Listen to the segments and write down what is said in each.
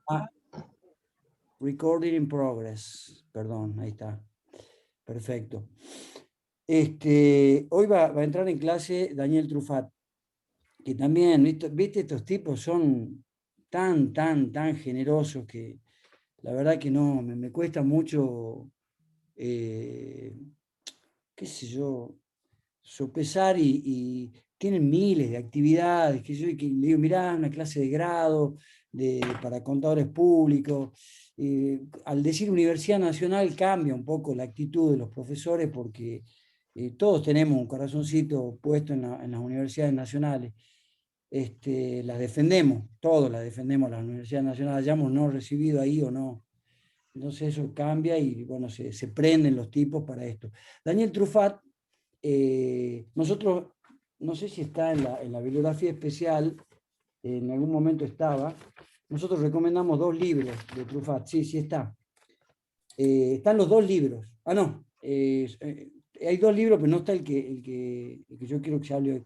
Ah, recording in progress. Perdón, ahí está. Perfecto. Hoy va a entrar en clase Daniel Trufat, que también, viste, estos tipos son tan generosos que la verdad que no, me cuesta mucho, eh, qué sé yo, sopesar y tienen miles de actividades, que yo que le digo, mirá, una clase de grado para contadores públicos. Al decir Universidad Nacional cambia un poco la actitud de los profesores porque todos tenemos un corazoncito puesto en las universidades nacionales. Las defendemos, todos las defendemos, las universidades nacionales, hayamos no recibido ahí o no. Entonces eso cambia y bueno, se prenden los tipos para esto. Daniel Trufat, nosotros, no sé si está en la bibliografía especial, en algún momento estaba, nosotros recomendamos 2 libros de Trufat, sí, sí está. Están los 2 libros. Ah, no, hay 2 libros, pero no está el que yo quiero que se hable hoy.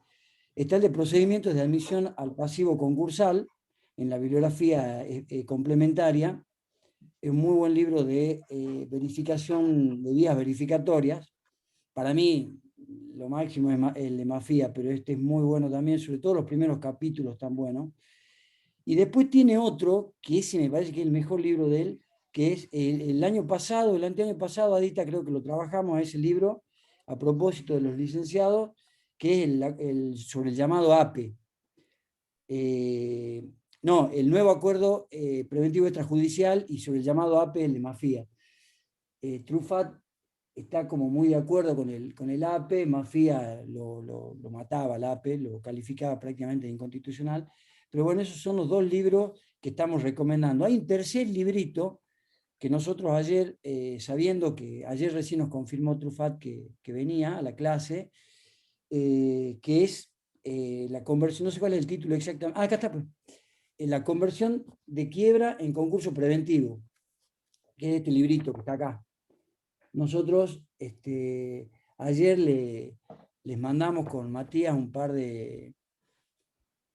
Está el de procedimientos de admisión al pasivo concursal, en la bibliografía complementaria. Es un muy buen libro de verificación, de vías verificatorias. Para mí, lo máximo es el de Mafia, pero este es muy bueno también, sobre todo los primeros capítulos están buenos. Y después tiene otro, que ese me parece que es el mejor libro de él, que es el año pasado, el anteaño pasado, Adita, creo que lo trabajamos, ese libro, a propósito de los licenciados, que es sobre el llamado APE. Eh, no, el nuevo acuerdo preventivo extrajudicial y sobre el llamado APE, el de Mafia. Trufat está como muy de acuerdo con el APE, Mafia lo mataba al APE, lo calificaba prácticamente de inconstitucional, pero bueno, esos son los 2 libros que estamos recomendando. Hay un tercer librito que nosotros ayer, sabiendo que ayer recién nos confirmó Trufat que venía a la clase, que es la conversión, no sé cuál es el título exactamente, acá está, pues, la conversión de quiebra en concurso preventivo, que es este librito que está acá. Nosotros ayer les mandamos con Matías un par de,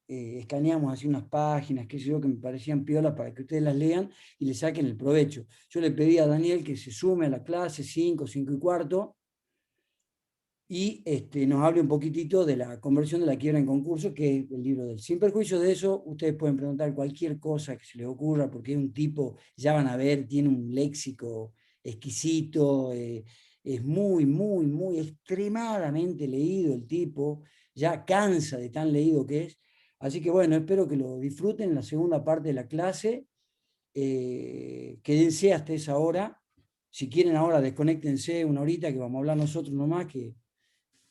escaneamos así unas páginas, qué sé yo, que me parecían piolas para que ustedes las lean y le saquen el provecho. Yo le pedí a Daniel que se sume a la clase 5, 5:15, y nos hable un poquitito de la conversión de la quiebra en concurso, que es el libro de él. Sin perjuicio de eso, ustedes pueden preguntar cualquier cosa que se les ocurra, porque es un tipo, ya van a ver, tiene un léxico exquisito, es muy extremadamente leído el tipo, ya cansa de tan leído que es. Así que bueno, espero que lo disfruten en la segunda parte de la clase. Quédense hasta esa hora. Si quieren ahora, desconéctense una horita que vamos a hablar nosotros nomás, que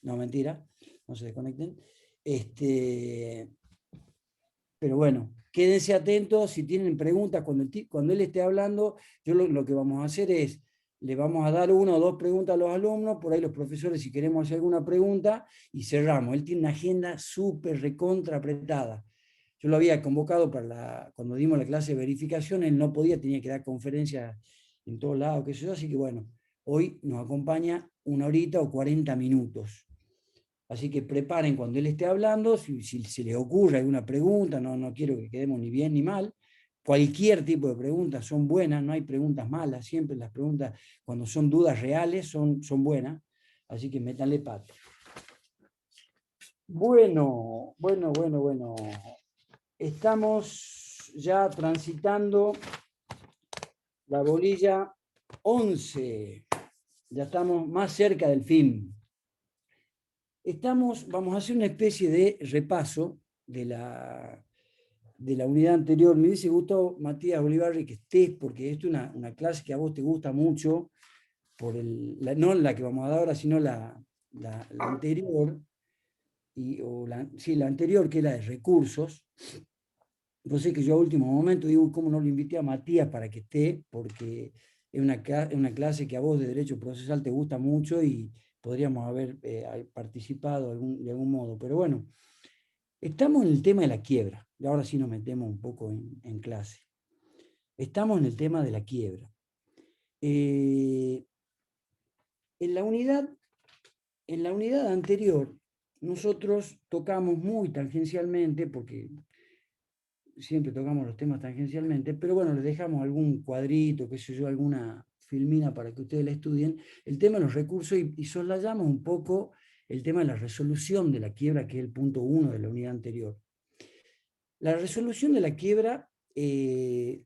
no, mentira, no se desconecten. Pero bueno, quédense atentos, si tienen preguntas, cuando él esté hablando, yo lo que vamos a hacer es, le vamos a dar 1 o 2 preguntas a los alumnos, por ahí los profesores si queremos hacer alguna pregunta, y cerramos. Él tiene una agenda súper recontra apretada. Yo lo había convocado cuando dimos la clase de verificación, él no podía, tenía que dar conferencias en todos lados, qué sé yo, así que bueno, hoy nos acompaña 1 horita o 40 minutos. Así que preparen cuando él esté hablando, si se les ocurre alguna pregunta, no quiero que quedemos ni bien ni mal. Cualquier tipo de preguntas son buenas, no hay preguntas malas, siempre las preguntas, cuando son dudas reales, son buenas. Así que métanle pato. Bueno. Estamos ya transitando la bolilla 11. Ya estamos más cerca del fin. Vamos a hacer una especie de repaso de la unidad anterior. Me hubiese gustado, Matías Olivarri, que estés, porque esto es una clase que a vos te gusta mucho, no la que vamos a dar ahora, sino la anterior, sí, la anterior, que era de recursos. Entonces que yo a último momento digo, ¿cómo no lo invité a Matías para que esté? Porque es una clase que a vos de Derecho Procesal te gusta mucho y podríamos haber participado de algún modo. Pero bueno, estamos en el tema de la quiebra, y ahora sí nos metemos un poco en clase. Estamos en el tema de la quiebra. En la unidad anterior, nosotros tocamos muy tangencialmente, porque siempre tocamos los temas tangencialmente, pero bueno, les dejamos algún cuadrito, qué sé yo, alguna filmina para que ustedes la estudien, el tema de los recursos y soslayamos un poco el tema de la resolución de la quiebra, que es el punto 1 de la unidad anterior. La resolución de la quiebra es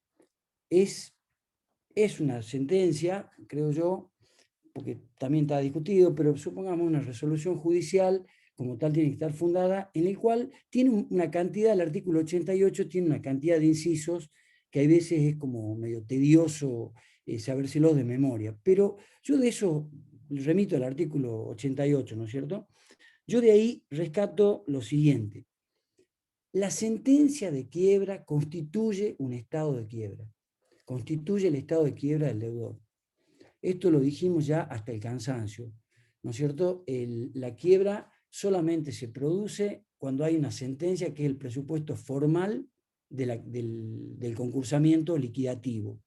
una sentencia, creo yo, porque también está discutido, pero supongamos una resolución judicial, como tal tiene que estar fundada, en el cual tiene una cantidad, el artículo 88 tiene una cantidad de incisos que a veces es como medio tedioso sabérselos de memoria, pero yo de eso remito al artículo 88, ¿no es cierto? Yo de ahí rescato lo siguiente: la sentencia de quiebra constituye un estado de quiebra, constituye el estado de quiebra del deudor. Esto lo dijimos ya hasta el cansancio, ¿no es cierto? La quiebra solamente se produce cuando hay una sentencia que es el presupuesto formal del concursamiento liquidativo.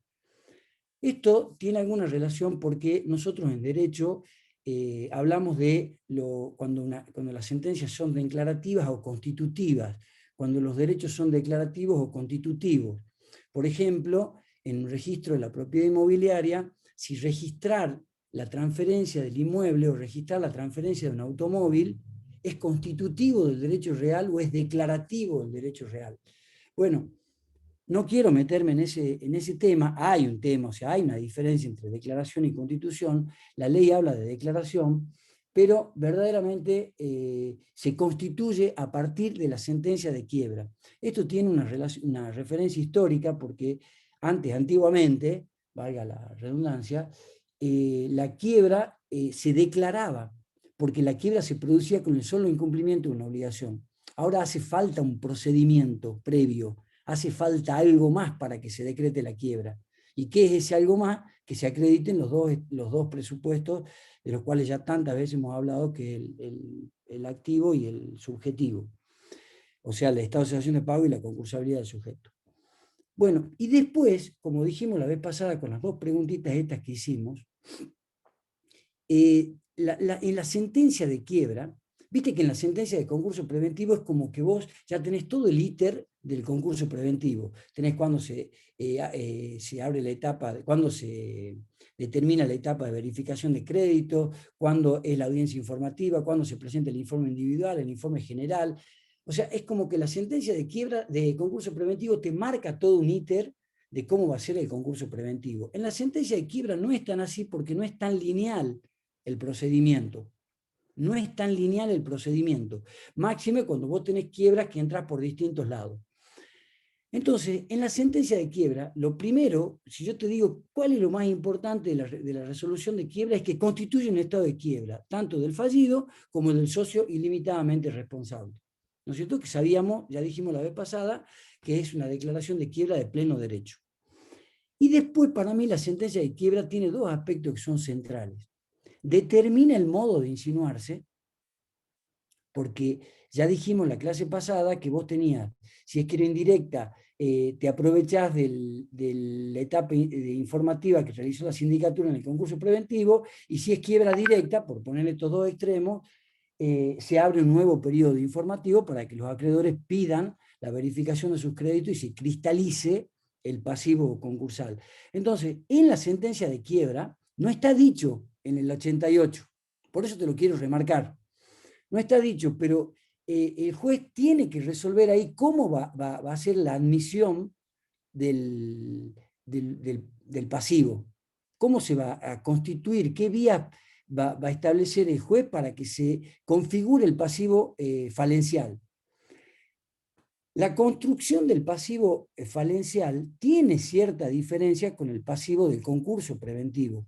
Esto tiene alguna relación porque nosotros en derecho hablamos de cuando las sentencias son declarativas o constitutivas, cuando los derechos son declarativos o constitutivos. Por ejemplo, en un registro de la propiedad inmobiliaria, si registrar la transferencia del inmueble o registrar la transferencia de un automóvil es constitutivo del derecho real o es declarativo del derecho real. Bueno, no quiero meterme en ese tema, hay un tema, o sea, hay una diferencia entre declaración y constitución, la ley habla de declaración, pero verdaderamente se constituye a partir de la sentencia de quiebra. Esto tiene una referencia histórica porque antiguamente, valga la redundancia, la quiebra se declaraba, porque la quiebra se producía con el solo incumplimiento de una obligación. Ahora hace falta un procedimiento previo, hace falta algo más para que se decrete la quiebra. ¿Y qué es ese algo más? Que se acrediten los dos presupuestos de los cuales ya tantas veces hemos hablado, que es el activo y el subjetivo. O sea, el estado de situación de pago y la concursabilidad del sujeto. Bueno, y después, como dijimos la vez pasada con las dos preguntitas estas que hicimos, en la sentencia de quiebra, viste que en la sentencia de concurso preventivo es como que vos ya tenés todo el íter del concurso preventivo. Tenés cuando se abre la etapa, cuando se determina la etapa de verificación de crédito, cuando es la audiencia informativa, cuando se presenta el informe individual, el informe general. O sea, es como que la sentencia de quiebra de concurso preventivo te marca todo un íter de cómo va a ser el concurso preventivo. En la sentencia de quiebra no es tan así porque no es tan lineal el procedimiento. No es tan lineal el procedimiento. Máxime cuando vos tenés quiebras que entras por distintos lados. Entonces, en la sentencia de quiebra, lo primero, si yo te digo cuál es lo más importante de la resolución de quiebra, es que constituye un estado de quiebra, tanto del fallido como del socio ilimitadamente responsable. ¿No es cierto? Que sabíamos, ya dijimos la vez pasada, que es una declaración de quiebra de pleno derecho. Y después, para mí, la sentencia de quiebra tiene dos aspectos que son centrales. Determina el modo de insinuarse, porque ya dijimos en la clase pasada que vos tenías, si es que era indirecta, te aprovechás de la etapa informativa que realizó la sindicatura en el concurso preventivo, y si es quiebra directa, por poner estos dos extremos, se abre un nuevo periodo informativo para que los acreedores pidan la verificación de sus créditos y se cristalice el pasivo concursal. Entonces, en la sentencia de quiebra, no está dicho en el 88, por eso te lo quiero remarcar. No está dicho, pero el juez tiene que resolver ahí cómo va a ser la admisión del pasivo, cómo se va a constituir, qué vía va a establecer el juez para que se configure el pasivo falencial. La construcción del pasivo falencial tiene cierta diferencia con el pasivo del concurso preventivo.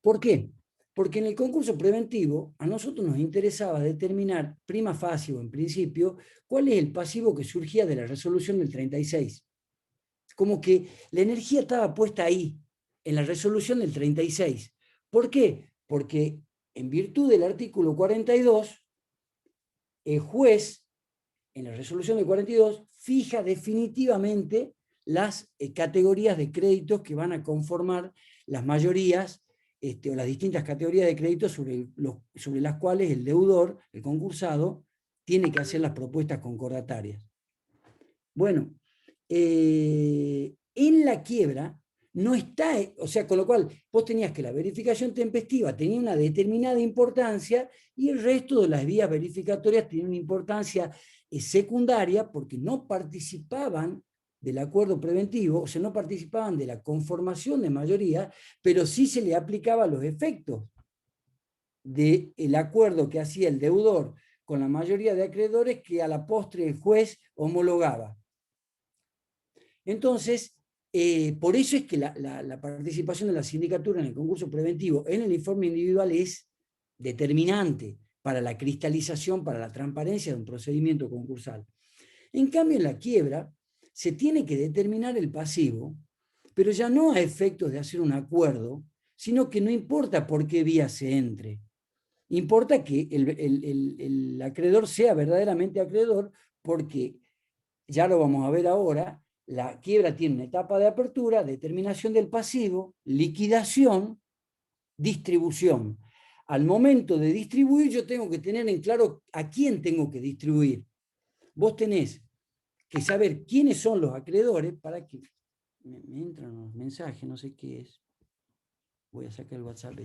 ¿Por qué? Porque en el concurso preventivo a nosotros nos interesaba determinar prima facie o en principio cuál es el pasivo que surgía de la resolución del 36. Como que la energía estaba puesta ahí, en la resolución del 36. ¿Por qué? Porque en virtud del artículo 42, el juez, en la resolución del 42, fija definitivamente las categorías de créditos que van a conformar las mayorías o las distintas categorías de créditos sobre las cuales el deudor, el concursado, tiene que hacer las propuestas concordatarias. Bueno, en la quiebra no está, o sea, con lo cual vos tenías que la verificación tempestiva tenía una determinada importancia y el resto de las vías verificatorias tenían una importancia secundaria porque no participaban del acuerdo preventivo, o sea, no participaban de la conformación de mayoría, pero sí se le aplicaban los efectos del acuerdo que hacía el deudor con la mayoría de acreedores que a la postre el juez homologaba. Entonces, por eso es que la participación de la sindicatura en el concurso preventivo en el informe individual es determinante para la cristalización, para la transparencia de un procedimiento concursal. En cambio, en la quiebra se tiene que determinar el pasivo, pero ya no a efectos de hacer un acuerdo, sino que no importa por qué vía se entre. Importa que el acreedor sea verdaderamente acreedor, porque ya lo vamos a ver ahora, la quiebra tiene una etapa de apertura, determinación del pasivo, liquidación, distribución. Al momento de distribuir, yo tengo que tener en claro a quién tengo que distribuir. Vos tenés que saber quiénes son los acreedores para que me entran los mensajes, no sé qué es. Voy a sacar el WhatsApp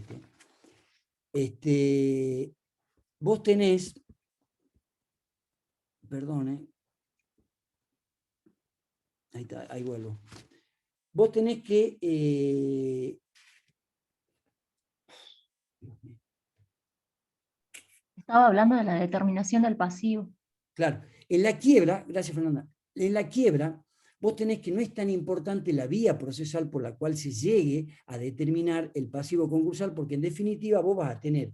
vos tenés, perdón, ahí está, ahí vuelvo. Vos tenés que Estaba hablando de la determinación del pasivo. claro, en la quiebra, gracias Fernanda, en la quiebra vos tenés que no es tan importante la vía procesal por la cual se llegue a determinar el pasivo concursal, porque en definitiva vos vas a tener,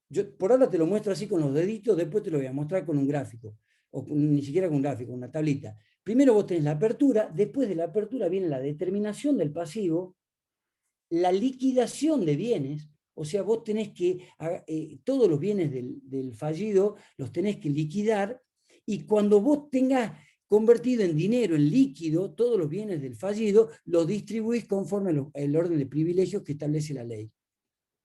yo por ahora te lo muestro así con los deditos, después te lo voy a mostrar con un gráfico, o ni siquiera con un gráfico, una tablita. Primero vos tenés la apertura, después de la apertura viene la determinación del pasivo, la liquidación de bienes, o sea, vos tenés que, todos los bienes del fallido los tenés que liquidar, y cuando vos tengas convertido en dinero, en líquido, todos los bienes del fallido, los distribuís conforme el orden de privilegios que establece la ley.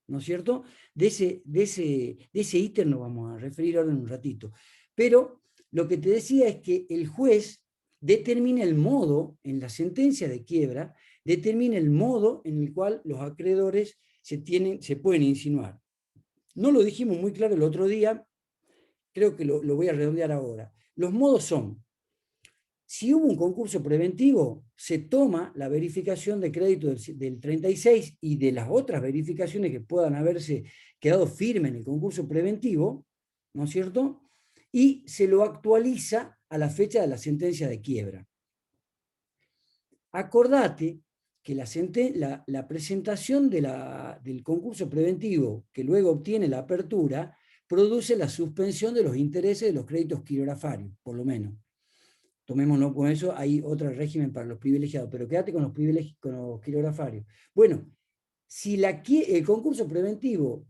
¿No es cierto? De ese ítem nos vamos a referir ahora en un ratito. Pero lo que te decía es que el juez determina el modo, en la sentencia de quiebra, determina el modo en el cual los acreedores se pueden insinuar. No lo dijimos muy claro el otro día, creo que lo voy a redondear ahora. Los modos son: si hubo un concurso preventivo, se toma la verificación de crédito del 36 y de las otras verificaciones que puedan haberse quedado firmes en el concurso preventivo, ¿no es cierto? Y se lo actualiza a la fecha de la sentencia de quiebra. Acordate que la presentación del concurso preventivo, que luego obtiene la apertura, produce la suspensión de los intereses de los créditos quirografarios, por lo menos. Tomémonos con eso, hay otro régimen para los privilegiados, pero quédate con los quirografarios. Bueno, si el concurso preventivo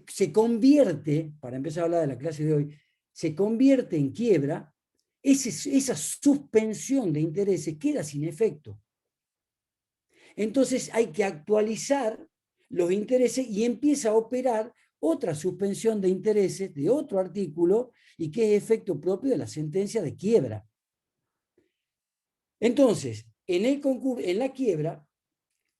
se convierte, para empezar a hablar de la clase de hoy, se convierte en quiebra, esa suspensión de intereses queda sin efecto. Entonces hay que actualizar los intereses y empieza a operar otra suspensión de intereses de otro artículo y que es efecto propio de la sentencia de quiebra. Entonces, en la quiebra,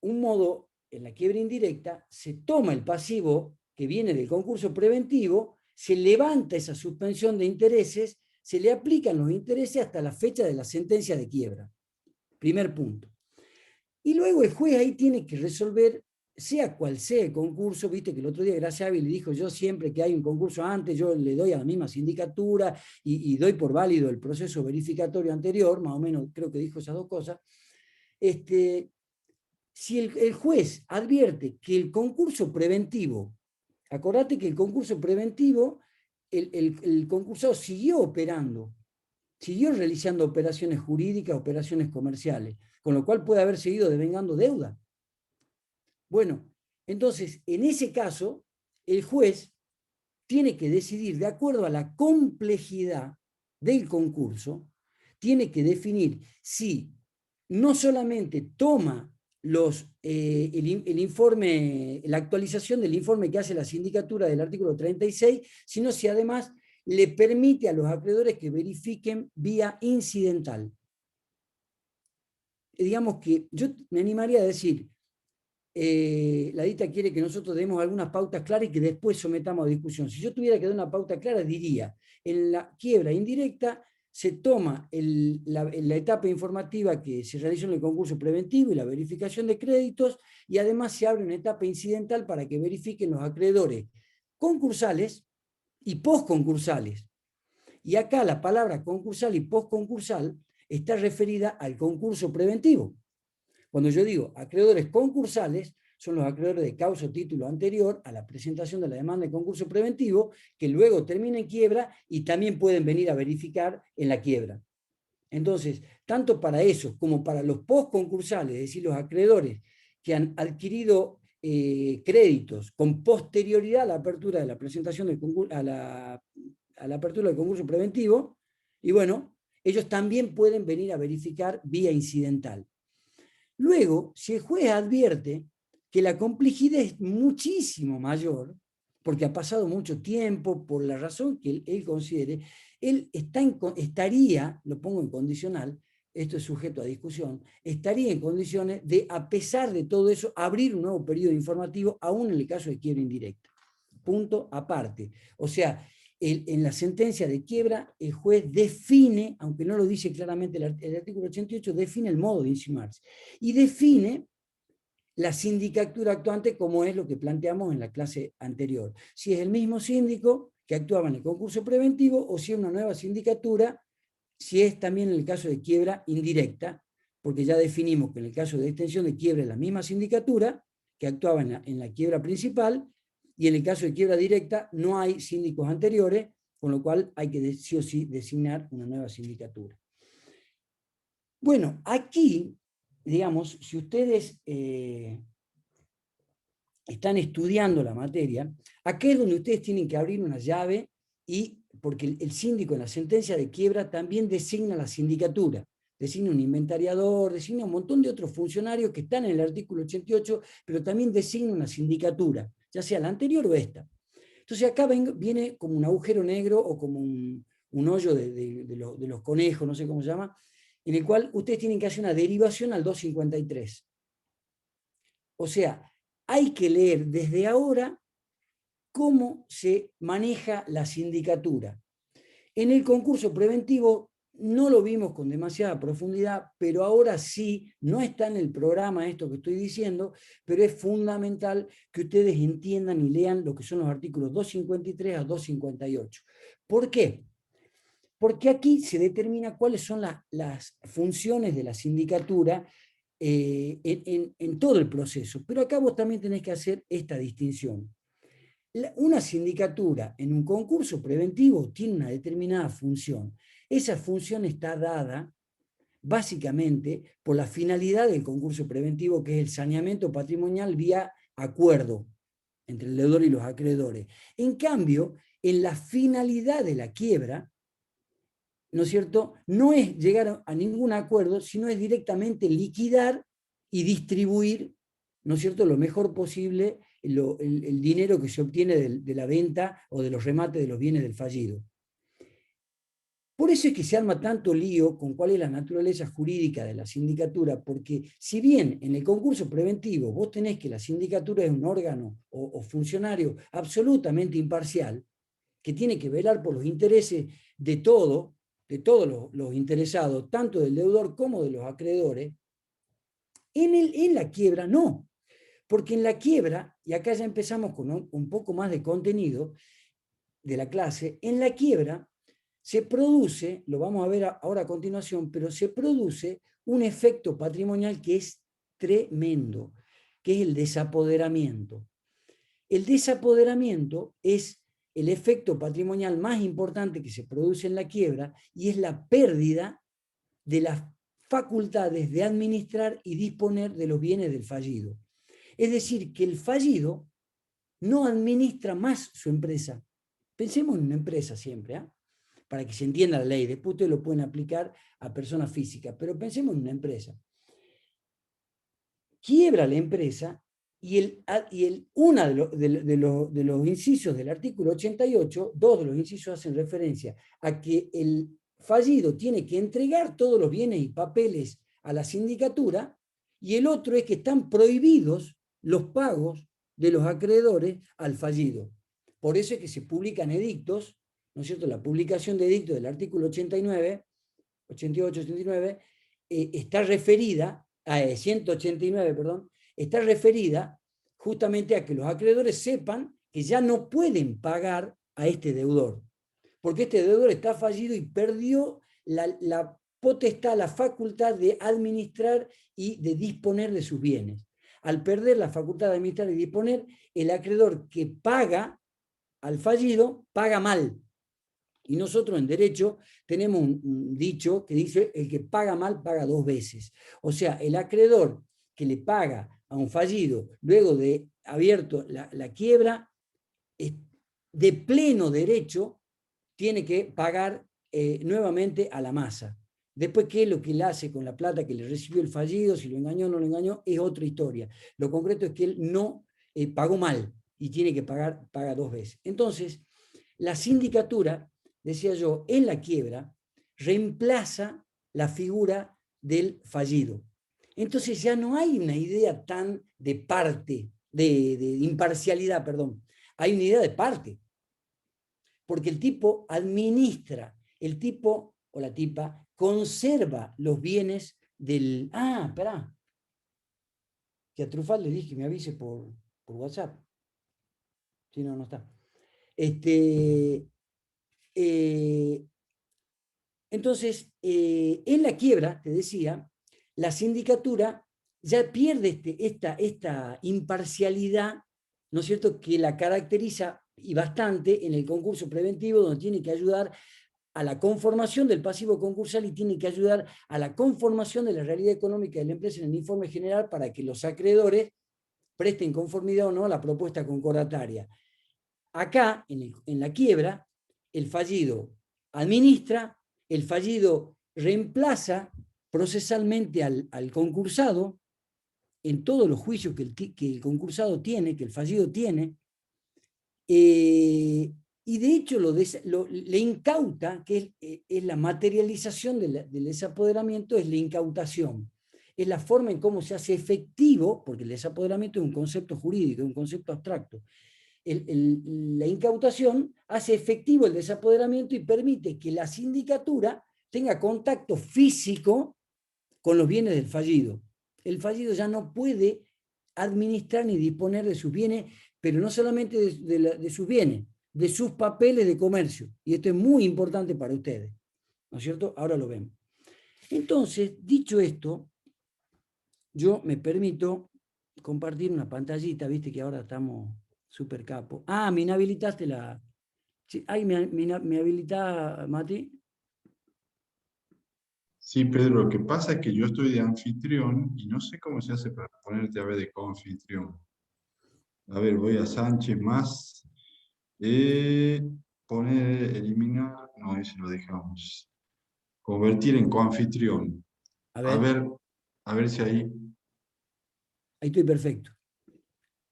en la quiebra indirecta, se toma el pasivo que viene del concurso preventivo, se levanta esa suspensión de intereses, se le aplican los intereses hasta la fecha de la sentencia de quiebra. Primer punto. Y luego el juez ahí tiene que resolver, sea cual sea el concurso. Viste que el otro día Gracia Ávila le dijo: yo siempre que hay un concurso antes, yo le doy a la misma sindicatura y doy por válido el proceso verificatorio anterior, más o menos creo que dijo esas dos cosas. Si el juez advierte que el concurso preventivo, acordate que el concurso preventivo, el concursado siguió operando, siguió realizando operaciones jurídicas, operaciones comerciales, con lo cual puede haber seguido devengando deuda. Bueno, entonces, en ese caso, el juez tiene que decidir, de acuerdo a la complejidad del concurso, tiene que definir si no solamente toma el informe, la actualización del informe que hace la sindicatura del artículo 36, sino si además le permite a los acreedores que verifiquen vía incidental. digamos que yo me animaría a decir, la DITA quiere que nosotros demos algunas pautas claras y que después sometamos a discusión. Si yo tuviera que dar una pauta clara, diría, en la quiebra indirecta se toma la etapa informativa que se realizó en el concurso preventivo y la verificación de créditos, y además se abre una etapa incidental para que verifiquen los acreedores concursales y postconcursales. Y acá la palabra concursal y postconcursal está referida al concurso preventivo. Cuando yo digo acreedores concursales, son los acreedores de causa o título anterior a la presentación de la demanda de concurso preventivo, que luego termina en quiebra y también pueden venir a verificar en la quiebra. Entonces, tanto para esos como para los postconcursales, es decir, los acreedores que han adquirido créditos con posterioridad a la apertura de la presentación del concurso, a la apertura del concurso preventivo, y bueno, ellos también pueden venir a verificar vía incidental. Luego, si el juez advierte que la complejidad es muchísimo mayor, porque ha pasado mucho tiempo, por la razón que él considere, él estaría, lo pongo en condicional, esto es sujeto a discusión, estaría en condiciones de, a pesar de todo eso, abrir un nuevo periodo informativo, aún en el caso de quiebra indirecta. Punto aparte. O sea, en la sentencia de quiebra, el juez define, aunque no lo dice claramente el artículo 88, define el modo de insinuarse. Y define la sindicatura actuante, como es lo que planteamos en la clase anterior. Si es el mismo síndico que actuaba en el concurso preventivo, o si es una nueva sindicatura, si es también en el caso de quiebra indirecta, porque ya definimos que en el caso de extensión de quiebra es la misma sindicatura que actuaba en la quiebra principal, y en el caso de quiebra directa no hay síndicos anteriores, con lo cual hay que sí o sí designar una nueva sindicatura. Bueno, aquí, digamos, si ustedes están estudiando la materia, aquí es donde ustedes tienen que abrir una llave, y porque el síndico en la sentencia de quiebra también designa la sindicatura, designa un inventariador, designa un montón de otros funcionarios que están en el artículo 88, pero también designa una sindicatura, ya sea la anterior o esta. Entonces acá viene como un agujero negro o como un hoyo de los conejos, no sé cómo se llama, en el cual ustedes tienen que hacer una derivación al 253. O sea, hay que leer desde ahora cómo se maneja la sindicatura. En el concurso preventivo no lo vimos con demasiada profundidad, pero ahora sí, no está en el programa esto que estoy diciendo, pero es fundamental que ustedes entiendan y lean lo que son los artículos 253 a 258. ¿Por qué? Porque aquí se determina cuáles son las funciones de la sindicatura en todo el proceso. Pero acá vos también tenés que hacer esta distinción. Una sindicatura en un concurso preventivo tiene una determinada función. Esa función está dada básicamente por la finalidad del concurso preventivo, que es el saneamiento patrimonial vía acuerdo entre el deudor y los acreedores. En cambio, en la finalidad de la quiebra, ¿no es cierto?, no es llegar a ningún acuerdo, sino es directamente liquidar y distribuir, ¿no es cierto?, lo mejor posible el dinero que se obtiene de la venta o de los remates de los bienes del fallido. Por eso es que se arma tanto lío con cuál es la naturaleza jurídica de la sindicatura, porque si bien en el concurso preventivo vos tenés que la sindicatura es un órgano o funcionario absolutamente imparcial, que tiene que velar por los intereses de todos los interesados, tanto del deudor como de los acreedores, en la quiebra no. Porque en la quiebra, y acá ya empezamos con un poco más de contenido de la clase, en la quiebra se produce, lo vamos a ver ahora a continuación, pero se produce un efecto patrimonial que es tremendo, que es el desapoderamiento. El desapoderamiento es el efecto patrimonial más importante que se produce en la quiebra, y es la pérdida de las facultades de administrar y disponer de los bienes del fallido. Es decir, que el fallido no administra más su empresa. Pensemos en una empresa siempre, ¿eh?, para que se entienda la ley. Después ustedes lo pueden aplicar a personas físicas, pero pensemos en una empresa. Quiebra la empresa y uno de los incisos del artículo 88, dos de los incisos hacen referencia a que el fallido tiene que entregar todos los bienes y papeles a la sindicatura, y el otro es que están prohibidos los pagos de los acreedores al fallido. Por eso es que se publican edictos, ¿no es cierto? La publicación de edictos del artículo 89, 88, 89, está referida, 189, perdón, está referida justamente a que los acreedores sepan que ya no pueden pagar a este deudor, porque este deudor está fallido y perdió la potestad, la facultad de administrar y de disponer de sus bienes. Al perder la facultad de administrar y disponer, el acreedor que paga al fallido, paga mal. Y nosotros en derecho tenemos un dicho que dice, el que paga mal paga 2 veces. O sea, el acreedor que le paga a un fallido luego de abierto la quiebra, de pleno derecho, tiene que pagar nuevamente a la masa. Después, ¿qué es lo que él hace con la plata que le recibió el fallido? Si lo engañó o no lo engañó, es otra historia. Lo concreto es que él no pagó mal y tiene que paga 2 veces. Entonces, la sindicatura, decía yo, en la quiebra, reemplaza la figura del fallido. Entonces ya no hay una idea tan de parte, de imparcialidad, perdón. Hay una idea de parte. Porque el tipo administra, el tipo o la tipa conserva los bienes del... Ah, esperá. Que a Trufal le dije que me avise por WhatsApp. Si no, no está. Entonces, en la quiebra, te decía, la sindicatura ya pierde esta imparcialidad, ¿no es cierto?, que la caracteriza y bastante en el concurso preventivo, donde tiene que ayudar a la conformación del pasivo concursal y tiene que ayudar a la conformación de la realidad económica de la empresa en el informe general para que los acreedores presten conformidad o no a la propuesta concordataria. Acá, en la quiebra, el fallido administra, el fallido reemplaza procesalmente al concursado en todos los juicios que el concursado tiene, que el fallido tiene, y de hecho le incauta, que es la materialización del desapoderamiento, es la incautación. Es la forma en cómo se hace efectivo, porque el desapoderamiento es un concepto jurídico, es un concepto abstracto. La incautación hace efectivo el desapoderamiento y permite que la sindicatura tenga contacto físico con los bienes del fallido. El fallido ya no puede administrar ni disponer de sus bienes, pero no solamente de sus bienes, de sus papeles de comercio. Y esto es muy importante para ustedes, ¿no es cierto? Ahora lo vemos. Entonces, dicho esto, yo me permito compartir una pantallita, viste que ahora estamos súper capo. Ah, me inhabilitaste la... Sí, ay, me habilita, Mati. Sí, Pedro, lo que pasa es que yo estoy de anfitrión y no sé cómo se hace para ponerte a ver de coanfitrión. A ver, voy a Sánchez más. Poner, eliminar, no, ese lo dejamos. Convertir en coanfitrión. A ver, A ver si ahí. ahí estoy perfecto.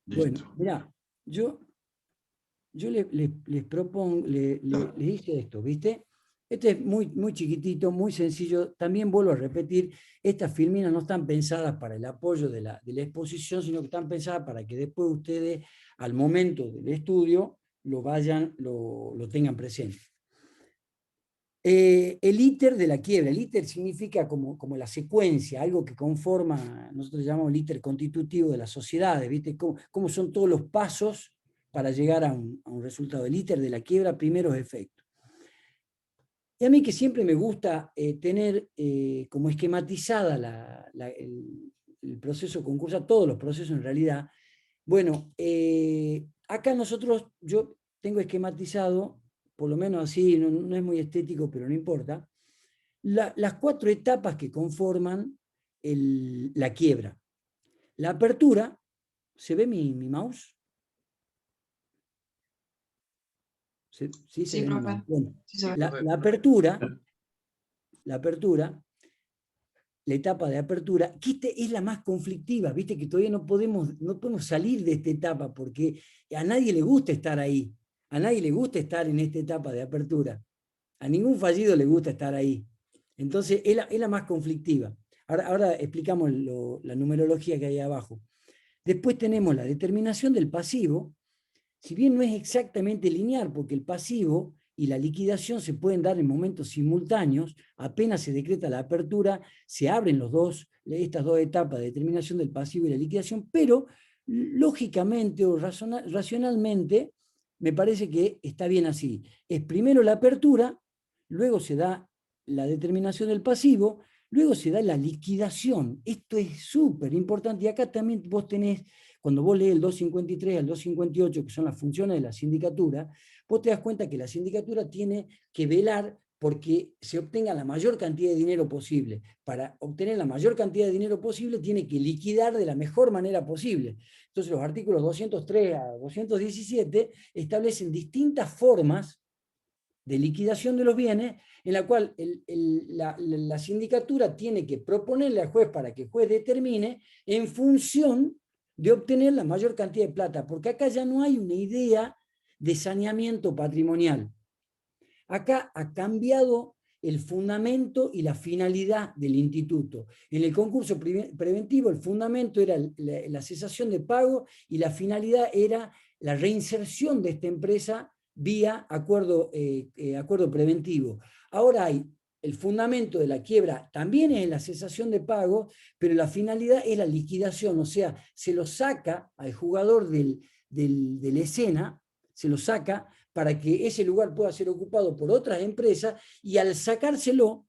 Listo. Bueno, mirá, yo les propongo, les hice esto, ¿viste? Este es muy, muy chiquitito, muy sencillo. También vuelvo a repetir, estas filminas no están pensadas para el apoyo de la exposición, sino que están pensadas para que después ustedes, al momento del estudio, lo tengan presente. El íter de la quiebra. El íter significa como la secuencia, algo que conforma, nosotros llamamos el íter constitutivo de las sociedades, ¿viste? Cómo son todos los pasos para llegar a un resultado. El íter de la quiebra, primeros efectos. Y a mí que siempre me gusta tener como esquematizada el proceso concursal, todos los procesos en realidad. Bueno, acá yo tengo esquematizado, por lo menos así, no es muy estético, pero no importa, las 4 etapas que conforman la quiebra. La apertura, ¿se ve mi mouse? Sí, Sí, profe. bueno, Sí, se ve. la apertura, la etapa de apertura, que esta es la más conflictiva, viste que todavía no podemos salir de esta etapa porque a nadie le gusta estar ahí, a nadie le gusta estar en esta etapa de apertura, a ningún fallido le gusta estar ahí. Entonces es la más conflictiva. Ahora explicamos la numerología que hay abajo. Después tenemos la determinación del pasivo, si bien no es exactamente lineal, porque el pasivo y la liquidación se pueden dar en momentos simultáneos, apenas se decreta la apertura, se abren estas dos etapas de determinación del pasivo y la liquidación, pero lógicamente o racionalmente me parece que está bien así. Es primero la apertura, luego se da la determinación del pasivo, luego se da la liquidación. Esto es súper importante, y acá también vos tenés, cuando vos lees el 253 al 258, que son las funciones de la sindicatura, vos te das cuenta que la sindicatura tiene que velar porque se obtenga la mayor cantidad de dinero posible. Para obtener la mayor cantidad de dinero posible, tiene que liquidar de la mejor manera posible. Entonces, los artículos 203 a 217 establecen distintas formas de liquidación de los bienes, en la cual la sindicatura tiene que proponerle al juez para que el juez determine en función de obtener la mayor cantidad de plata, porque acá ya no hay una idea de saneamiento patrimonial. Acá ha cambiado el fundamento y la finalidad del instituto. En el concurso preventivo, el fundamento era la cesación de pago y la finalidad era la reinserción de esta empresa vía acuerdo preventivo. Ahora hay el fundamento de la quiebra, también es la cesación de pago, pero la finalidad es la liquidación, o sea, se lo saca al jugador de la escena, se lo saca para que ese lugar pueda ser ocupado por otras empresas, y al sacárselo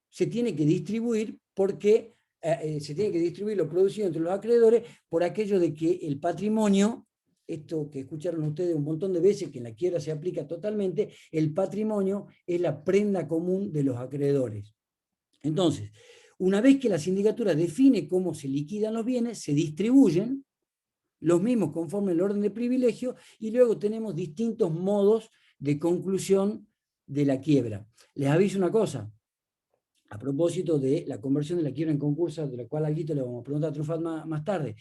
se tiene que distribuir porque se tiene que distribuir lo producido entre los acreedores, por aquello de que el patrimonio, esto que escucharon ustedes un montón de veces, que en la quiebra se aplica totalmente, el patrimonio es la prenda común de los acreedores. Entonces, una vez que la sindicatura define cómo se liquidan los bienes, se distribuyen los mismos conforme al orden de privilegio, y luego tenemos distintos modos de conclusión de la quiebra. Les aviso una cosa, a propósito de la conversión de la quiebra en concurso, de la cual algo le vamos a preguntar a Truffat más tarde.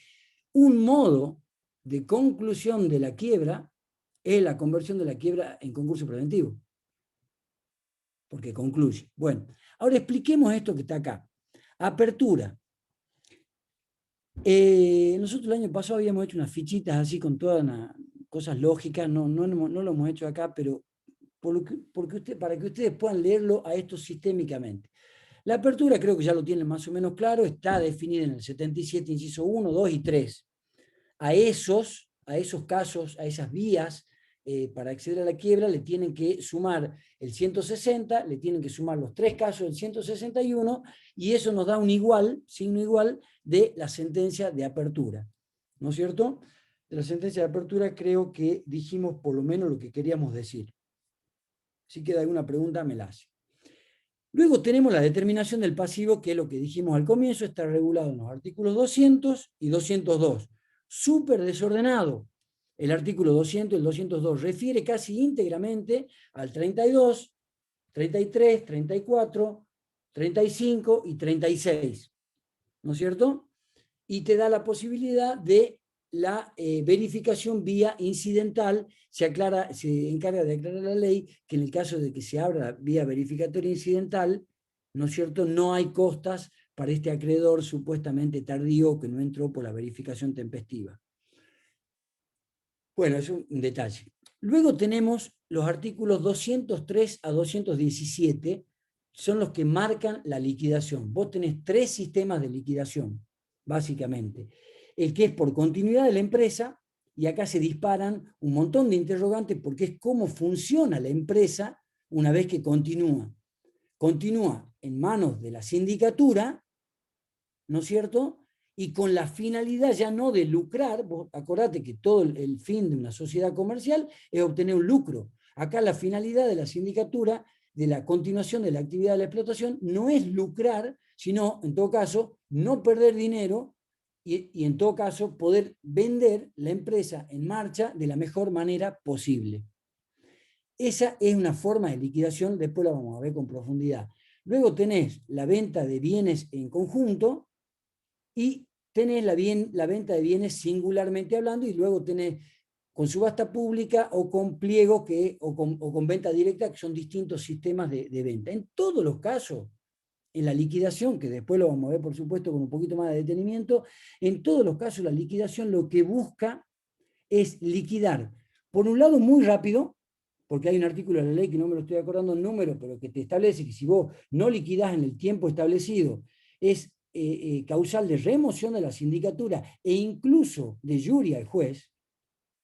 Un modo de conclusión de la quiebra es la conversión de la quiebra en concurso preventivo, porque concluye. Bueno, ahora expliquemos esto que está acá. Apertura. Nosotros el año pasado habíamos hecho unas fichitas así con todas cosas lógicas, no lo hemos hecho acá, pero para que ustedes puedan leerlo a esto sistémicamente. La apertura creo que ya lo tienen más o menos claro, está definida en el 77, inciso 1, 2 y 3. A esos casos, a esas vías, para acceder a la quiebra, le tienen que sumar el 160, le tienen que sumar los 3 casos del 161, y eso nos da un signo igual de la sentencia de apertura. ¿No es cierto? De la sentencia de apertura creo que dijimos por lo menos lo que queríamos decir. Si queda alguna pregunta, me la hace. Luego tenemos la determinación del pasivo, que es lo que dijimos al comienzo, está regulado en los artículos 200 y 202. Súper desordenado. El artículo 200 y el 202 refiere casi íntegramente al 32, 33, 34, 35 y 36. ¿No es cierto? Y te da la posibilidad de la verificación vía incidental. Se encarga de aclarar la ley que en el caso de que se abra vía verificatoria incidental, ¿no es cierto?, no hay costas para este acreedor supuestamente tardío que no entró por la verificación tempestiva. Bueno, es un detalle. Luego tenemos los artículos 203 a 217, son los que marcan la liquidación. Vos tenés 3 sistemas de liquidación, básicamente. El que es por continuidad de la empresa, y acá se disparan un montón de interrogantes porque es cómo funciona la empresa una vez que continúa. Continúa en manos de la sindicatura, ¿no es cierto?, y con la finalidad ya no de lucrar. Vos acordate que todo el fin de una sociedad comercial es obtener un lucro. Acá la finalidad de la sindicatura, de la continuación de la actividad de la explotación, no es lucrar, sino, en todo caso, no perder dinero y en todo caso, poder vender la empresa en marcha de la mejor manera posible. Esa es una forma de liquidación, después la vamos a ver con profundidad. Luego tenés la venta de bienes en conjunto, y tenés la venta de bienes singularmente hablando, y luego tenés con subasta pública o con pliego o con venta directa, que son distintos sistemas de venta. En todos los casos, en la liquidación, que después lo vamos a ver por supuesto con un poquito más de detenimiento, en todos los casos la liquidación lo que busca es liquidar, por un lado muy rápido, porque hay un artículo de la ley que no me lo estoy acordando el número, pero que te establece que si vos no liquidás en el tiempo establecido, es causal de remoción de la sindicatura e incluso de juria al juez.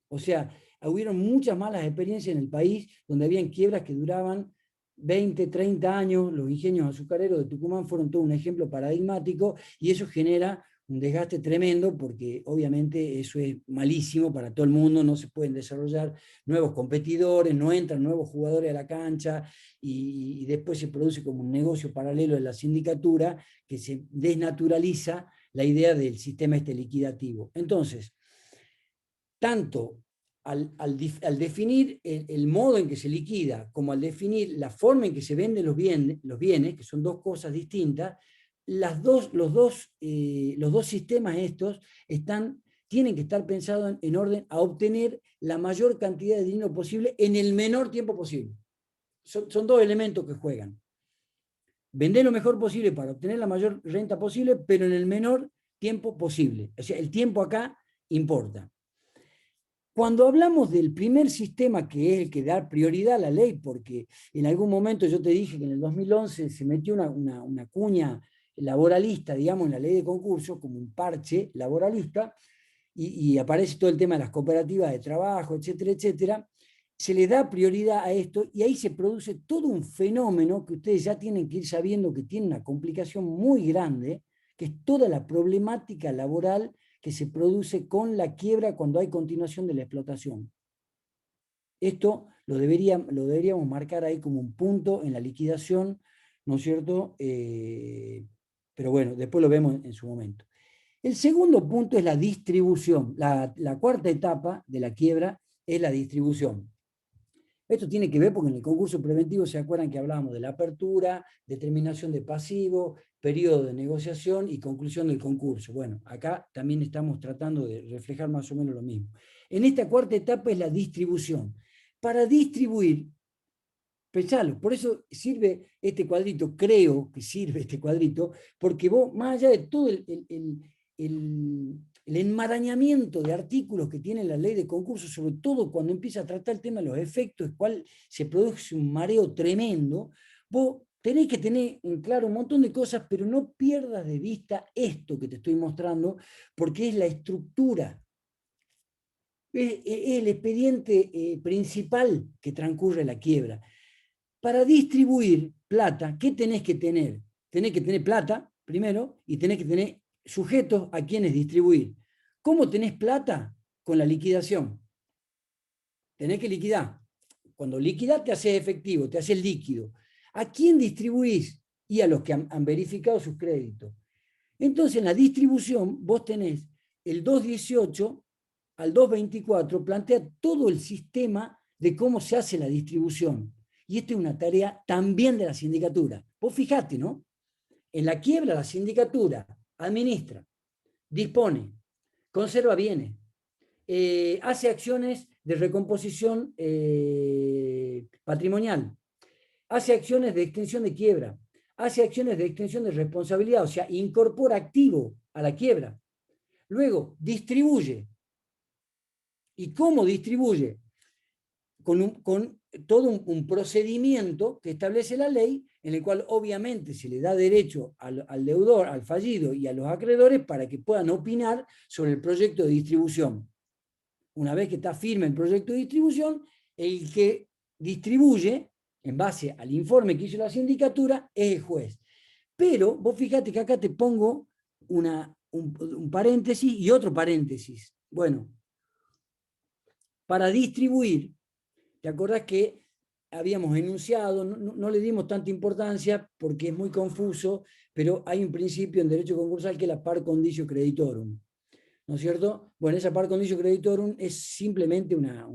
O sea, hubieron muchas malas experiencias en el país donde habían quiebras que duraban 20, 30 años. Los ingenios azucareros de Tucumán fueron todo un ejemplo paradigmático y eso genera un desgaste tremendo porque obviamente eso es malísimo para todo el mundo, no se pueden desarrollar nuevos competidores, no entran nuevos jugadores a la cancha y después se produce como un negocio paralelo de la sindicatura que se desnaturaliza la idea del sistema liquidativo. Entonces, tanto al definir el modo en que se liquida, como al definir la forma en que se venden los bienes, que son dos cosas distintas, los dos sistemas estos tienen que estar pensados en orden a obtener la mayor cantidad de dinero posible en el menor tiempo posible. Son dos elementos que juegan. Vender lo mejor posible para obtener la mayor renta posible, pero en el menor tiempo posible. O sea, el tiempo acá importa. Cuando hablamos del primer sistema, que es el que da prioridad a la ley, porque en algún momento yo te dije que en el 2011 se metió una cuña laboralista, digamos, en la ley de concurso, como un parche laboralista, y aparece todo el tema de las cooperativas de trabajo, etcétera, etcétera, se le da prioridad a esto y ahí se produce todo un fenómeno que ustedes ya tienen que ir sabiendo que tiene una complicación muy grande, que es toda la problemática laboral que se produce con la quiebra cuando hay continuación de la explotación. Esto lo deberíamos marcar ahí como un punto en la liquidación, ¿no es cierto? Pero bueno, después lo vemos en su momento. El segundo punto es la distribución. La cuarta etapa de la quiebra es la distribución. Esto tiene que ver porque en el concurso preventivo se acuerdan que hablábamos de la apertura, determinación de pasivo, periodo de negociación y conclusión del concurso. Bueno, acá también estamos tratando de reflejar más o menos lo mismo. En esta cuarta etapa es la distribución. Para distribuir, pensalo, por eso sirve este cuadrito, creo que sirve este cuadrito, porque vos, más allá de todo el enmarañamiento de artículos que tiene la ley de concurso, sobre todo cuando empieza a tratar el tema de los efectos, cual se produce un mareo tremendo, vos tenés que tener en claro un montón de cosas, pero no pierdas de vista esto que te estoy mostrando, porque es la estructura, es el expediente principal que transcurre la quiebra. Para distribuir plata, ¿qué tenés que tener? Tenés que tener plata, primero, y tenés que tener sujetos a quienes distribuir. ¿Cómo tenés plata? Con la liquidación. Tenés que liquidar. Cuando liquidás te haces efectivo, te haces líquido. ¿A quién distribuís? Y a los que han verificado sus créditos. Entonces, en la distribución, vos tenés el 218 al 224, plantea todo el sistema de cómo se hace la distribución. Y esta es una tarea también de la sindicatura. Vos fijate, ¿no? En la quiebra la sindicatura administra, dispone, conserva bienes, hace acciones de recomposición patrimonial, hace acciones de extensión de quiebra, hace acciones de extensión de responsabilidad, o sea, incorpora activo a la quiebra. Luego, distribuye. ¿Y cómo distribuye? Con todo un procedimiento que establece la ley, en el cual obviamente se le da derecho al deudor, al fallido y a los acreedores para que puedan opinar sobre el proyecto de distribución. Una vez que está firme el proyecto de distribución, el que distribuye, en base al informe que hizo la sindicatura, es el juez. Pero vos fíjate que acá te pongo un paréntesis y otro paréntesis. Bueno, para distribuir, ¿te acordás que habíamos enunciado? No le dimos tanta importancia porque es muy confuso, pero hay un principio en derecho concursal que es la par conditio creditorum, ¿no es cierto? Bueno, esa par conditio creditorum es simplemente una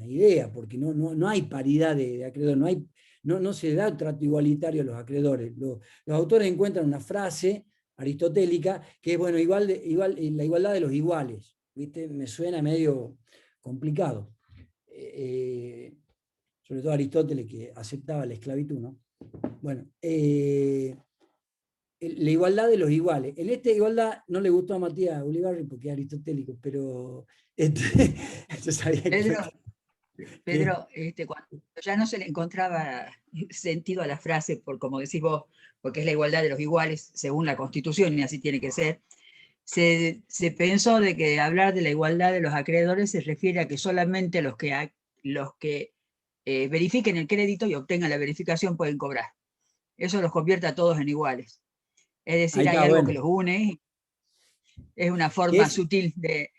idea, porque no hay paridad de acreedores, no se da trato igualitario a los acreedores. Los autores encuentran una frase aristotélica que es, bueno, la igualdad de los iguales, ¿viste? Me suena medio complicado. Sobre todo Aristóteles, que aceptaba la esclavitud, ¿no? Bueno, la igualdad de los iguales. En esta igualdad no le gustó a Matías Ulibarri porque es aristotélico, pero yo sabía Pedro, que Cuando ya no se le encontraba sentido a la frase, por como decís vos, porque es la igualdad de los iguales según la Constitución y así tiene que ser, se pensó de que hablar de la igualdad de los acreedores se refiere a que solamente los que verifiquen el crédito y obtengan la verificación pueden cobrar. Eso los convierte a todos en iguales. Es ahí decir, hay está, algo que bueno. los une, es una Que forma sutil de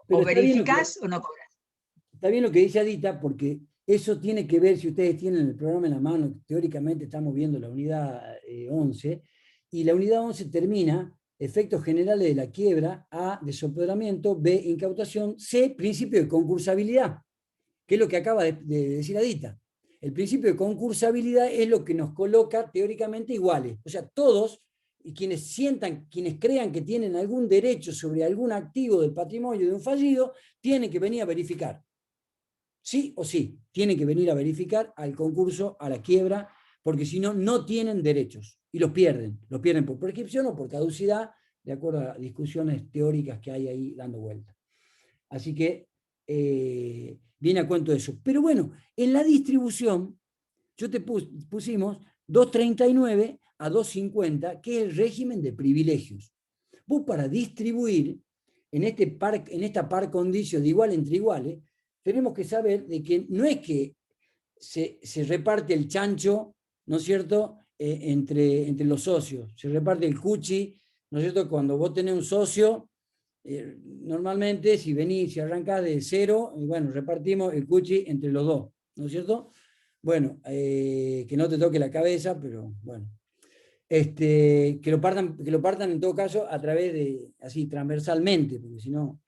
pero o verificás o no cobras. está bien lo que dice Adita, porque eso tiene que ver, si ustedes tienen el programa en la mano, teóricamente estamos viendo la unidad 11, y la unidad 11 termina efectos generales de la quiebra, A, desopoderamiento, B, incautación, C, principio de concursabilidad, que es lo que acaba de decir Adita. El principio de concursabilidad es lo que nos coloca teóricamente iguales. O sea, todos, y quienes quienes crean que tienen algún derecho sobre algún activo del patrimonio de un fallido, tienen que venir a verificar. Sí o sí, tienen que venir a verificar al concurso, a la quiebra, porque si no, no tienen derechos y los pierden por prescripción o por caducidad, de acuerdo a discusiones teóricas que hay ahí dando vuelta. Así que viene a cuento de eso. Pero bueno, en la distribución, yo te pusimos 239 a 250, que es el régimen de privilegios. Vos para distribuir en esta par condicio de igual entre iguales, tenemos que saber de que no es que se reparte el chancho, ¿no es cierto?, entre los socios, se reparte el cuchi, ¿no es cierto?, cuando vos tenés un socio, normalmente si arrancás de cero, bueno, repartimos el cuchi entre los dos, ¿no es cierto? Bueno, que no te toque la cabeza, pero bueno. Que lo partan en todo caso a través de, así, transversalmente, porque si no...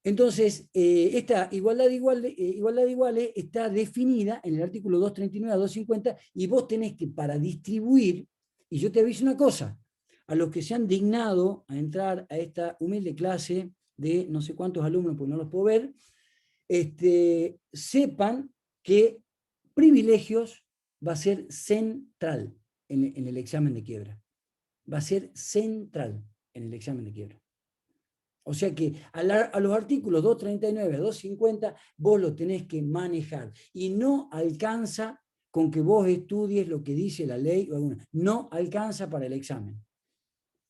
Entonces, esta igualdad de iguales está definida en el artículo 239 a 250 y vos tenés que, para distribuir, y yo te aviso una cosa, a los que se han dignado a entrar a esta humilde clase de no sé cuántos alumnos, porque no los puedo ver, sepan que privilegios va a ser central en el examen de quiebra. Va a ser central en el examen de quiebra. O sea que a los artículos 239 a 250 vos los tenés que manejar y no alcanza con que vos estudies lo que dice la ley, no alcanza para el examen.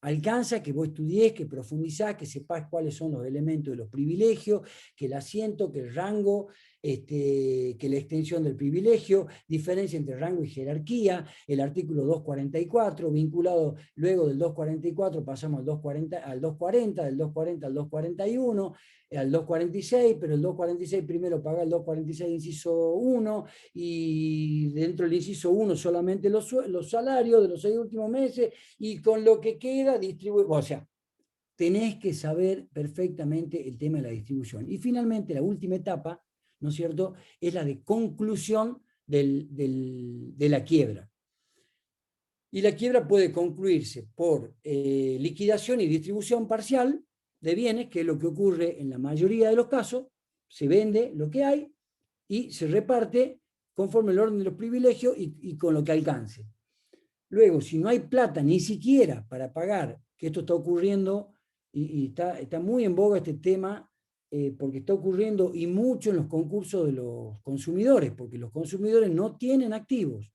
Alcanza que vos estudiés, que profundizás, que sepás cuáles son los elementos de los privilegios, que el asiento, que el rango, que la extensión del privilegio, diferencia entre rango y jerarquía, el artículo 244, vinculado luego del 244, pasamos al 240, del 240 al 241, al 246, pero el 246 primero paga el 246 inciso 1, y dentro del inciso 1 solamente los salarios de los 6 últimos meses, y con lo que queda distribuir, o sea, tenés que saber perfectamente el tema de la distribución. Y finalmente, la última etapa, ¿no es cierto?, es la de conclusión de la quiebra. Y la quiebra puede concluirse por liquidación y distribución parcial de bienes, que es lo que ocurre en la mayoría de los casos. Se vende lo que hay y se reparte conforme el orden de los privilegios y con lo que alcance. Luego, si no hay plata ni siquiera para pagar, que esto está ocurriendo, y está muy en boga este tema, porque está ocurriendo y mucho en los concursos de los consumidores, porque los consumidores no tienen activos.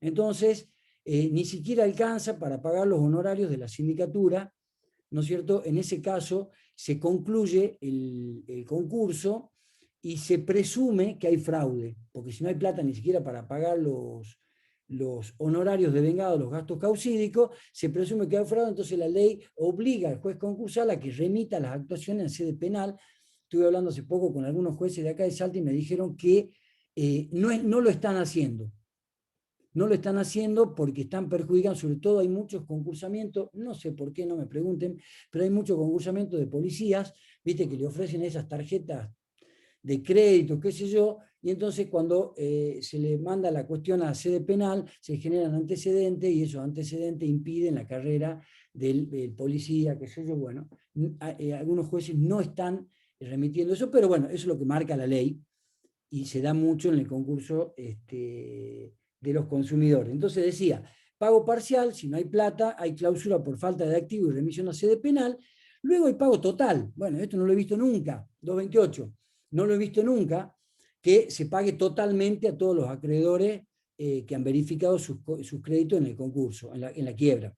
Entonces, ni siquiera alcanza para pagar los honorarios de la sindicatura, ¿no es cierto? En ese caso, se concluye el concurso y se presume que hay fraude, porque si no hay plata ni siquiera para pagar los honorarios de vengado, los gastos causídicos, se presume que hay fraude, entonces la ley obliga al juez concursal a que remita las actuaciones en sede penal. Estuve hablando hace poco con algunos jueces de acá de Salta y me dijeron que no lo están haciendo. No lo están haciendo porque están perjudicando, sobre todo hay muchos concursamientos, no sé por qué, no me pregunten, pero hay muchos concursamientos de policías, viste, que le ofrecen esas tarjetas de crédito, qué sé yo, y entonces cuando se le manda la cuestión a sede penal, se generan antecedentes y esos antecedentes impiden la carrera del policía, qué sé yo, bueno, algunos jueces no están remitiendo eso, pero bueno, eso es lo que marca la ley y se da mucho en el concurso de los consumidores. Entonces decía, pago parcial, si no hay plata, hay cláusula por falta de activo y remisión a sede penal. Luego hay pago total. Bueno, esto no lo he visto nunca, 228. No lo he visto nunca, que se pague totalmente a todos los acreedores que han verificado sus créditos en el concurso, en la quiebra.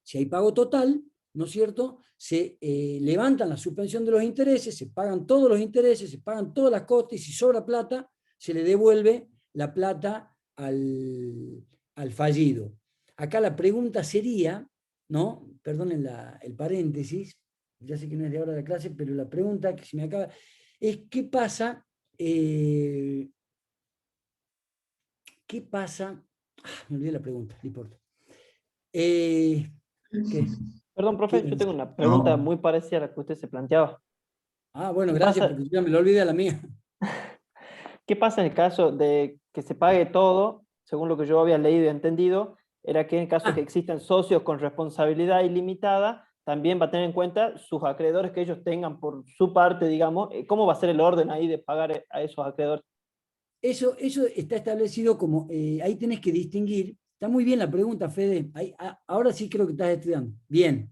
Si hay pago total, ¿no es cierto?, se levantan la suspensión de los intereses, se pagan todos los intereses, se pagan todas las costas, y si sobra plata, se le devuelve la plata al fallido. Acá la pregunta sería, ¿no?, perdonen el paréntesis, ya sé que no es de ahora de la clase, pero la pregunta que se me acaba es ¿qué pasa? ¿Qué pasa? Me olvidé la pregunta, no importa. ¿Qué? Perdón, profe, yo tengo una pregunta muy parecida a la que usted se planteaba. Ah, bueno, ¿Qué gracias, pasa? porque ya me lo olvidé a la mía. ¿Qué pasa en el caso de que se pague todo? Según lo que yo había leído y entendido, era que en caso de que existan socios con responsabilidad ilimitada, también va a tener en cuenta sus acreedores que ellos tengan por su parte, digamos. ¿Cómo va a ser el orden ahí de pagar a esos acreedores? Eso está establecido como, ahí tenés que distinguir. Está muy bien la pregunta, Fede. Ahora sí creo que estás estudiando. Bien.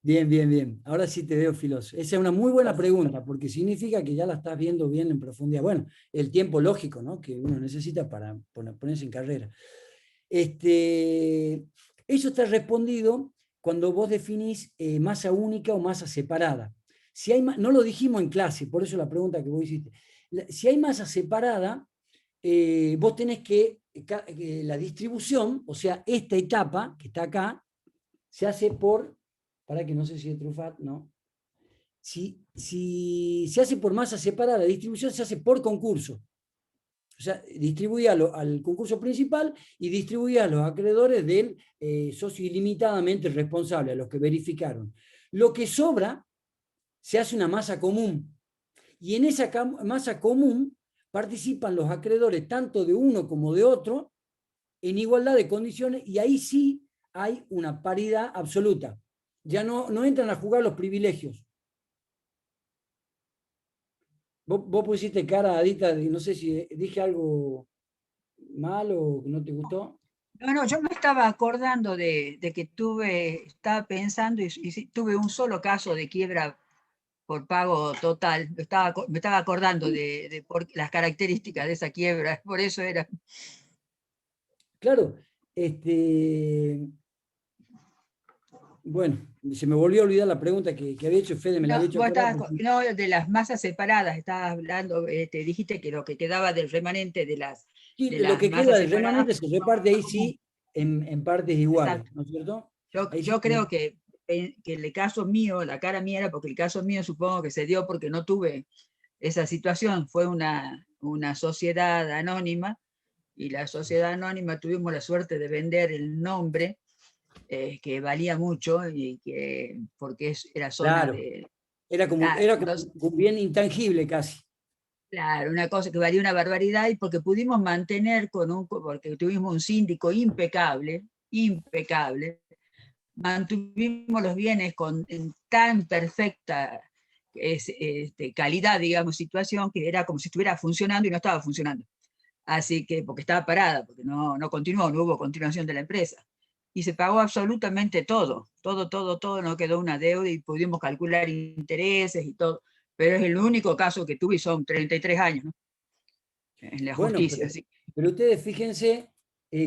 Bien, bien, bien. Ahora sí te veo filoso. Esa es una muy buena pregunta, porque significa que ya la estás viendo bien en profundidad. Bueno, el tiempo lógico, ¿no?, que uno necesita para ponerse en carrera. Eso está respondido cuando vos definís masa única o masa separada. Si hay, no lo dijimos en clase, por eso la pregunta que vos hiciste. Si hay masa separada, vos tenés que la distribución, o sea, esta etapa que está acá, se hace por, para que no sé si es Truffat, ¿no? Si se hace por masa separada, la distribución se hace por concurso. O sea, distribuía al concurso principal y distribuía a los acreedores del socio ilimitadamente responsable, a los que verificaron. Lo que sobra se hace una masa común. Y en esa masa común participan los acreedores tanto de uno como de otro en igualdad de condiciones, y ahí sí hay una paridad absoluta. Ya no entran a jugar los privilegios. Vos pusiste cara, Adita, no sé si dije algo mal o que no te gustó. No, yo me estaba acordando de que estaba pensando y tuve un solo caso de quiebra por pago total. Me estaba acordando de las características de esa quiebra, por eso era. Claro, bueno, se me volvió a olvidar la pregunta que había hecho Fede, me la había hecho acordar. No, de las masas separadas, estabas hablando, dijiste que lo que quedaba del remanente de las, Sí, de lo las que masas queda del separadas. remanente se reparte ahí sí en partes iguales, Exacto. ¿no es cierto? Yo creo que el caso mío, la cara mía era porque el caso mío supongo que se dio porque no tuve esa situación, fue una sociedad anónima, y la sociedad anónima tuvimos la suerte de vender el nombre, que valía mucho, y porque era zona Claro, de... era como Entonces, un bien intangible casi. claro, una cosa que valía una barbaridad, y porque pudimos mantener porque tuvimos un síndico impecable, mantuvimos los bienes en tan perfecta calidad, digamos, situación, que era como si estuviera funcionando y no estaba funcionando. Así que, porque estaba parada, porque no continuó, no hubo continuación de la empresa. Y se pagó absolutamente todo, no quedó una deuda, y pudimos calcular intereses y todo. Pero es el único caso que tuve, y son 33 años, ¿no?, en la Bueno, justicia. ¿Sí? pero ustedes fíjense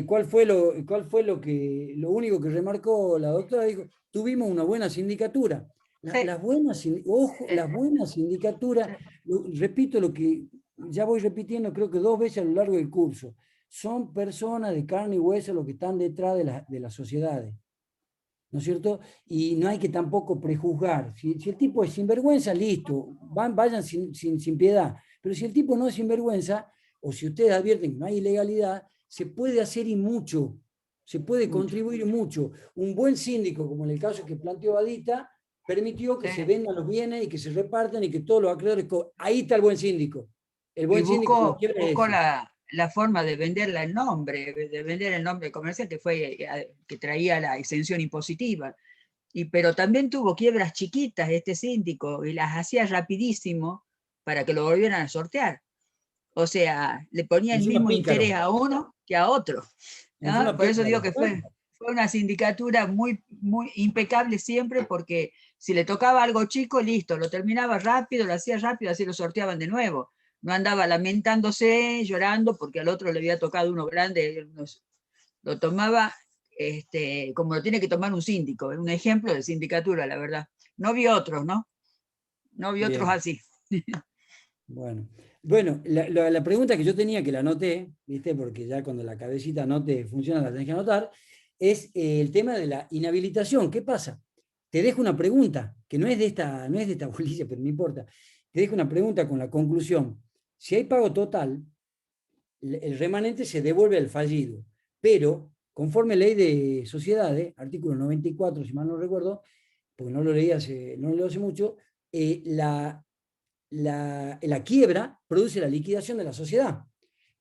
cuál fue lo único que remarcó la doctora. Dijo, tuvimos una buena sindicatura. Sí. Las buenas sindicaturas, repito lo que ya voy repitiendo, creo que 2 veces a lo largo del curso, son personas de carne y hueso los que están detrás de las sociedades, ¿no es cierto? Y no hay que tampoco prejuzgar. Si el tipo es sinvergüenza, listo, vayan sin piedad. Pero si el tipo no es sinvergüenza, o si ustedes advierten que no hay ilegalidad, se puede hacer y mucho, se puede contribuir mucho. Un buen síndico, como en el caso que planteó Adita, permitió que se vendan los bienes y que se repartan y que todos los acreedores... Ahí está el buen síndico. El buen Y síndico buscó es ese. la forma de venderla el nombre, de vender el nombre comercial, que traía la exención impositiva. Pero también tuvo quiebras chiquitas este síndico, y las hacía rapidísimo para que lo volvieran a sortear. O sea, le ponía el Encima mismo pícaro. interés a uno que a otro, ¿no? Encima Por eso digo pícaro. que fue una sindicatura muy, muy impecable siempre, porque si le tocaba algo chico, listo, lo terminaba rápido, lo hacía rápido, así lo sorteaban de nuevo. No andaba lamentándose, llorando, porque al otro le había tocado uno grande, lo tomaba como lo tiene que tomar un síndico, es un ejemplo de sindicatura, la verdad. No vi otros, ¿no? No vi otros Bien. así. Bueno, bueno, la pregunta que yo tenía, que la anoté, ¿viste? Porque ya cuando la cabecita no te funciona, la tenés que anotar, es el tema de la inhabilitación. ¿Qué pasa? Te dejo una pregunta, que no es de esta bolilla, pero no importa. Te dejo una pregunta con la conclusión. Si hay pago total, el remanente se devuelve al fallido, pero conforme ley de sociedades, artículo 94, si mal no recuerdo, porque no lo leí no lo leo hace mucho, la quiebra produce la liquidación de la sociedad.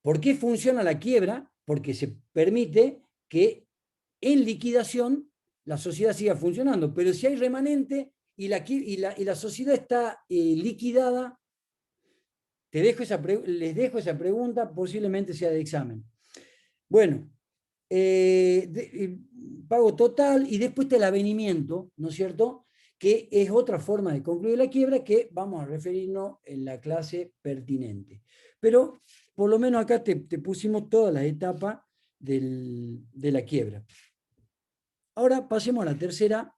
¿Por qué funciona la quiebra? Porque se permite que en liquidación la sociedad siga funcionando, pero si hay remanente y la sociedad está liquidada, les dejo esa pregunta, posiblemente sea de examen. Bueno, pago total y después está el avenimiento, ¿no es cierto?, que es otra forma de concluir la quiebra que vamos a referirnos en la clase pertinente. Pero por lo menos acá te pusimos todas las etapas de la quiebra. Ahora pasemos a la tercera,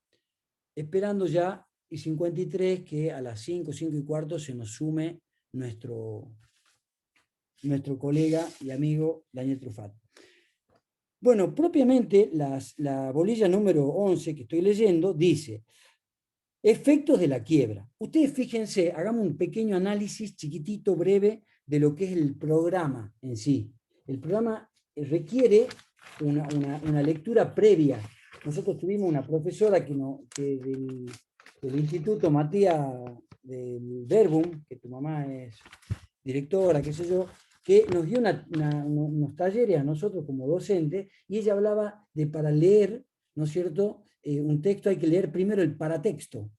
esperando ya y 53 que a las 5, 5 y cuarto se nos sume nuestro colega y amigo Daniel Truffat. Bueno, propiamente la bolilla número 11 que estoy leyendo dice: efectos de la quiebra. Ustedes fíjense, hagamos un pequeño análisis chiquitito, breve, de lo que es el programa en sí. El programa requiere una lectura previa. Nosotros tuvimos una profesora del Instituto Matías del Verbum, que tu mamá es directora, qué sé yo, que nos dio unos talleres a nosotros como docentes, y ella hablaba de para leer, ¿no es cierto?, un texto hay que leer primero el paratexto,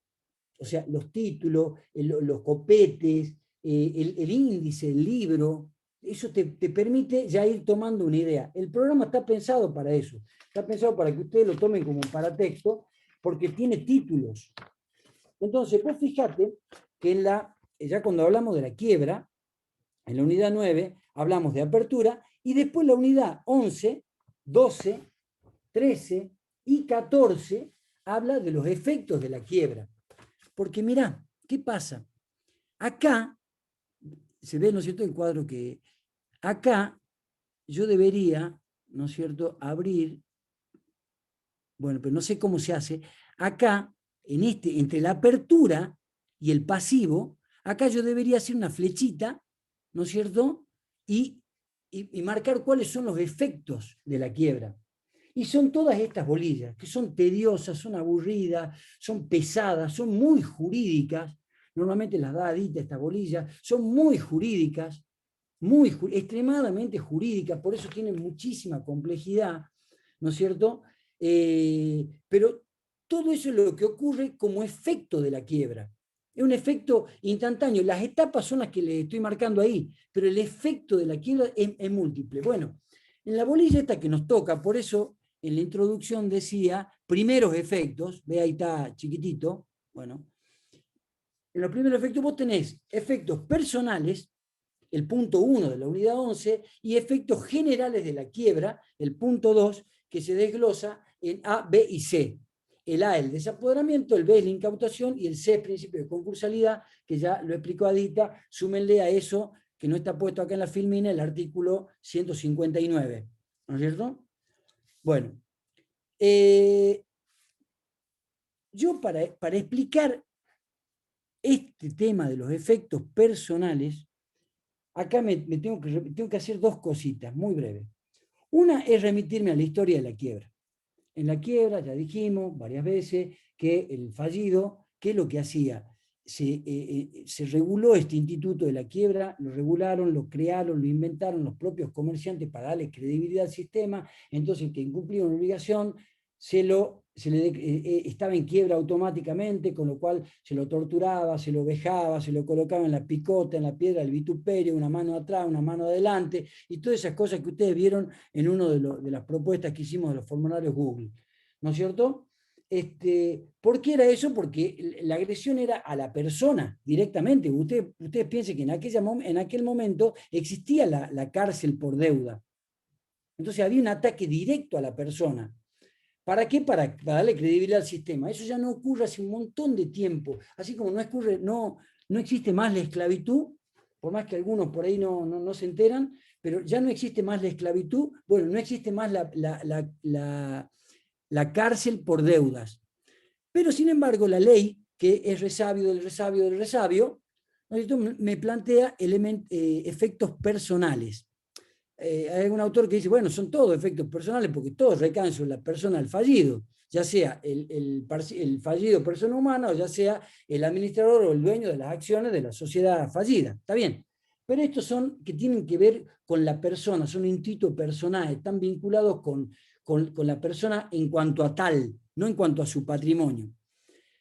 o sea, los títulos, los copetes, el índice, el libro, eso te permite ya ir tomando una idea. El programa está pensado para eso, está pensado para que ustedes lo tomen como un paratexto, porque tiene títulos. Entonces, vos fíjate que ya cuando hablamos de la quiebra, en la unidad 9 hablamos de apertura, y después la unidad 11, 12, 13 y 14 habla de los efectos de la quiebra. Porque mirá, ¿qué pasa? Acá, se ve, ¿no es cierto?, el cuadro que acá yo debería, ¿no es cierto?, abrir, bueno, pero no sé cómo se hace, acá, entre la apertura y el pasivo, acá yo debería hacer una flechita, ¿no es cierto?, y marcar cuáles son los efectos de la quiebra. Y son todas estas bolillas, que son tediosas, son aburridas, son pesadas, son muy jurídicas. Normalmente las da Adita estas bolillas, son muy jurídicas, extremadamente jurídicas, por eso tienen muchísima complejidad, ¿no es cierto? Pero todo eso es lo que ocurre como efecto de la quiebra. Es un efecto instantáneo. Las etapas son las que les estoy marcando ahí, pero el efecto de la quiebra es múltiple. Bueno, en la bolilla esta que nos toca, por eso en la introducción decía primeros efectos, ve ahí está chiquitito, bueno, en los primeros efectos vos tenés efectos personales, el punto 1 de la unidad 11, y efectos generales de la quiebra, el punto 2, que se desglosa en A, B y C. El A es el desapoderamiento, el B es la incautación y el C es principio de concursalidad, que ya lo explicó Adita. Súmenle a eso, que no está puesto acá en la filmina, el artículo 159. ¿No es cierto? Bueno, yo para explicar este tema de los efectos personales, acá tengo que hacer dos cositas muy breves. Una es remitirme a la historia de la quiebra. En la quiebra, ya dijimos varias veces, que el fallido, ¿qué es lo que hacía? Se reguló este instituto de la quiebra, lo regularon, lo crearon, lo inventaron los propios comerciantes para darle credibilidad al sistema. Entonces, el que incumplía una obligación se lo estaba en quiebra automáticamente, con lo cual se lo torturaba, se lo vejaba, se lo colocaba en la picota, en la piedra del vituperio, una mano atrás, una mano adelante, y todas esas cosas que ustedes vieron en una de las propuestas que hicimos de los formularios Google, ¿no es cierto? ¿Por qué era eso? Porque la agresión era a la persona directamente. Ustedes piensen que en aquel momento existía la cárcel por deuda. Entonces había un ataque directo a la persona. ¿Para qué? Para darle credibilidad al sistema. Eso ya no ocurre hace un montón de tiempo. Así como no existe más la esclavitud, por más que algunos por ahí no se enteran, pero ya no existe más la esclavitud, bueno, no existe más la cárcel por deudas. Pero sin embargo, la ley, que es resabio del resabio del resabio, me plantea efectos personales. Hay un autor que dice, bueno, son todos efectos personales porque todos recaen sobre la persona del fallido, ya sea el fallido persona humana o ya sea el administrador o el dueño de las acciones de la sociedad fallida. Está bien. Pero estos son que tienen que ver con la persona, son institutos personales, están vinculados con la persona en cuanto a tal, no en cuanto a su patrimonio.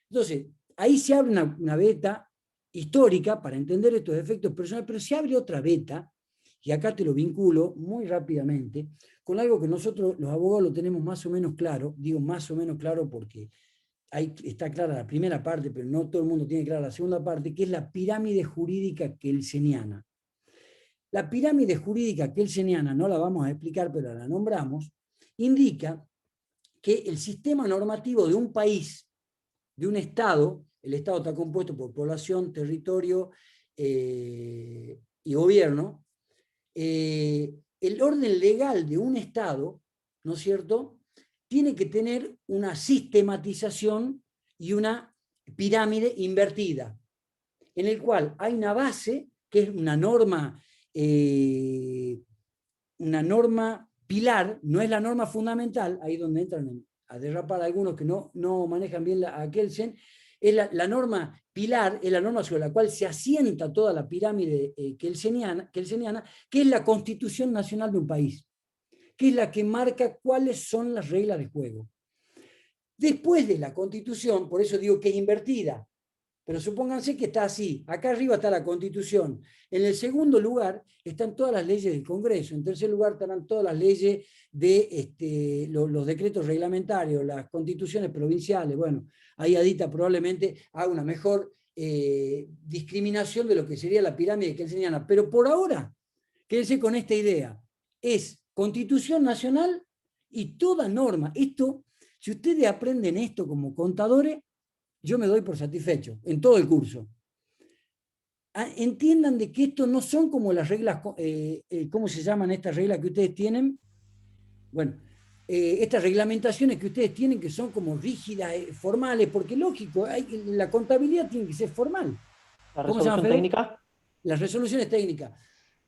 Entonces, ahí se abre una beta histórica para entender estos efectos personales, pero se abre otra beta, y acá te lo vinculo muy rápidamente, con algo que nosotros los abogados lo tenemos más o menos claro, digo más o menos claro porque ahí está clara la primera parte, pero no todo el mundo tiene clara la segunda parte, que es la pirámide jurídica kelseniana. La pirámide jurídica kelseniana, no la vamos a explicar, pero la nombramos, indica que el sistema normativo de un país, de un Estado, el Estado está compuesto por población, territorio y gobierno, el orden legal de un Estado, ¿no es cierto?, tiene que tener una sistematización y una pirámide invertida, en el cual hay una base, que es una norma pilar, no es la norma fundamental, ahí donde entran a derrapar algunos que no manejan bien a Kelsen, es la norma pilar, es la norma sobre la cual se asienta toda la pirámide kelseniana, que es la Constitución Nacional de un país, que es la que marca cuáles son las reglas de juego. Después de la Constitución, por eso digo que es invertida, pero supónganse que está así, acá arriba está la Constitución, en el segundo lugar están todas las leyes del Congreso, en tercer lugar estarán todas las leyes de los decretos reglamentarios, las constituciones provinciales. Bueno, ahí Adita probablemente haga una mejor discriminación de lo que sería la pirámide kelseniana, pero por ahora, quédense con esta idea, es Constitución Nacional y toda norma. Esto, si ustedes aprenden esto como contadores, yo me doy por satisfecho en todo el curso. Entiendan de que esto no son como las reglas, ¿cómo se llaman estas reglas que ustedes tienen? Bueno, estas reglamentaciones que ustedes tienen que son como rígidas, formales, porque lógico, la contabilidad tiene que ser formal. ¿La resolución técnica? Las resoluciones técnicas,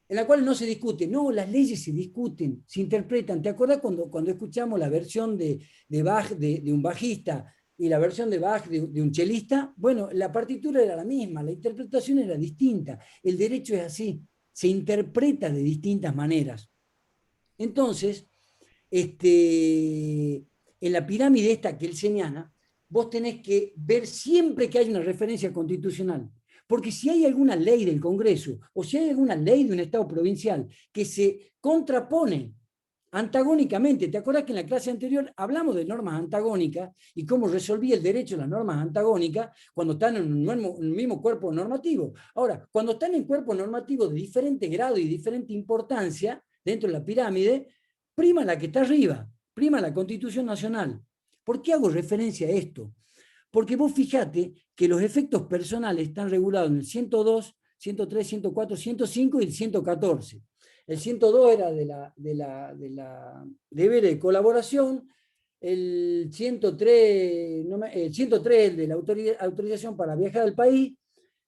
en la cual no se discute. No, las leyes se discuten, se interpretan. ¿Te acuerdas cuando escuchamos la versión de Bach, de un bajista, y la versión de Bach de un chelista? Bueno, la partitura era la misma, la interpretación era distinta. El derecho es así, se interpreta de distintas maneras. Entonces, en la pirámide esta kelseniana, vos tenés que ver siempre que hay una referencia constitucional. Porque si hay alguna ley del Congreso o si hay alguna ley de un Estado provincial que se contrapone antagónicamente, ¿te acuerdas que en la clase anterior hablamos de normas antagónicas y cómo resolvía el derecho las normas antagónicas cuando están en un mismo cuerpo normativo? Ahora, cuando están en cuerpos normativos de diferente grado y diferente importancia dentro de la pirámide, prima la que está arriba, prima la Constitución Nacional. ¿Por qué hago referencia a esto? Porque vos fijate que los efectos personales están regulados en el 102, 103, 104, 105 y el 114. El 102 era de deber de colaboración, el 103, el 103 de la autorización para viajar al país,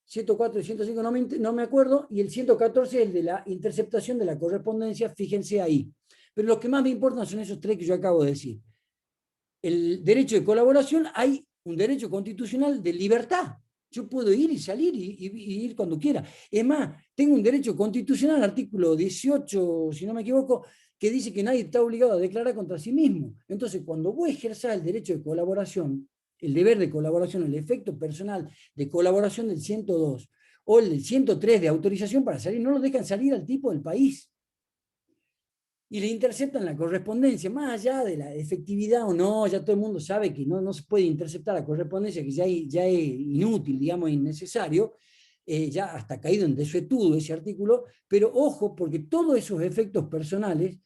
104 y 105 no me acuerdo, y el 114 es el de la interceptación de la correspondencia, fíjense ahí. Pero los que más me importan son esos tres que yo acabo de decir. El derecho de colaboración, hay un derecho constitucional de libertad. Yo puedo ir y salir y ir cuando quiera. Es más, tengo un derecho constitucional, artículo 18, si no me equivoco, que dice que nadie está obligado a declarar contra sí mismo. Entonces, cuando vos ejerzás el derecho de colaboración, el deber de colaboración, el efecto personal de colaboración del 102 o el del 103 de autorización para salir, no lo dejan salir al tipo del país. Y le interceptan la correspondencia, más allá de la efectividad o no, ya todo el mundo sabe que no se puede interceptar la correspondencia, que ya es inútil, digamos, innecesario, ya hasta caído en desuetudo ese artículo, pero ojo, porque todos esos efectos personales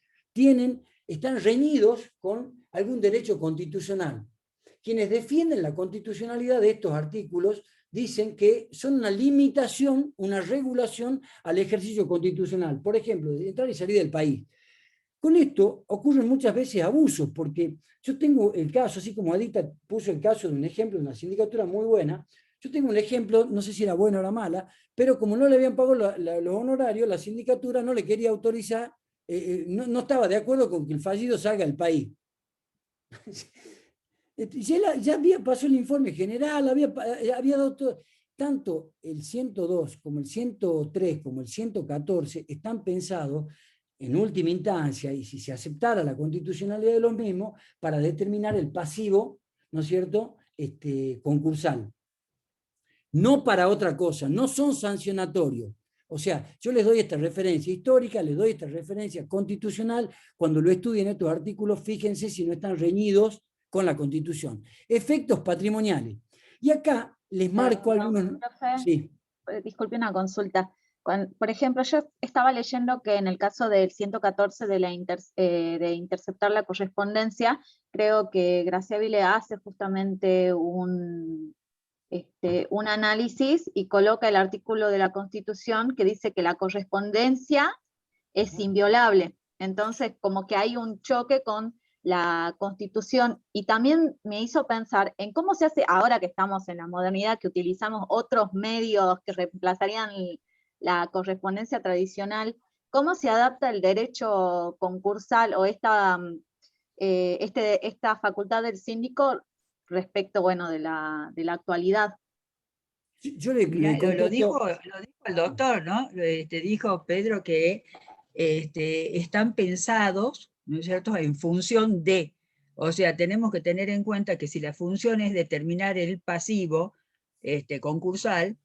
están reñidos con algún derecho constitucional. Quienes defienden la constitucionalidad de estos artículos dicen que son una limitación, una regulación al ejercicio constitucional. Por ejemplo, de entrar y salir del país. Con esto ocurren muchas veces abusos, porque yo tengo el caso, así como Adita puso el caso de un ejemplo de una sindicatura muy buena, yo tengo un ejemplo, no sé si era buena o era mala, pero como no le habían pagado los honorarios, la sindicatura no le quería autorizar, no estaba de acuerdo con que el fallido salga del país. Ya pasó el informe general, había dado todo. Tanto el 102 como el 103 como el 114 están pensados en última instancia, y si se aceptara la constitucionalidad de los mismos, para determinar el pasivo, ¿no es cierto?, concursal. No para otra cosa, no son sancionatorios. O sea, yo les doy esta referencia histórica, les doy esta referencia constitucional, cuando lo estudien estos artículos, fíjense si no están reñidos con la Constitución. Efectos patrimoniales. Y acá les marco algunos... Profe, Sí. disculpe una consulta. Por ejemplo, yo estaba leyendo que en el caso del 114 de interceptar la correspondencia, creo que Graciabile hace justamente un análisis y coloca el artículo de la Constitución que dice que la correspondencia es inviolable. Entonces, como que hay un choque con la Constitución, y también me hizo pensar en cómo se hace ahora que estamos en la modernidad, que utilizamos otros medios que reemplazarían la correspondencia tradicional, cómo se adapta el derecho concursal o esta facultad del síndico respecto, bueno, de la actualidad. Lo dijo el doctor, ¿no? Te dijo Pedro que están pensados, ¿no es cierto?, en función de, o sea, tenemos que tener en cuenta que si la función es determinar el pasivo concursal,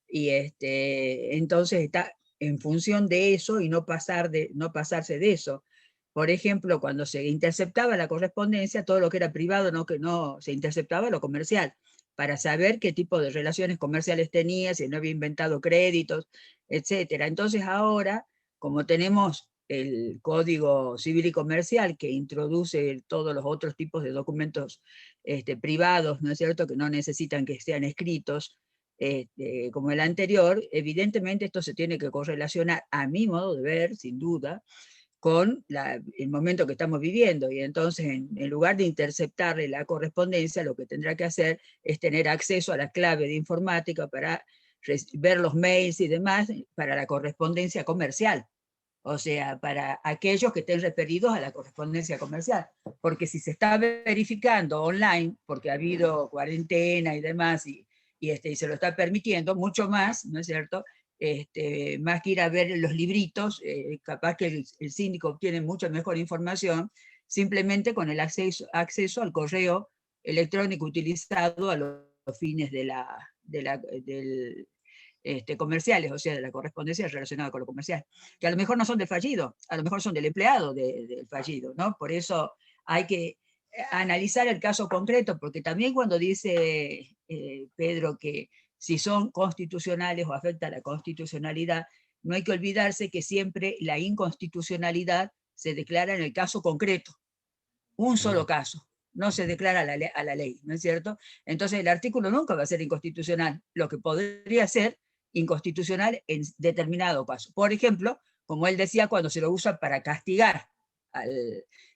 y entonces está en función de eso y no pasarse de eso. Por ejemplo, cuando se interceptaba la correspondencia, todo lo que era privado que no se interceptaba lo comercial, para saber qué tipo de relaciones comerciales tenía, si no había inventado créditos, etc. Entonces ahora, como tenemos el Código Civil y Comercial que introduce todos los otros tipos de documentos privados, ¿no es cierto?, que no necesitan que sean escritos, como el anterior, evidentemente esto se tiene que correlacionar, a mi modo de ver, sin duda, con el momento que estamos viviendo, y entonces en lugar de interceptarle la correspondencia, lo que tendrá que hacer es tener acceso a la clave de informática para ver los mails y demás para la correspondencia comercial, o sea, para aquellos que estén referidos a la correspondencia comercial, porque si se está verificando online, porque ha habido cuarentena y demás, y se lo está permitiendo mucho más, ¿no es cierto?, más que ir a ver los libritos, capaz que el síndico obtiene mucha mejor información simplemente con el acceso al correo electrónico utilizado a los fines comerciales, o sea, de la correspondencia relacionada con lo comercial, que a lo mejor no son del fallido, a lo mejor son del empleado del fallido, ¿no? Por eso hay que analizar el caso concreto, porque también cuando dice Pedro que si son constitucionales o afecta a la constitucionalidad, no hay que olvidarse que siempre la inconstitucionalidad se declara en el caso concreto, un solo caso, no se declara a la ley, ¿no es cierto? Entonces el artículo nunca va a ser inconstitucional, lo que podría ser inconstitucional en determinado caso. Por ejemplo, como él decía, cuando se lo usa para castigar,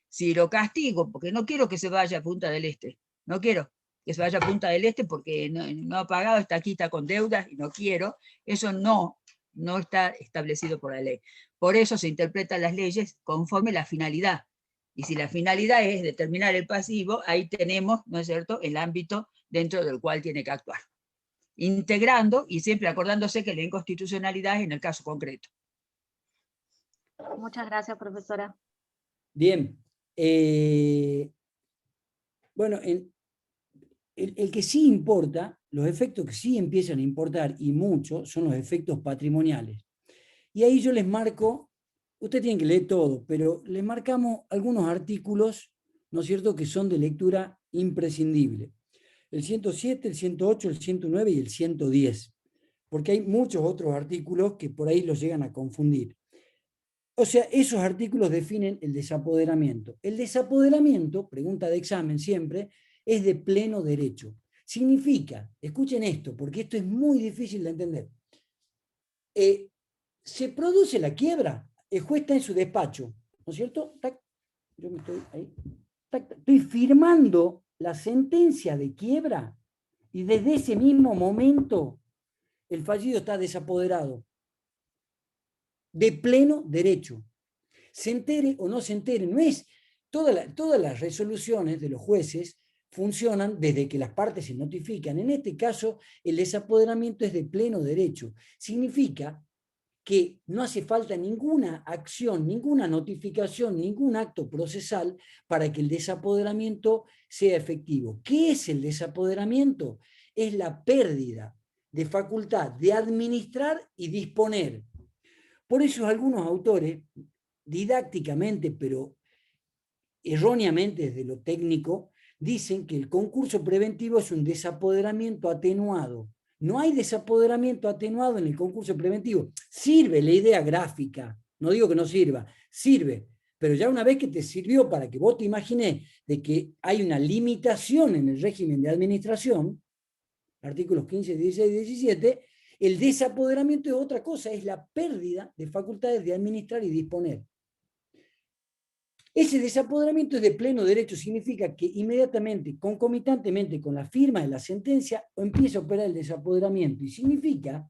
si lo castigo porque no quiero que se vaya a Punta del Este, no quiero que se vaya a Punta del Este porque no ha pagado, está aquí, está con deudas y no quiero, eso no está establecido por la ley. Por eso se interpretan las leyes conforme la finalidad. Y si la finalidad es determinar el pasivo, ahí tenemos, ¿no es cierto?, el ámbito dentro del cual tiene que actuar. Integrando y siempre acordándose que la inconstitucionalidad es en el caso concreto. Muchas gracias, profesora. Bien. Bueno, el que sí importa, los efectos que sí empiezan a importar, y mucho, son los efectos patrimoniales. Y ahí yo les marco, ustedes tienen que leer todo, pero les marcamos algunos artículos, ¿no es cierto?, que son de lectura imprescindible. El 107, el 108, el 109 y el 110, porque hay muchos otros artículos que por ahí los llegan a confundir. O sea, esos artículos definen el desapoderamiento. El desapoderamiento, pregunta de examen siempre, es de pleno derecho. Significa, escuchen esto, porque esto es muy difícil de entender. Se produce la quiebra, el juez está en su despacho, ¿no es cierto? Tac, yo me estoy ahí. Tac, estoy firmando la sentencia de quiebra y desde ese mismo momento el fallido está desapoderado. De pleno derecho. Se entere o no se entere, no es. Todas las resoluciones de los jueces funcionan desde que las partes se notifican. En este caso, el desapoderamiento es de pleno derecho. Significa que no hace falta ninguna acción, ninguna notificación, ningún acto procesal para que el desapoderamiento sea efectivo. ¿Qué es el desapoderamiento? Es la pérdida de facultad de administrar y disponer. Por eso algunos autores, didácticamente, pero erróneamente desde lo técnico, dicen que el concurso preventivo es un desapoderamiento atenuado. No hay desapoderamiento atenuado en el concurso preventivo. Sirve la idea gráfica, no digo que no sirva, sirve, pero ya una vez que te sirvió para que vos te imagines de que hay una limitación en el régimen de administración, artículos 15, 16 y 17, el desapoderamiento es otra cosa, es la pérdida de facultades de administrar y disponer. Ese desapoderamiento es de pleno derecho, significa que inmediatamente, concomitantemente con la firma de la sentencia, empieza a operar el desapoderamiento. Y significa,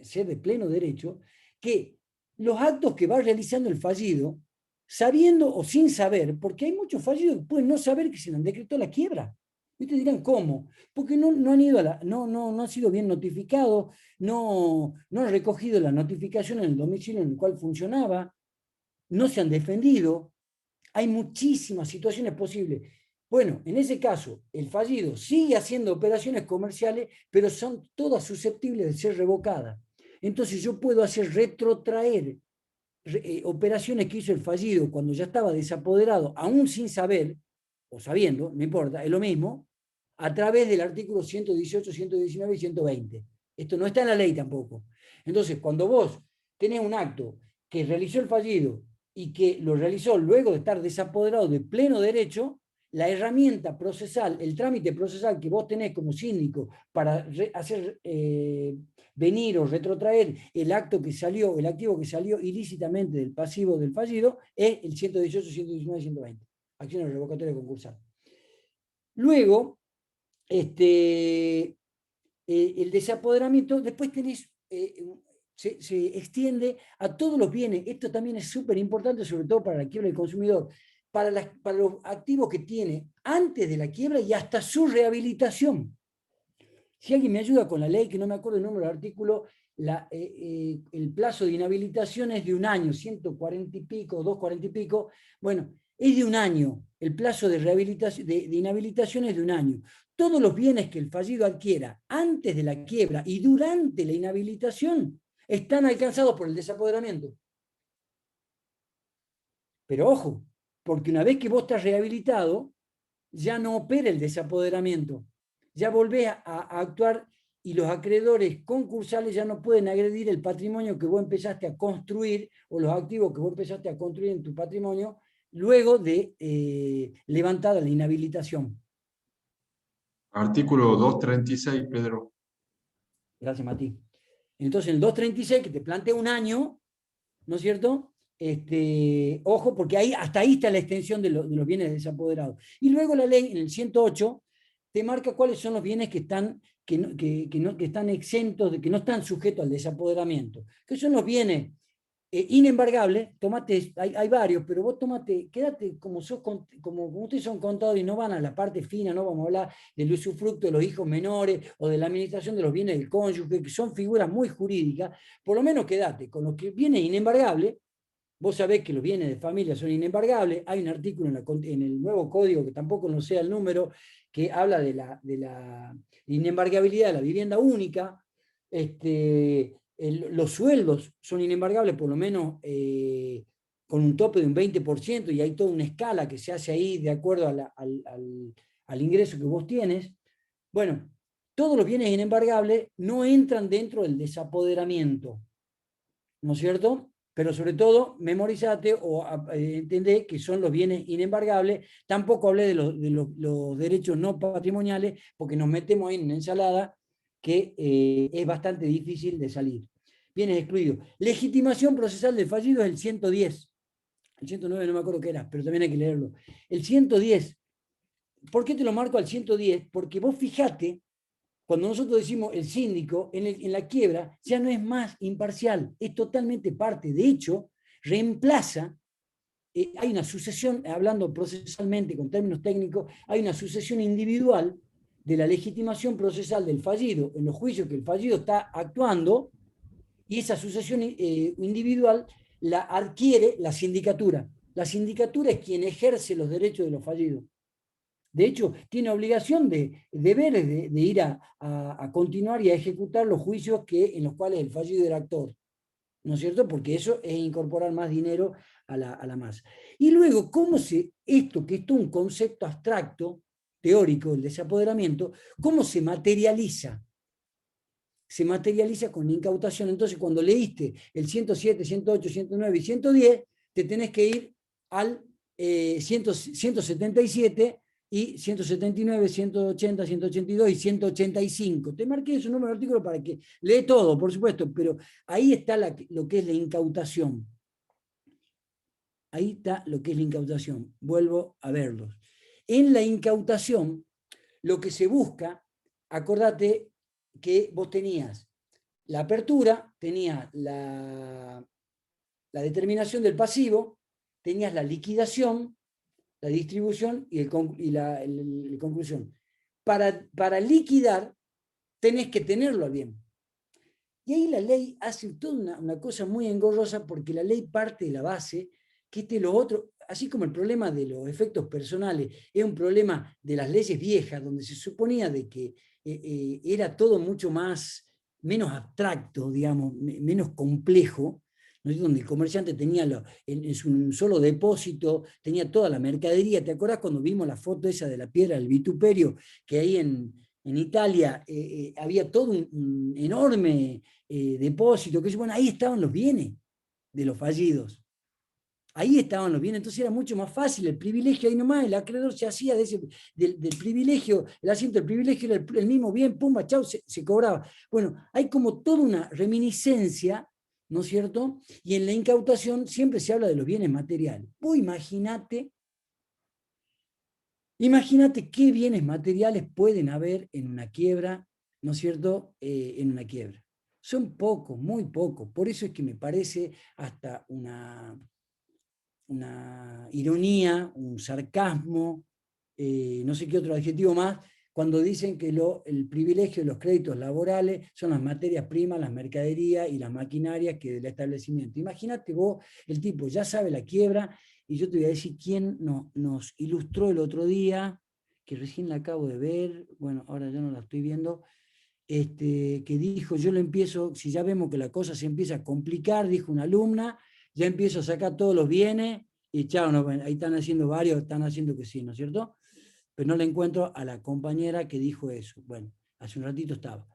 ser de pleno derecho, que los actos que va realizando el fallido, sabiendo o sin saber, porque hay muchos fallidos que pueden no saber que se le han decretado la quiebra. Y ustedes dirán, ¿cómo? Porque no han ido no han sido bien notificados, no han recogido la notificación en el domicilio en el cual funcionaba, no se han defendido. Hay muchísimas situaciones posibles. Bueno, en ese caso, el fallido sigue haciendo operaciones comerciales, pero son todas susceptibles de ser revocadas. Entonces yo puedo hacer retrotraer operaciones que hizo el fallido cuando ya estaba desapoderado, aún sin saber, o sabiendo, no importa, es lo mismo, a través del artículo 118, 119 y 120. Esto no está en la ley tampoco. Entonces, cuando vos tenés un acto que realizó el fallido y que lo realizó luego de estar desapoderado de pleno derecho, la herramienta procesal, el trámite procesal que vos tenés como síndico para hacer venir o retrotraer el acto que salió, el activo que salió ilícitamente del pasivo del fallido, es el 118, 119 y 120. Acciones revocatorias concursal. Luego, el desapoderamiento, después tenés, se extiende a todos los bienes. Esto también es súper importante, sobre todo para la quiebra del consumidor, para los activos que tiene antes de la quiebra y hasta su rehabilitación. Si alguien me ayuda con la ley, que no me acuerdo el número del artículo, el plazo de inhabilitación es de un año, 140 y pico, 240 y pico, bueno, es de un año. El plazo de rehabilitación, de inhabilitación es de un año. Todos los bienes que el fallido adquiera antes de la quiebra y durante la inhabilitación están alcanzados por el desapoderamiento. Pero ojo, porque una vez que vos estás rehabilitado, ya no opera el desapoderamiento. Ya volvés a actuar y los acreedores concursales ya no pueden agredir el patrimonio que vos empezaste a construir o los activos que vos empezaste a construir en tu patrimonio luego de levantada la inhabilitación. Artículo 236, Pedro. Gracias, Mati. Entonces, el 236, que te plantea un año, ¿no es cierto? Ojo, porque hasta ahí está la extensión de los bienes desapoderados. Y luego la ley, en el 108, te marca cuáles son los bienes que están exentos, que no están sujetos al desapoderamiento. Que son los bienes inembargables. Tomate, hay varios, pero vos tomate, quédate como ustedes son contadores y no van a la parte fina, no vamos a hablar del usufructo de los hijos menores o de la administración de los bienes del cónyuge, que son figuras muy jurídicas. Por lo menos quédate con los que bienes inembargables, vos sabés que los bienes de familia son inembargables. Hay un artículo en el nuevo código, que tampoco no sé el número, que habla de la inembargabilidad de la vivienda única. Los sueldos son inembargables, por lo menos con un tope de un 20%, y hay toda una escala que se hace ahí de acuerdo al ingreso que vos tienes. Bueno, todos los bienes inembargables no entran dentro del desapoderamiento, ¿no es cierto? Pero sobre todo, memorizate o entendé que son los bienes inembargables. Tampoco hablé de los derechos no patrimoniales, porque nos metemos ahí en una ensalada que es bastante difícil de salir. Bienes excluidos. Legitimación procesal del fallido es el 110. El 109 no me acuerdo qué era, pero también hay que leerlo. El 110. ¿Por qué te lo marco al 110? Porque vos fijate, cuando nosotros decimos el síndico, en la quiebra, ya no es más imparcial, es totalmente parte. De hecho, reemplaza, hay una sucesión, hablando procesalmente con términos técnicos, hay una sucesión individual de la legitimación procesal del fallido en los juicios que el fallido está actuando, y esa sucesión individual la adquiere la sindicatura. La sindicatura es quien ejerce los derechos de los fallidos. De hecho, tiene obligación de deberes de ir a continuar y a ejecutar los juicios en los cuales el fallido era actor, ¿no es cierto? Porque eso es incorporar más dinero a la masa. Y luego, esto que es todo un concepto abstracto, teórico, el desapoderamiento, ¿cómo se materializa? Se materializa con incautación. Entonces, cuando leíste el 107, 108, 109 y 110, te tenés que ir al 177 y 179, 180, 182 y 185. Te marqué ese número de artículos para que lee todo, por supuesto, pero ahí está lo que es la incautación. Ahí está lo que es la incautación. Vuelvo a verlos. En la incautación, lo que se busca, acordate que vos tenías la apertura, tenías la determinación del pasivo, tenías la liquidación, la distribución y la conclusión. Para liquidar, tenés que tenerlo al bien. Y ahí la ley hace toda una cosa muy engorrosa, porque la ley parte de la base que lo otro, así como el problema de los efectos personales es un problema de las leyes viejas, donde se suponía de que era todo mucho menos abstracto, digamos, menos complejo, ¿no? Donde el comerciante tenía en su solo depósito, tenía toda la mercadería. ¿Te acuerdas cuando vimos la foto esa de la piedra del vituperio? Que ahí en Italia había todo un enorme depósito, que bueno, ahí estaban los bienes de los fallidos. Ahí estaban los bienes, entonces era mucho más fácil el privilegio, ahí nomás el acreedor se hacía del privilegio, el asiento del privilegio era el mismo bien, pumba, chau, se cobraba. Bueno, hay como toda una reminiscencia, ¿no es cierto? Y en la incautación siempre se habla de los bienes materiales. Vos imagínate qué bienes materiales pueden haber en una quiebra, ¿no es cierto? En una quiebra. Son pocos, muy pocos. Por eso es que me parece hasta una ironía, un sarcasmo, no sé qué otro adjetivo más, cuando dicen que el privilegio de los créditos laborales son las materias primas, las mercaderías y las maquinarias que del establecimiento. Imagínate vos, el tipo ya sabe la quiebra, y yo te voy a decir quién nos ilustró el otro día, que recién la acabo de ver, bueno, ahora ya no la estoy viendo, que dijo, yo lo empiezo, si ya vemos que la cosa se empieza a complicar, dijo una alumna, ya empiezo a sacar todos los bienes, y chao, no, ahí están haciendo varios, están haciendo que sí, ¿no es cierto? Pero no le encuentro a la compañera que dijo eso. Bueno, hace un ratito estaba.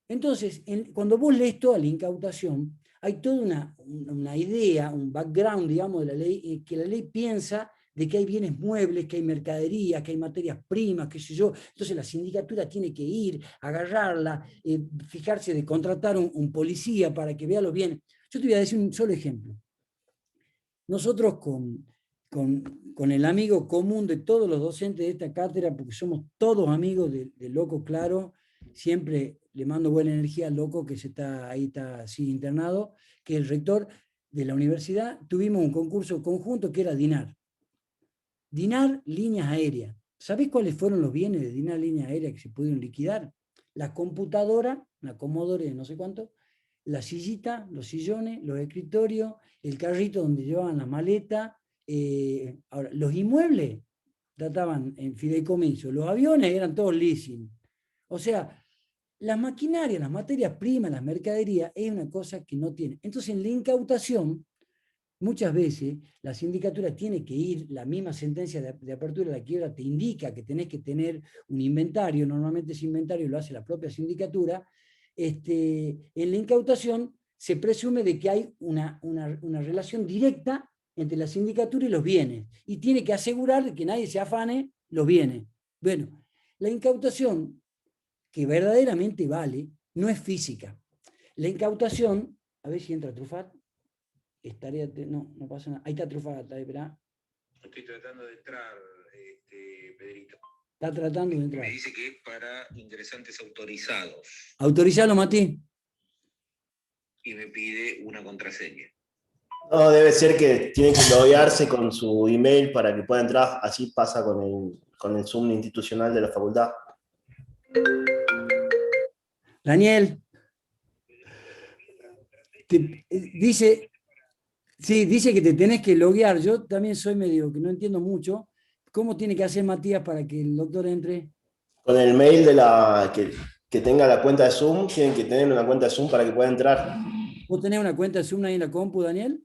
Entonces, cuando vos lees toda la incautación, hay toda una idea, un background, digamos, de la ley, que la ley piensa de que hay bienes muebles, que hay mercaderías, que hay materias primas, qué sé yo. Entonces la sindicatura tiene que ir, agarrarla, fijarse de contratar un policía para que vea los bienes. Yo te voy a decir un solo ejemplo. Nosotros con el amigo común de todos los docentes de esta cátedra, porque somos todos amigos de Loco Claro, siempre le mando buena energía al Loco, que ahí está así internado, que es el rector de la universidad. Tuvimos un concurso conjunto que era DINAR. DINAR Líneas Aéreas. ¿Sabés cuáles fueron los bienes de DINAR Líneas Aéreas que se pudieron liquidar? La computadora, una Commodore de no sé cuánto, la sillita, los sillones, los escritorios, el carrito donde llevaban la maleta. Ahora, los inmuebles trataban en fideicomiso, los aviones eran todos leasing. O sea, las maquinarias, las materias primas, las mercaderías, es una cosa que no tiene. Entonces, en la incautación, muchas veces la sindicatura tiene que ir, la misma sentencia de apertura de la quiebra te indica que tenés que tener un inventario, normalmente ese inventario lo hace la propia sindicatura. En la incautación se presume de que hay una relación directa entre la sindicatura y los bienes, y tiene que asegurar de que nadie se afane los bienes. Bueno, la incautación que verdaderamente vale no es física. La incautación, a ver si entra Truffat, no pasa nada. Ahí está Truffat, ¿verdad? Estoy tratando de entrar, Pedrito. Está tratando de entrar. Me dice que es para ingresantes autorizados Autorizalo, Mati. y me pide una contraseña. No, debe ser que tiene que loguearse con su email para que pueda entrar. Así pasa con el Zoom institucional de la facultad. Daniel, dice que te tenés que loguear. Yo también soy medio que no entiendo mucho. ¿Cómo tiene que hacer Matías para que el doctor entre? Con el mail que tenga la cuenta de Zoom, tienen que tener una cuenta de Zoom para que pueda entrar. ¿Vos tenés una cuenta de Zoom ahí en la compu, Daniel?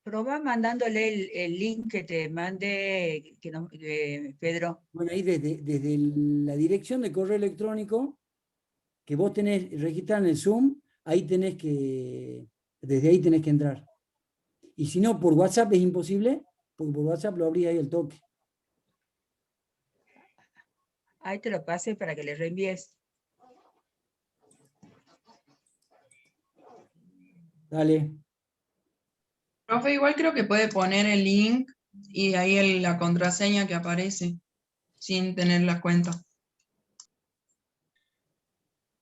Probá mandándole el link que te mande Pedro. Bueno, ahí desde la dirección de correo electrónico que vos tenés registrada en el Zoom, ahí desde ahí tenés que entrar. Y si no, por WhatsApp es imposible, porque por WhatsApp lo abrí ahí al toque. Ahí te lo pasé para que le reenvíes. Dale. Profe, igual creo que puede poner el link y ahí la contraseña que aparece, sin tener la cuenta.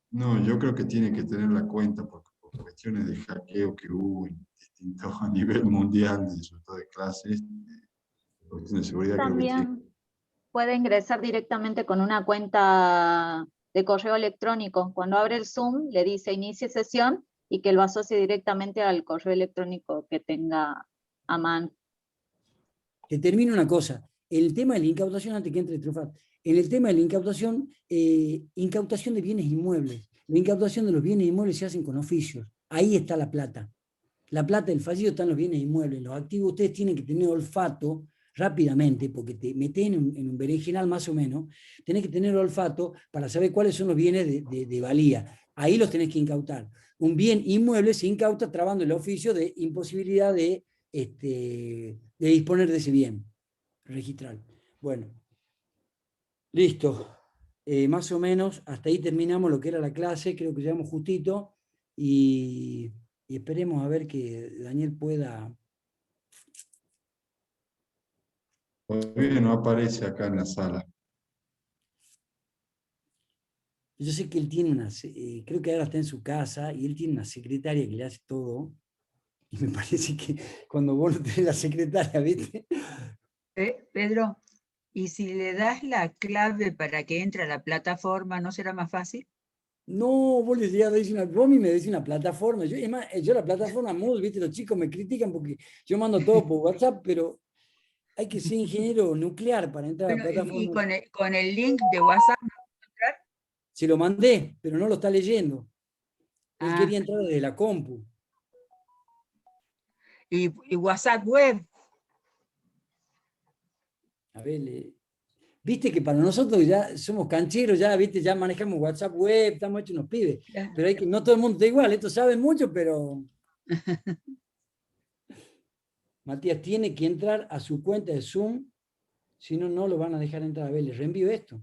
No, yo creo que tiene que tener la cuenta por cuestiones de hackeo que hubo a nivel mundial de resultados de clases. Por cuestiones de seguridad creo que tiene. También puede ingresar directamente con una cuenta de correo electrónico. Cuando abre el Zoom, le dice inicie sesión y que lo asocie directamente al correo electrónico que tenga a mano. Te termino una cosa. El tema de la incautación, antes que entre Truffat, en el tema de la incautación, incautación de bienes inmuebles. La incautación de los bienes inmuebles se hacen con oficios. Ahí está la plata. La plata del fallido está en los bienes inmuebles. Los activos ustedes tienen que tener olfato rápidamente, porque te meten en un berenjenal más o menos, tenés que tener olfato para saber cuáles son los bienes de valía. Ahí los tenés que incautar. Un bien inmueble se incauta trabando el oficio de imposibilidad de disponer de ese bien registral. Bueno, listo. Más o menos hasta ahí terminamos lo que era la clase, creo que llegamos justito, y esperemos a ver que Daniel pueda... Todavía no aparece acá en la sala. Yo sé que él tiene creo que ahora está en su casa, y él tiene una secretaria que le hace todo, y me parece que cuando vos no tenés la secretaria, ¿viste? Pedro, ¿y si le das la clave para que entre a la plataforma, no será más fácil? No, vos le llegás a decir vos me decís una plataforma. Yo la plataforma Moodle, ¿viste? Los chicos me critican porque yo mando todo por WhatsApp, pero hay que ser ingeniero nuclear para entrar a la Bueno, plataforma. y con el link de WhatsApp, ¿no puedo entrar? Se lo mandé, pero no lo está leyendo. Él Ah. quería entrar desde la compu. Y WhatsApp web. A ver, viste que para nosotros ya somos cancheros, ya, viste, ya manejamos WhatsApp web, estamos hechos unos pibes. Claro. Pero no todo el mundo está igual, estos saben mucho, pero... Matías tiene que entrar a su cuenta de Zoom, si no, no lo van a dejar entrar. A ver, les reenvío esto.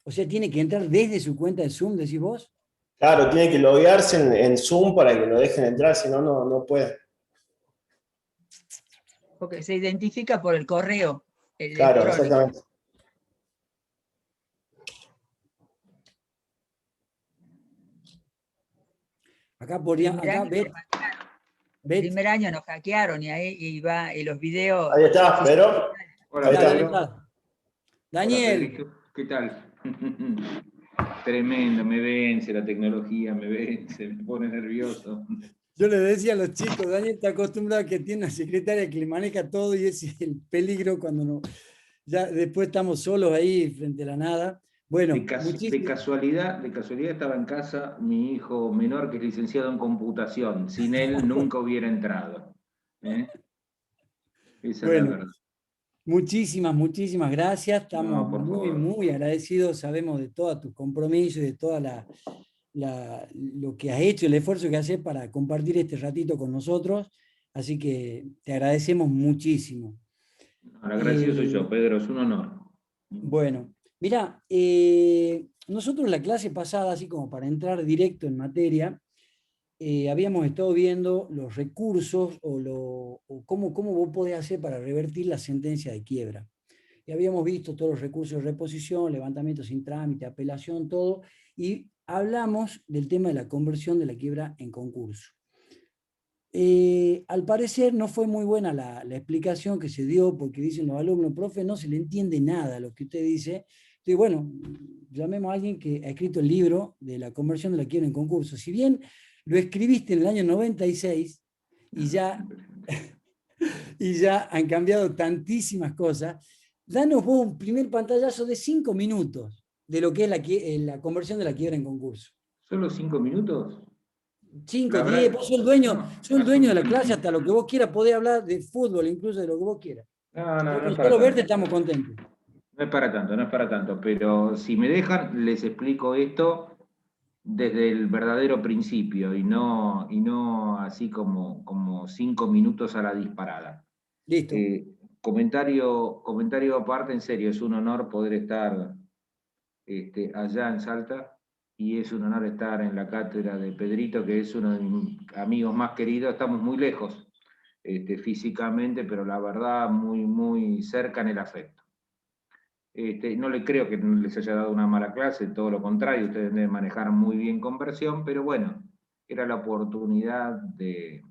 O sea, tiene que entrar desde su cuenta de Zoom, decís vos. Claro, tiene que loguearse en Zoom para que lo dejen entrar, si no, no puede. Porque se identifica por el correo Claro, electrónico. exactamente. Acá podrían, acá Primer año nos hackearon y ahí va y los videos. Ahí está, pero Ahí Hola, está. ¿Cómo Pedro. estás? Hola, Daniel, Pedrito. ¿Qué tal? Tremendo, me vence la tecnología, me vence, me pone nervioso. yo le decía a los chicos, Daniel está acostumbrado a que tiene una secretaria que le maneja todo y ese es el peligro cuando no, ya después estamos solos ahí frente a la nada. Bueno, De casualidad estaba en casa mi hijo menor que es licenciado en computación. Sin él nunca hubiera entrado. ¿Eh? Esa es la bueno, verdad. muchísimas gracias. Estamos No, por favor. muy agradecidos. Sabemos de todos tus compromisos y de toda lo que has hecho, el esfuerzo que haces para compartir este ratito con nosotros. Así que te agradecemos muchísimo. El agradecido soy yo, Eh, Pedro, es un honor. bueno, mira, nosotros en la clase pasada, así como para entrar directo en materia, habíamos estado viendo los recursos o cómo vos podés hacer para revertir la sentencia de quiebra. Y habíamos visto todos los recursos de reposición, levantamiento sin trámite, apelación, todo, y hablamos del tema de la conversión de la quiebra en concurso. Al parecer no fue muy buena la explicación que se dio, porque dicen los alumnos, profe, no se le entiende nada a lo que usted dice. Entonces, bueno, llamemos a alguien que ha escrito el libro de la conversión de la quiebra en concurso. Si bien lo escribiste en el año 96 y ya han cambiado tantísimas cosas, danos vos un primer pantallazo de 5 minutos de lo que es la conversión de la quiebra en concurso. ¿Solo 5 minutos? 5, La 10, verdad, vos sos no, el dueño de la clase, hasta lo que vos quieras, podés hablar de fútbol, incluso de lo que vos quieras. no Con es para solo verte tanto. estamos contentos. No es para tanto, no es para tanto, pero si me dejan, les explico esto desde el verdadero principio y no así como 5 minutos a la disparada. Listo. Comentario aparte, en serio, es un honor poder estar allá en Salta y es un honor estar en la cátedra de Pedrito, que es uno de mis amigos más queridos. Estamos muy lejos físicamente, pero la verdad muy cerca en el afecto. No le creo que les haya dado una mala clase, todo lo contrario, ustedes deben manejar muy bien conversión, pero bueno, era la oportunidad de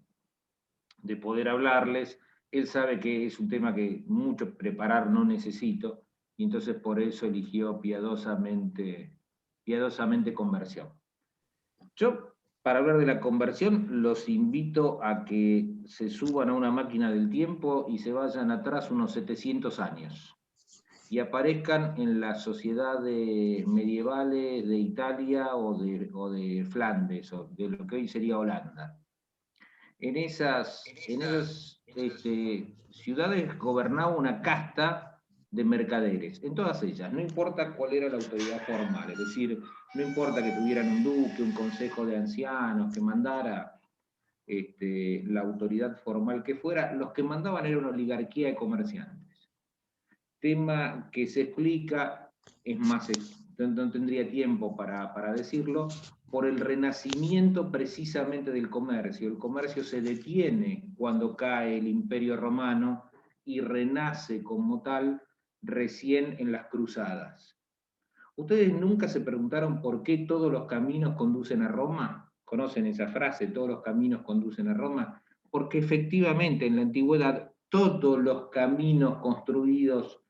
poder hablarles. Él sabe que es un tema que mucho preparar no necesito, y entonces por eso eligió piadosamente conversión. Yo, para hablar de la conversión, los invito a que se suban a una máquina del tiempo y se vayan atrás unos 700 años y aparezcan en las sociedades medievales de Italia o de Flandes, o de lo que hoy sería Holanda. En esas ciudades gobernaba una casta de mercaderes, en todas ellas, no importa cuál era la autoridad formal, es decir, no importa que tuvieran un duque, un consejo de ancianos, que mandara la autoridad formal que fuera, los que mandaban era una oligarquía de comerciantes. Tema que se explica, es más, no tendría tiempo para decirlo, por el renacimiento precisamente del comercio. El comercio se detiene cuando cae el Imperio Romano y renace como tal recién en las cruzadas. ¿Ustedes nunca se preguntaron por qué todos los caminos conducen a Roma? ¿Conocen esa frase, todos los caminos conducen a Roma? Porque efectivamente en la antigüedad todos los caminos construidos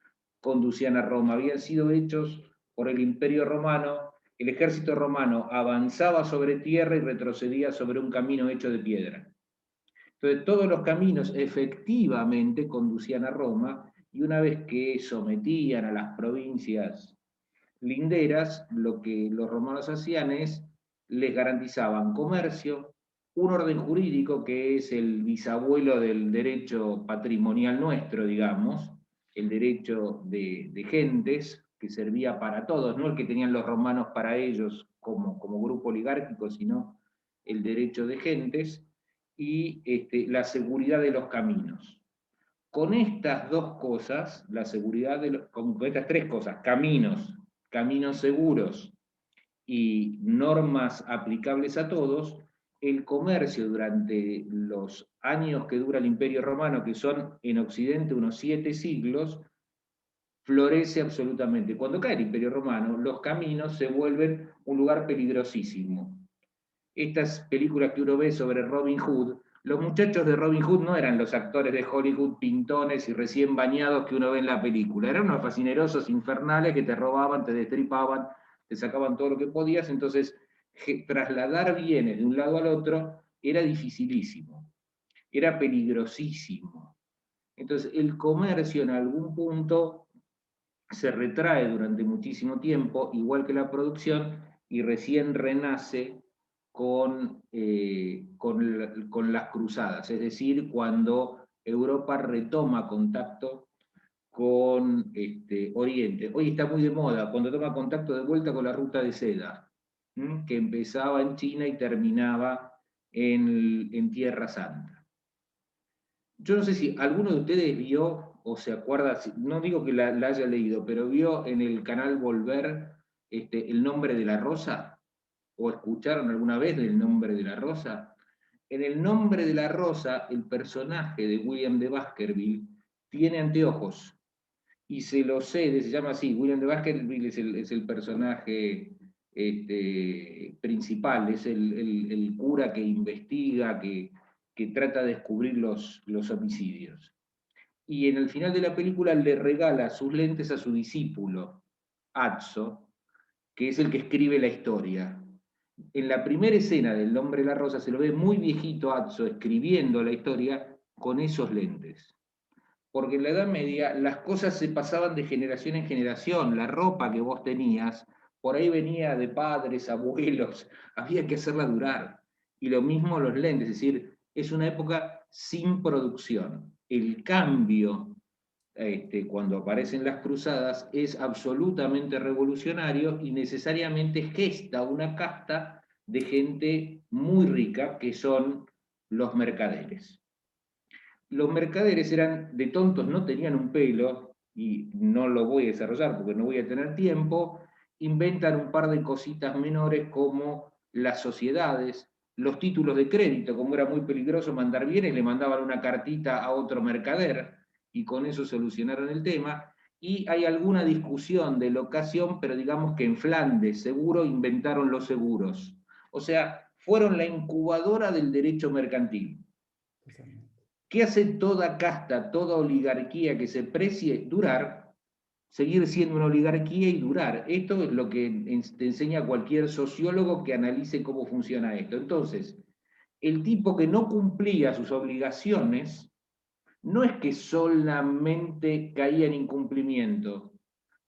conducían a Roma, habían sido hechos por el Imperio Romano. El ejército romano avanzaba sobre tierra y retrocedía sobre un camino hecho de piedra. Entonces todos los caminos efectivamente conducían a Roma, y una vez que sometían a las provincias linderas, lo que los romanos hacían es, les garantizaban comercio, un orden jurídico que es el bisabuelo del derecho patrimonial nuestro, digamos, el derecho de gentes, que servía para todos, no el que tenían los romanos para ellos como grupo oligárquico, sino el derecho de gentes, y la seguridad de los caminos. Con estas dos cosas, la seguridad con estas tres cosas, caminos seguros y normas aplicables a todos, el comercio durante los años que dura el Imperio Romano, que son en Occidente unos 7 siglos, florece absolutamente. Cuando cae el Imperio Romano, los caminos se vuelven un lugar peligrosísimo. Estas películas que uno ve sobre Robin Hood Los muchachos de Robin Hood no eran los actores de Hollywood pintones y recién bañados que uno ve en la película, eran unos fascinerosos infernales que te robaban, te destripaban, te sacaban todo lo que podías, entonces trasladar bienes de un lado al otro era dificilísimo, era peligrosísimo. Entonces el comercio en algún punto se retrae durante muchísimo tiempo, igual que la producción, y recién renace con las cruzadas, es decir, cuando Europa retoma contacto con Oriente. Hoy está muy de moda, cuando toma contacto de vuelta con la ruta de seda, que empezaba en China y terminaba en Tierra Santa. Yo no sé si alguno de ustedes vio o se acuerda, no digo que la haya leído, pero vio en el canal Volver El nombre de la rosa, o escucharon alguna vez del nombre de la rosa. En El nombre de la rosa, el personaje de William de Baskerville tiene anteojos, y se lo cede, se llama así, William de Baskerville es el personaje principal, es el cura que investiga, que trata de descubrir los homicidios. Y en el final de la película le regala sus lentes a su discípulo, Atzo, que es el que escribe la historia. En la primera escena del Nombre de la Rosa se lo ve muy viejito Atzo escribiendo la historia con esos lentes. Porque en la Edad Media las cosas se pasaban de generación en generación, la ropa que vos tenías, por ahí venía de padres, abuelos, había que hacerla durar. Y lo mismo los lentes, es decir, es una época sin producción. El cambio, cuando aparecen las cruzadas, es absolutamente revolucionario y necesariamente gesta una casta de gente muy rica, que son los mercaderes. Los mercaderes eran de tontos, no tenían un pelo, y no lo voy a desarrollar porque no voy a tener tiempo, inventan un par de cositas menores como las sociedades, los títulos de crédito, como era muy peligroso mandar bienes, le mandaban una cartita a otro mercader, y con eso solucionaron el tema, y hay alguna discusión de locación, pero digamos que en Flandes, seguro, inventaron los seguros. O sea, fueron la incubadora del derecho mercantil. ¿Qué hace toda casta, toda oligarquía que se precie? Durar, seguir siendo una oligarquía y durar. Esto es lo que te enseña cualquier sociólogo que analice cómo funciona esto. Entonces, el tipo que no cumplía sus obligaciones, no es que solamente caía en incumplimiento,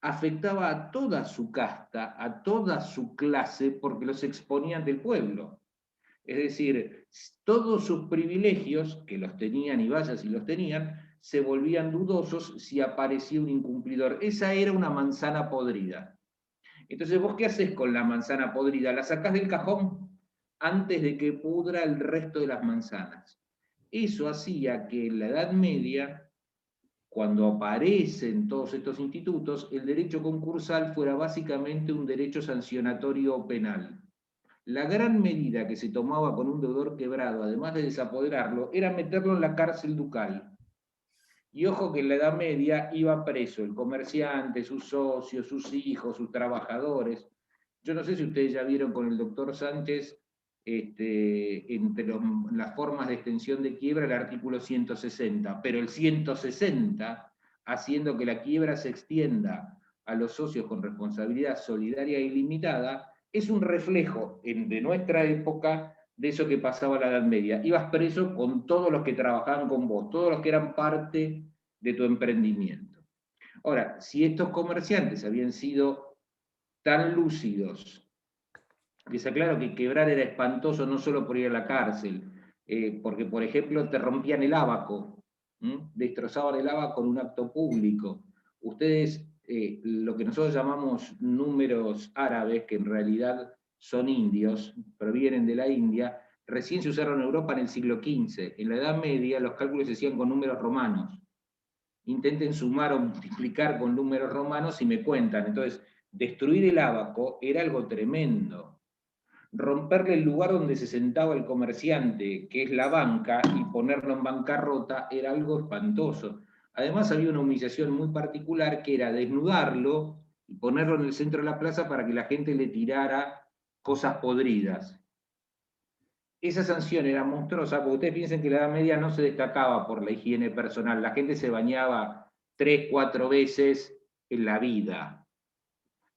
afectaba a toda su casta, a toda su clase, porque los exponían del pueblo. Es decir, todos sus privilegios, que los tenían y vaya si los tenían, se volvían dudosos si aparecía un incumplidor. Esa era una manzana podrida. Entonces, ¿vos qué haces con la manzana podrida? La sacás del cajón antes de que pudra el resto de las manzanas. Eso hacía que en la Edad Media, cuando aparecen todos estos institutos, el derecho concursal fuera básicamente un derecho sancionatorio penal. La gran medida que se tomaba con un deudor quebrado, además de desapoderarlo, era meterlo en la cárcel ducal. Y ojo que en la Edad Media iba preso el comerciante, sus socios, sus hijos, sus trabajadores. Yo no sé si ustedes ya vieron con el doctor Sánchez, entre las formas de extensión de quiebra, el artículo 160, pero el 160, haciendo que la quiebra se extienda a los socios con responsabilidad solidaria e ilimitada, es un reflejo de nuestra época de eso que pasaba en la Edad Media. Ibas preso con todos los que trabajaban con vos, todos los que eran parte de tu emprendimiento. Ahora, si estos comerciantes habían sido tan lúcidos, que está claro que quebrar era espantoso no solo por ir a la cárcel, porque, por ejemplo, te rompían el ábaco, destrozaban el ábaco con un acto público. Ustedes, lo que nosotros llamamos números árabes, que en realidad son indios, provienen de la India, recién se usaron en Europa en el siglo XV. En la Edad Media los cálculos se hacían con números romanos. Intenten sumar o multiplicar con números romanos y me cuentan. Entonces, destruir el ábaco era algo tremendo. Romperle el lugar donde se sentaba el comerciante, que es la banca, y ponerlo en bancarrota era algo espantoso. Además había una humillación muy particular, que era desnudarlo y ponerlo en el centro de la plaza para que la gente le tirara cosas podridas. esa sanción era monstruosa, porque ustedes piensen que la Edad Media no se destacaba por la higiene personal, la gente se bañaba 3, 4 veces en la vida.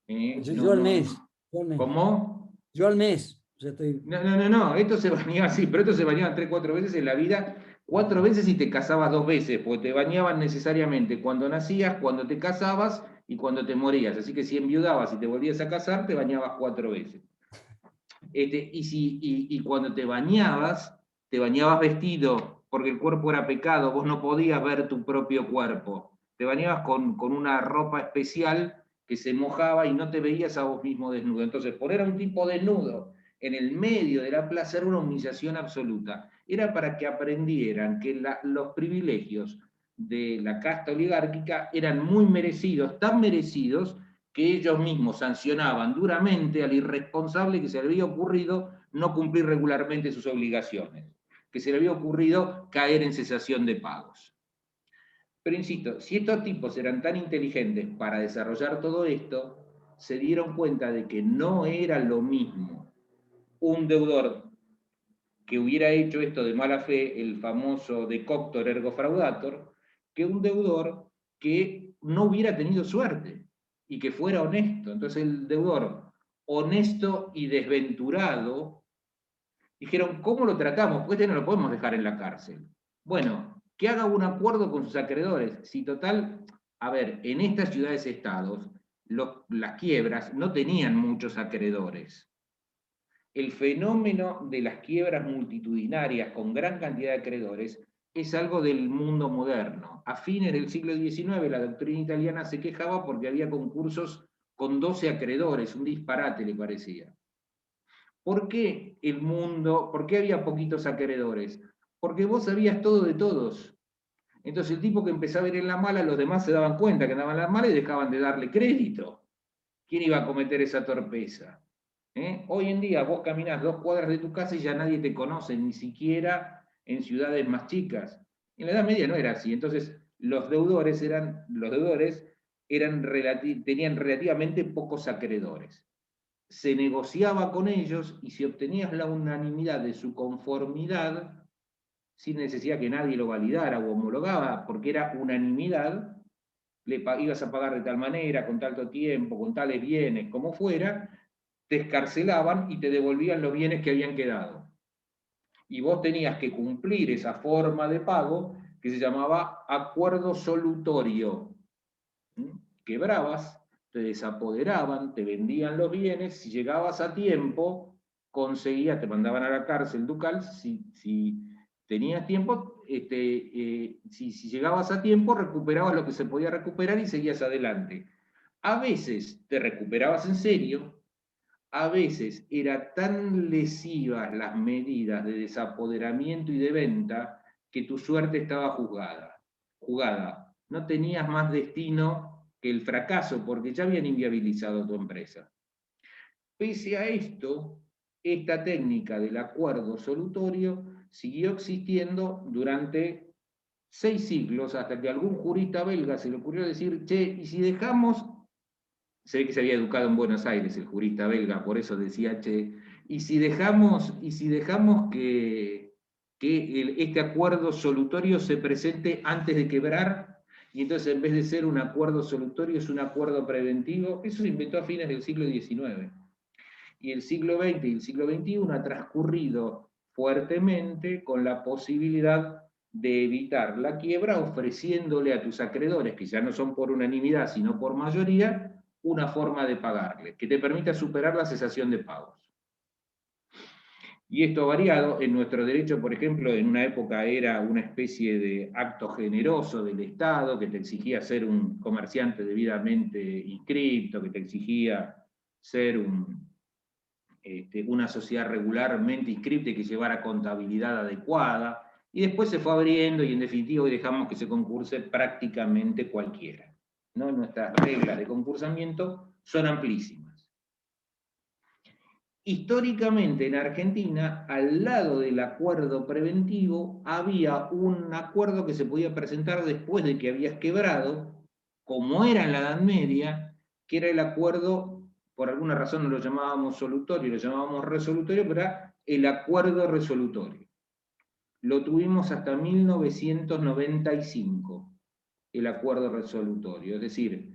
Yo al mes. Yo al mes. ¿Cómo? Yo al mes. O sea, estoy... No, esto se bañaba así, pero esto se bañaban 3, 4 veces en la vida, 4 veces y te casabas 2 veces, porque te bañaban necesariamente cuando nacías, cuando te casabas y cuando te morías. Así que si enviudabas y te volvías a casar, te bañabas 4 veces. Y cuando te bañabas vestido, porque el cuerpo era pecado, vos no podías ver tu propio cuerpo. Te bañabas con una ropa especial que se mojaba y no te veías a vos mismo desnudo. Entonces, poner a un tipo desnudo en el medio de la plaza era una humillación absoluta. Era para que aprendieran que los privilegios de la casta oligárquica eran muy merecidos, tan merecidos, que ellos mismos sancionaban duramente al irresponsable que se le había ocurrido no cumplir regularmente sus obligaciones, que se le había ocurrido caer en cesación de pagos. Pero insisto, si estos tipos eran tan inteligentes para desarrollar todo esto, se dieron cuenta de que no era lo mismo un deudor que hubiera hecho esto de mala fe, el famoso decoctor ergo fraudator, que un deudor que no hubiera tenido suerte y que fuera honesto. Entonces el deudor honesto y desventurado dijeron, ¿cómo lo tratamos? Pues este no lo podemos dejar en la cárcel. Bueno, que haga un acuerdo con sus acreedores. Si total, a ver, en estas ciudades-estados, las quiebras no tenían muchos acreedores. El fenómeno de las quiebras multitudinarias con gran cantidad de acreedores es algo del mundo moderno. A fines del siglo XIX la doctrina italiana se quejaba porque había concursos con 12 acreedores, un disparate le parecía. ¿Por qué por qué había poquitos acreedores? Porque vos sabías todo de todos. Entonces el tipo que empezaba a ir en la mala, los demás se daban cuenta que andaban en la mala y dejaban de darle crédito. ¿Quién iba a cometer esa torpeza? Hoy en día vos caminás 2 cuadras de tu casa y ya nadie te conoce, ni siquiera en ciudades más chicas. En la Edad Media no era así. Entonces los deudores tenían relativamente pocos acreedores. Se negociaba con ellos y si obtenías la unanimidad de su conformidad, sin necesidad que nadie lo validara o homologaba, porque era unanimidad, ibas a pagar de tal manera, con tanto tiempo, con tales bienes, como fuera, te excarcelaban y te devolvían los bienes que habían quedado. Y vos tenías que cumplir esa forma de pago que se llamaba acuerdo solutorio. Quebrabas, te desapoderaban, te vendían los bienes, si llegabas a tiempo, te mandaban a la cárcel ducal, si tenías tiempo, si llegabas a tiempo, recuperabas lo que se podía recuperar y seguías adelante. A veces te recuperabas en serio, a veces eran tan lesivas las medidas de desapoderamiento y de venta que tu suerte estaba jugada. No tenías más destino que el fracaso, porque ya habían inviabilizado tu empresa. Pese a esto, esta técnica del acuerdo solutorio siguió existiendo durante 6 siglos, hasta que a algún jurista belga se le ocurrió decir, che, ¿y si dejamos? Se ve que se había educado en Buenos Aires el jurista belga, por eso decía, che, ¿y si dejamos que este acuerdo solutorio se presente antes de quebrar? Y entonces en vez de ser un acuerdo solutorio es un acuerdo preventivo. Eso se inventó a fines del siglo XIX. Y el siglo XX y el siglo XXI ha transcurrido fuertemente con la posibilidad de evitar la quiebra ofreciéndole a tus acreedores, que ya no son por unanimidad sino por mayoría, una forma de pagarle, que te permita superar la cesación de pagos. Y esto ha variado. En nuestro derecho, por ejemplo, en una época era una especie de acto generoso del Estado que te exigía ser un comerciante debidamente inscripto, que te exigía ser una sociedad regularmente inscripta y que llevara contabilidad adecuada. Y después se fue abriendo y en definitiva hoy dejamos que se concurse prácticamente cualquiera, ¿no? Nuestras reglas de concursamiento son amplísimas. Históricamente en Argentina, al lado del acuerdo preventivo, había un acuerdo que se podía presentar después de que habías quebrado, como era en la Edad Media, que era el acuerdo, por alguna razón no lo llamábamos solutorio, lo llamábamos resolutorio, pero era el acuerdo resolutorio. Lo tuvimos hasta 1995, el acuerdo resolutorio. Es decir,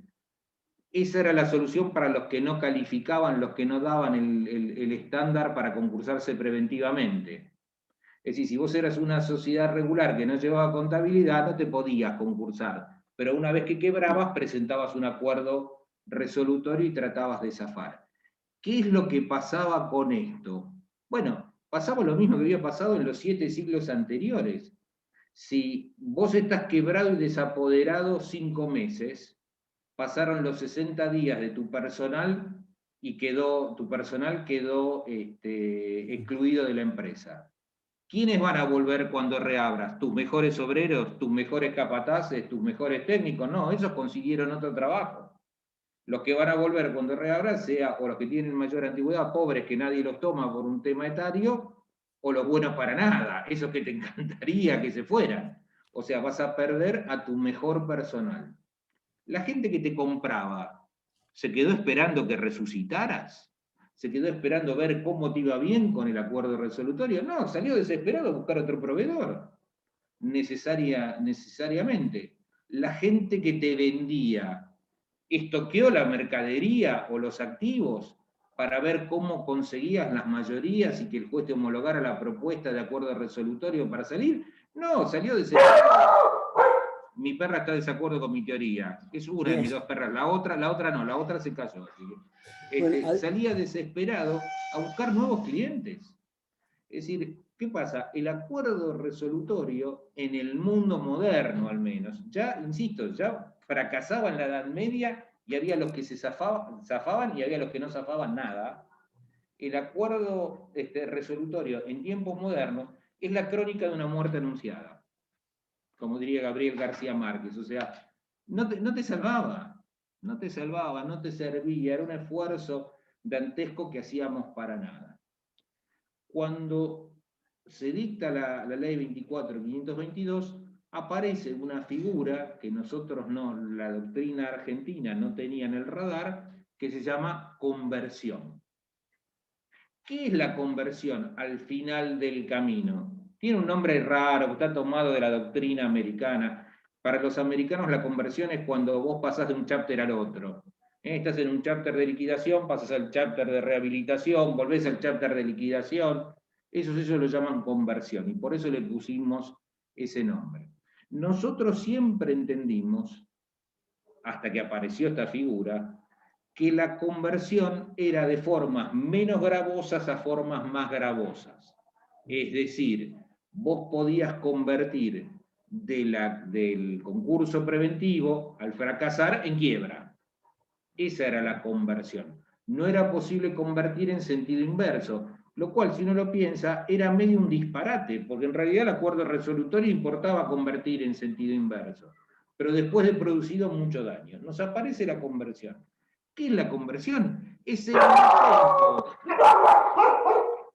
esa era la solución para los que no calificaban, los que no daban el estándar para concursarse preventivamente. Es decir, si vos eras una sociedad regular que no llevaba contabilidad, no te podías concursar. Pero una vez que quebrabas, presentabas un acuerdo resolutorio y tratabas de zafar. ¿Qué es lo que pasaba con esto? Bueno, pasaba lo mismo que había pasado en los 7 siglos anteriores. Si vos estás quebrado y desapoderado 5 meses, pasaron los 60 días de tu personal y tu personal quedó excluido de la empresa. ¿Quiénes van a volver cuando reabras? ¿Tus mejores obreros, tus mejores capataces, tus mejores técnicos? No, esos consiguieron otro trabajo. Los que van a volver cuando reabras, sea o los que tienen mayor antigüedad, pobres que nadie los toma por un tema etario, o los buenos para nada, esos que te encantaría que se fueran. O sea, vas a perder a tu mejor personal. La gente que te compraba, ¿se quedó esperando que resucitaras? ¿Se quedó esperando ver cómo te iba bien con el acuerdo resolutorio? No, salió desesperado a buscar otro proveedor. Necesariamente. La gente que te vendía estoqueó la mercadería o los activos para ver cómo conseguías las mayorías y que el juez te homologara la propuesta de acuerdo resolutorio para salir. No, salió desesperado. Mi perra está de desacuerdo con mi teoría. Es una de mis 2 perras. La otra no, la otra se cayó. Salía desesperado a buscar nuevos clientes. Es decir, ¿qué pasa? El acuerdo resolutorio en el mundo moderno al menos, ya, insisto, ya fracasaba en la Edad Media y había los que se zafaban y había los que no zafaban nada. El acuerdo resolutorio en tiempos modernos es la crónica de una muerte anunciada, como diría Gabriel García Márquez. O sea, no te salvaba, no te servía, era un esfuerzo dantesco que hacíamos para nada. Cuando se dicta la ley 24.522, aparece una figura que nosotros la doctrina argentina no tenía en el radar, que se llama conversión. ¿Qué es la conversión al final del camino? Tiene un nombre raro, está tomado de la doctrina americana. Para los americanos la conversión es cuando vos pasás de un chapter al otro. Estás en un chapter de liquidación, pasas al chapter de rehabilitación, volvés al chapter de liquidación. Ellos lo llaman conversión y por eso le pusimos ese nombre. Nosotros siempre entendimos, hasta que apareció esta figura, que la conversión era de formas menos gravosas a formas más gravosas. Es decir, vos podías convertir del concurso preventivo al fracasar en quiebra. Esa era la conversión. No era posible convertir en sentido inverso, lo cual, si uno lo piensa, era medio un disparate, porque en realidad el acuerdo resolutorio importaba convertir en sentido inverso, pero después de producido mucho daño. Nos aparece la conversión. ¿Qué es la conversión? Es el intento.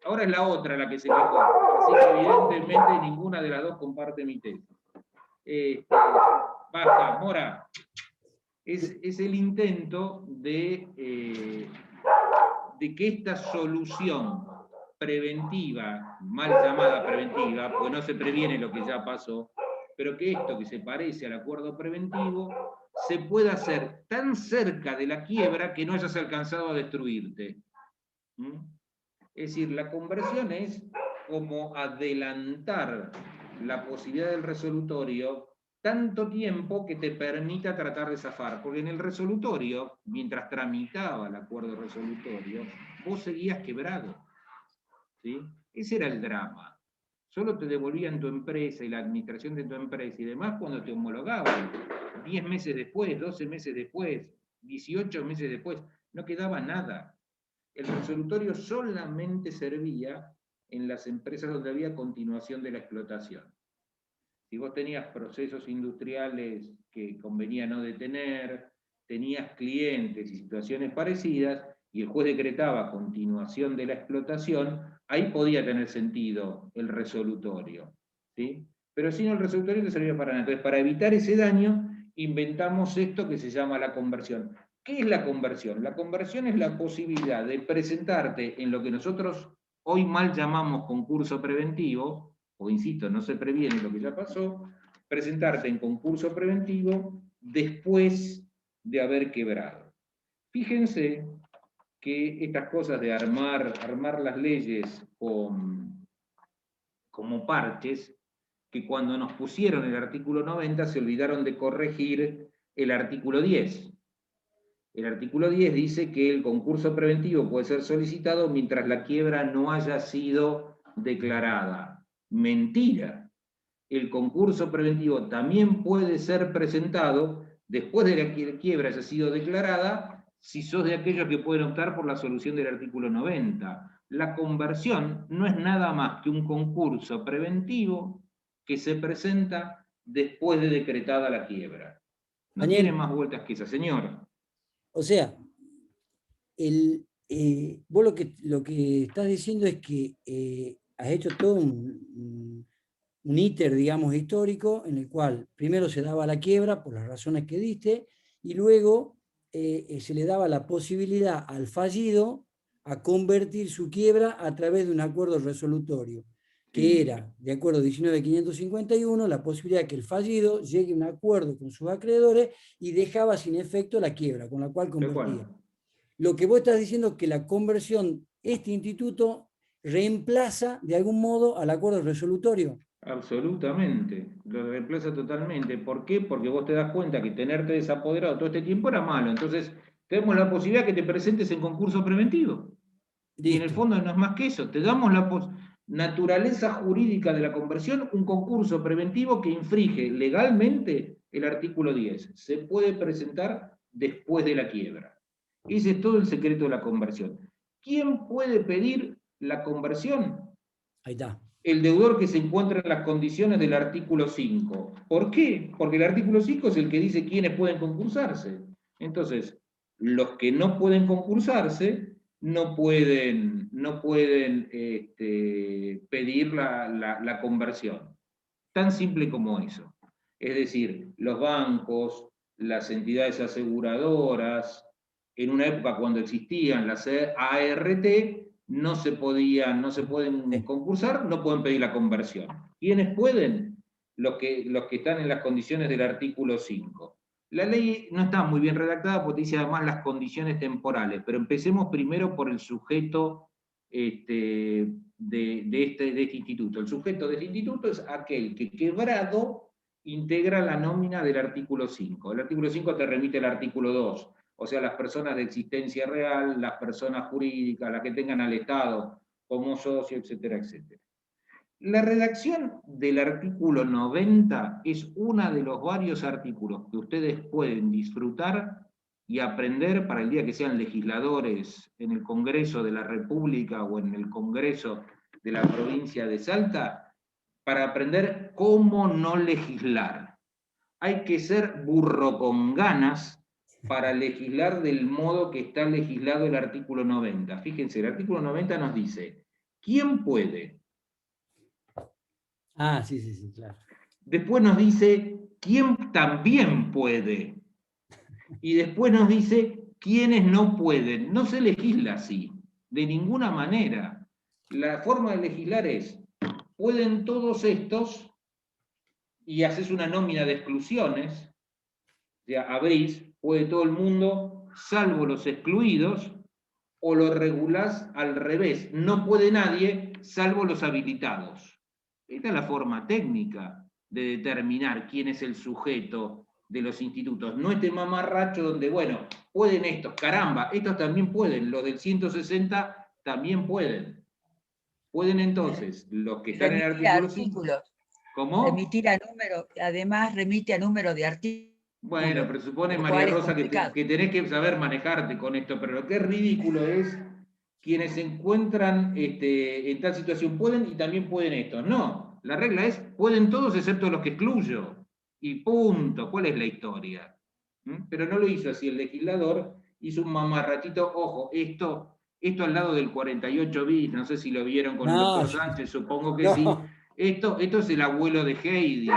Ahora es la otra la que se quejó, así que evidentemente ninguna de las dos comparte mi tesis. Basta, Mora. Es el intento de que esta solución preventiva, mal llamada preventiva, porque no se previene lo que ya pasó, pero que esto que se parece al acuerdo preventivo se pueda hacer tan cerca de la quiebra que no hayas alcanzado a destruirte. Es decir, la conversión es como adelantar la posibilidad del resolutorio tanto tiempo que te permita tratar de zafar, porque en el resolutorio, mientras tramitaba el acuerdo resolutorio, vos seguías quebrado. ¿Sí? Ese era el drama. Solo te devolvían tu empresa y la administración de tu empresa y demás cuando te homologaban. 10 meses después, 12 meses después, 18 meses después, no quedaba nada. El resolutorio solamente servía en las empresas donde había continuación de la explotación. Si vos tenías procesos industriales que convenía no detener, tenías clientes y situaciones parecidas, y el juez decretaba continuación de la explotación, ahí podía tener sentido el resolutorio, ¿sí? Pero si no, el resolutorio no servía para nada. Entonces, para evitar ese daño, inventamos esto que se llama la conversión. ¿Qué es la conversión? La conversión es la posibilidad de presentarte en lo que nosotros hoy mal llamamos concurso preventivo, o insisto, no se previene lo que ya pasó, presentarte en concurso preventivo después de haber quebrado. Fíjense que estas cosas de armar las leyes como parches, que cuando nos pusieron el artículo 90 se olvidaron de corregir el artículo 10. El artículo 10 dice que el concurso preventivo puede ser solicitado mientras la quiebra no haya sido declarada. Mentira. El concurso preventivo también puede ser presentado después de que la quiebra haya sido declarada, si sos de aquellos que pueden optar por la solución del artículo 90. La conversión no es nada más que un concurso preventivo que se presenta después de decretada la quiebra. No Daniel, tiene más vueltas que esa, señor. o sea, vos lo que estás diciendo es que has hecho todo un íter, digamos, histórico, en el cual primero se daba la quiebra por las razones que diste, y luego se le daba la posibilidad al fallido a convertir su quiebra a través de un acuerdo resolutorio, que era, de acuerdo 19.551, la posibilidad de que el fallido llegue a un acuerdo con sus acreedores y dejaba sin efecto la quiebra, con la cual convertía. Lo que vos estás diciendo es que la conversión, este instituto, reemplaza de algún modo al acuerdo resolutorio. Absolutamente, lo reemplaza totalmente. ¿Por qué? Porque vos te das cuenta que tenerte desapoderado todo este tiempo era malo. Entonces, tenemos la posibilidad que te presentes en concurso preventivo. Listo. Y en el fondo no es más que eso. Te damos la naturaleza jurídica de la conversión, un concurso preventivo que infringe legalmente el artículo 10. Se puede presentar después de la quiebra. Ese es todo el secreto de la conversión. ¿Quién puede pedir la conversión? Ahí está. El deudor que se encuentra en las condiciones del artículo 5. ¿Por qué? Porque el artículo 5 es el que dice quiénes pueden concursarse. Entonces, los que no pueden concursarse no pueden pedir la conversión. Tan simple como eso. Es decir, los bancos, las entidades aseguradoras, en una época cuando existían las ART, no se pueden concursar, no pueden pedir la conversión. ¿Quiénes pueden? Los que están en las condiciones del artículo 5. La ley no está muy bien redactada porque dice además las condiciones temporales, pero empecemos primero por el sujeto de este instituto. El sujeto de este instituto es aquel que quebrado integra la nómina del artículo 5. El artículo 5 te remite al artículo 2. O sea, las personas de existencia real, las personas jurídicas, las que tengan al Estado como socio, etcétera, etcétera. La redacción del artículo 90 es uno de los varios artículos que ustedes pueden disfrutar y aprender para el día que sean legisladores en el Congreso de la República o en el Congreso de la provincia de Salta, para aprender cómo no legislar. Hay que ser burro con ganas para legislar del modo que está legislado el artículo 90. Fíjense, el artículo 90 nos dice, ¿quién puede? Ah, sí, claro. Después nos dice, ¿quién también puede? Y después nos dice, ¿quiénes no pueden? No se legisla así, de ninguna manera. La forma de legislar es, pueden todos estos, y haces una nómina de exclusiones, o sea, abrís, puede todo el mundo, salvo los excluidos, o lo regulás al revés, no puede nadie, salvo los habilitados. Esta es la forma técnica de determinar quién es el sujeto de los institutos. No este mamarracho donde, bueno, pueden estos, caramba, estos también pueden, los del 160 también pueden. Pueden entonces, los que están en el artículo 5. ¿Cómo? Remitir a número, además remite a número de artículos. Bueno, presupone, María Rosa, que tenés que saber manejarte con esto, pero lo que es ridículo es quienes se encuentran en tal situación pueden y también pueden estos. No, la regla es, pueden todos excepto los que excluyo. Y punto, ¿cuál es la historia? Pero no lo hizo así, el legislador hizo un mamarratito, ojo, esto al lado del 48 bis, no sé si lo vieron con el doctor Sánchez, supongo que sí. Esto es el abuelo de Heidi.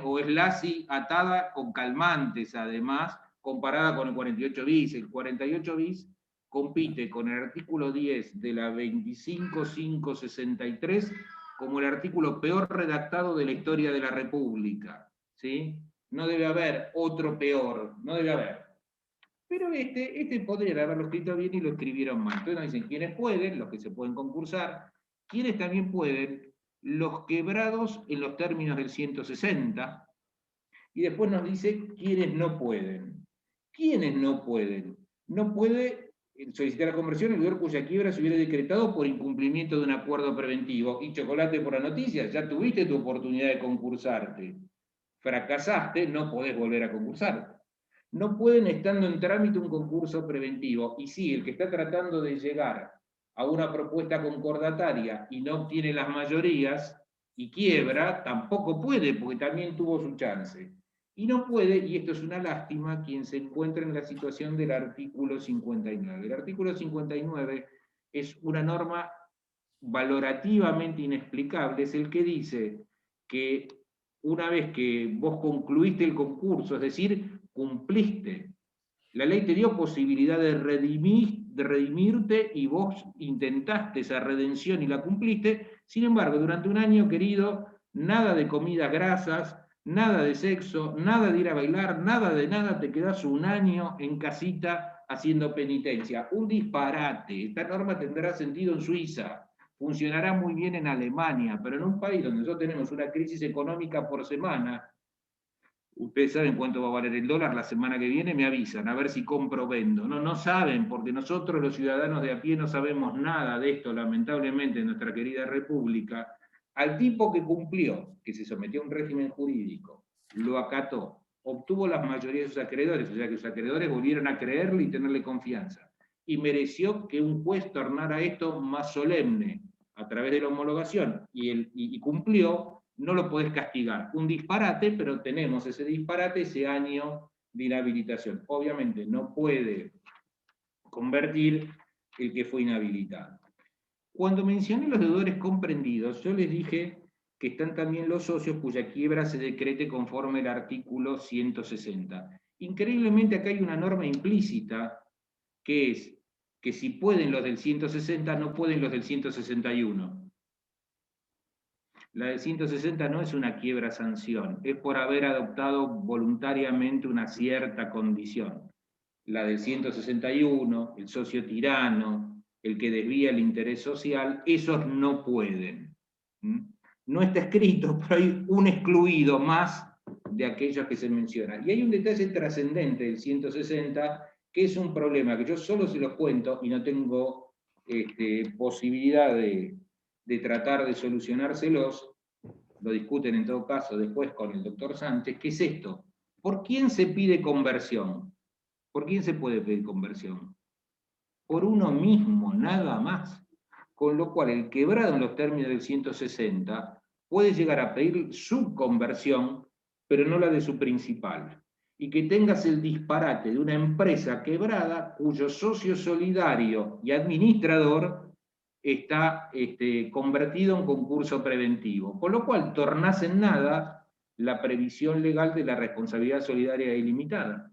O es Lassie atada con calmantes, además, comparada con el 48 bis. El 48 bis compite con el artículo 10 de la 25.563 como el artículo peor redactado de la historia de la República, ¿sí? No debe haber otro peor, no debe haber. Pero este podrían haberlo escrito bien y lo escribieron mal. Entonces nos dicen quiénes pueden, los que se pueden concursar, quiénes también pueden, los quebrados en los términos del 160, y después nos dice quiénes no pueden. ¿Quiénes no pueden? No puede solicitar la conversión el deudor cuya quiebra se hubiera decretado por incumplimiento de un acuerdo preventivo. Y chocolate por la noticia, ya tuviste tu oportunidad de concursarte. Fracasaste, no podés volver a concursar. No pueden, estando en trámite un concurso preventivo, y sí, el que está tratando de llegar a una propuesta concordataria y no obtiene las mayorías y quiebra, tampoco puede, porque también tuvo su chance. Y no puede, y esto es una lástima, quien se encuentra en la situación del artículo 59. El artículo 59 es una norma valorativamente inexplicable, es el que dice que una vez que vos concluiste el concurso, es decir, cumpliste, la ley te dio posibilidad de redimirte y vos intentaste esa redención y la cumpliste. Sin embargo, durante un año, querido, nada de comidas grasas, nada de sexo, nada de ir a bailar, nada de nada, te quedás un año en casita haciendo penitencia. Un disparate. Esta norma tendrá sentido en Suiza, funcionará muy bien en Alemania, pero en un país donde nosotros tenemos una crisis económica por semana, ustedes saben cuánto va a valer el dólar la semana que viene, me avisan, a ver si compro o vendo. No saben, porque nosotros los ciudadanos de a pie no sabemos nada de esto, lamentablemente, en nuestra querida república. Al tipo que cumplió, que se sometió a un régimen jurídico, lo acató, obtuvo las mayorías de sus acreedores, o sea que sus acreedores volvieron a creerle y tenerle confianza, y mereció que un juez tornara esto más solemne, a través de la homologación, y cumplió. No lo podés castigar. Un disparate, pero tenemos ese disparate, ese año de inhabilitación. Obviamente no puede convertir el que fue inhabilitado. Cuando mencioné los deudores comprendidos, yo les dije que están también los socios cuya quiebra se decrete conforme el artículo 160. Increíblemente acá hay una norma implícita, que es que si pueden los del 160, no pueden los del 161. La del 160 no es una quiebra sanción, es por haber adoptado voluntariamente una cierta condición. La del 161, el socio tirano, el que desvía el interés social, esos no pueden. No está escrito, pero hay un excluido más de aquellos que se mencionan. Y hay un detalle trascendente del 160, que es un problema que yo solo se los cuento y no tengo posibilidad de tratar de solucionárselos, lo discuten en todo caso después con el doctor Sánchez, ¿qué es esto? ¿Por quién se pide conversión? ¿Por quién se puede pedir conversión? Por uno mismo, nada más. Con lo cual, el quebrado en los términos del 160 puede llegar a pedir su conversión, pero no la de su principal. Y que tengas el disparate de una empresa quebrada cuyo socio solidario y administrador está convertido en concurso preventivo, con lo cual tornás en nada la previsión legal de la responsabilidad solidaria ilimitada.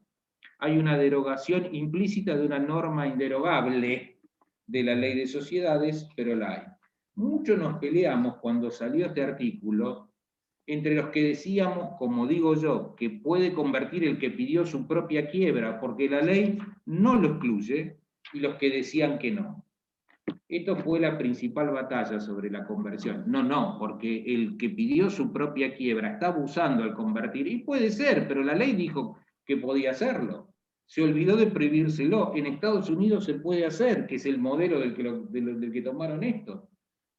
Hay una derogación implícita de una norma inderogable de la ley de sociedades, pero la hay. Mucho nos peleamos cuando salió este artículo entre los que decíamos, como digo yo, que puede convertir el que pidió su propia quiebra, porque la ley no lo excluye, y los que decían que no. Esto fue la principal batalla sobre la conversión. No, porque el que pidió su propia quiebra está abusando al convertir, y puede ser, pero la ley dijo que podía hacerlo. Se olvidó de prohibírselo. En Estados Unidos se puede hacer, que es el modelo del que tomaron esto.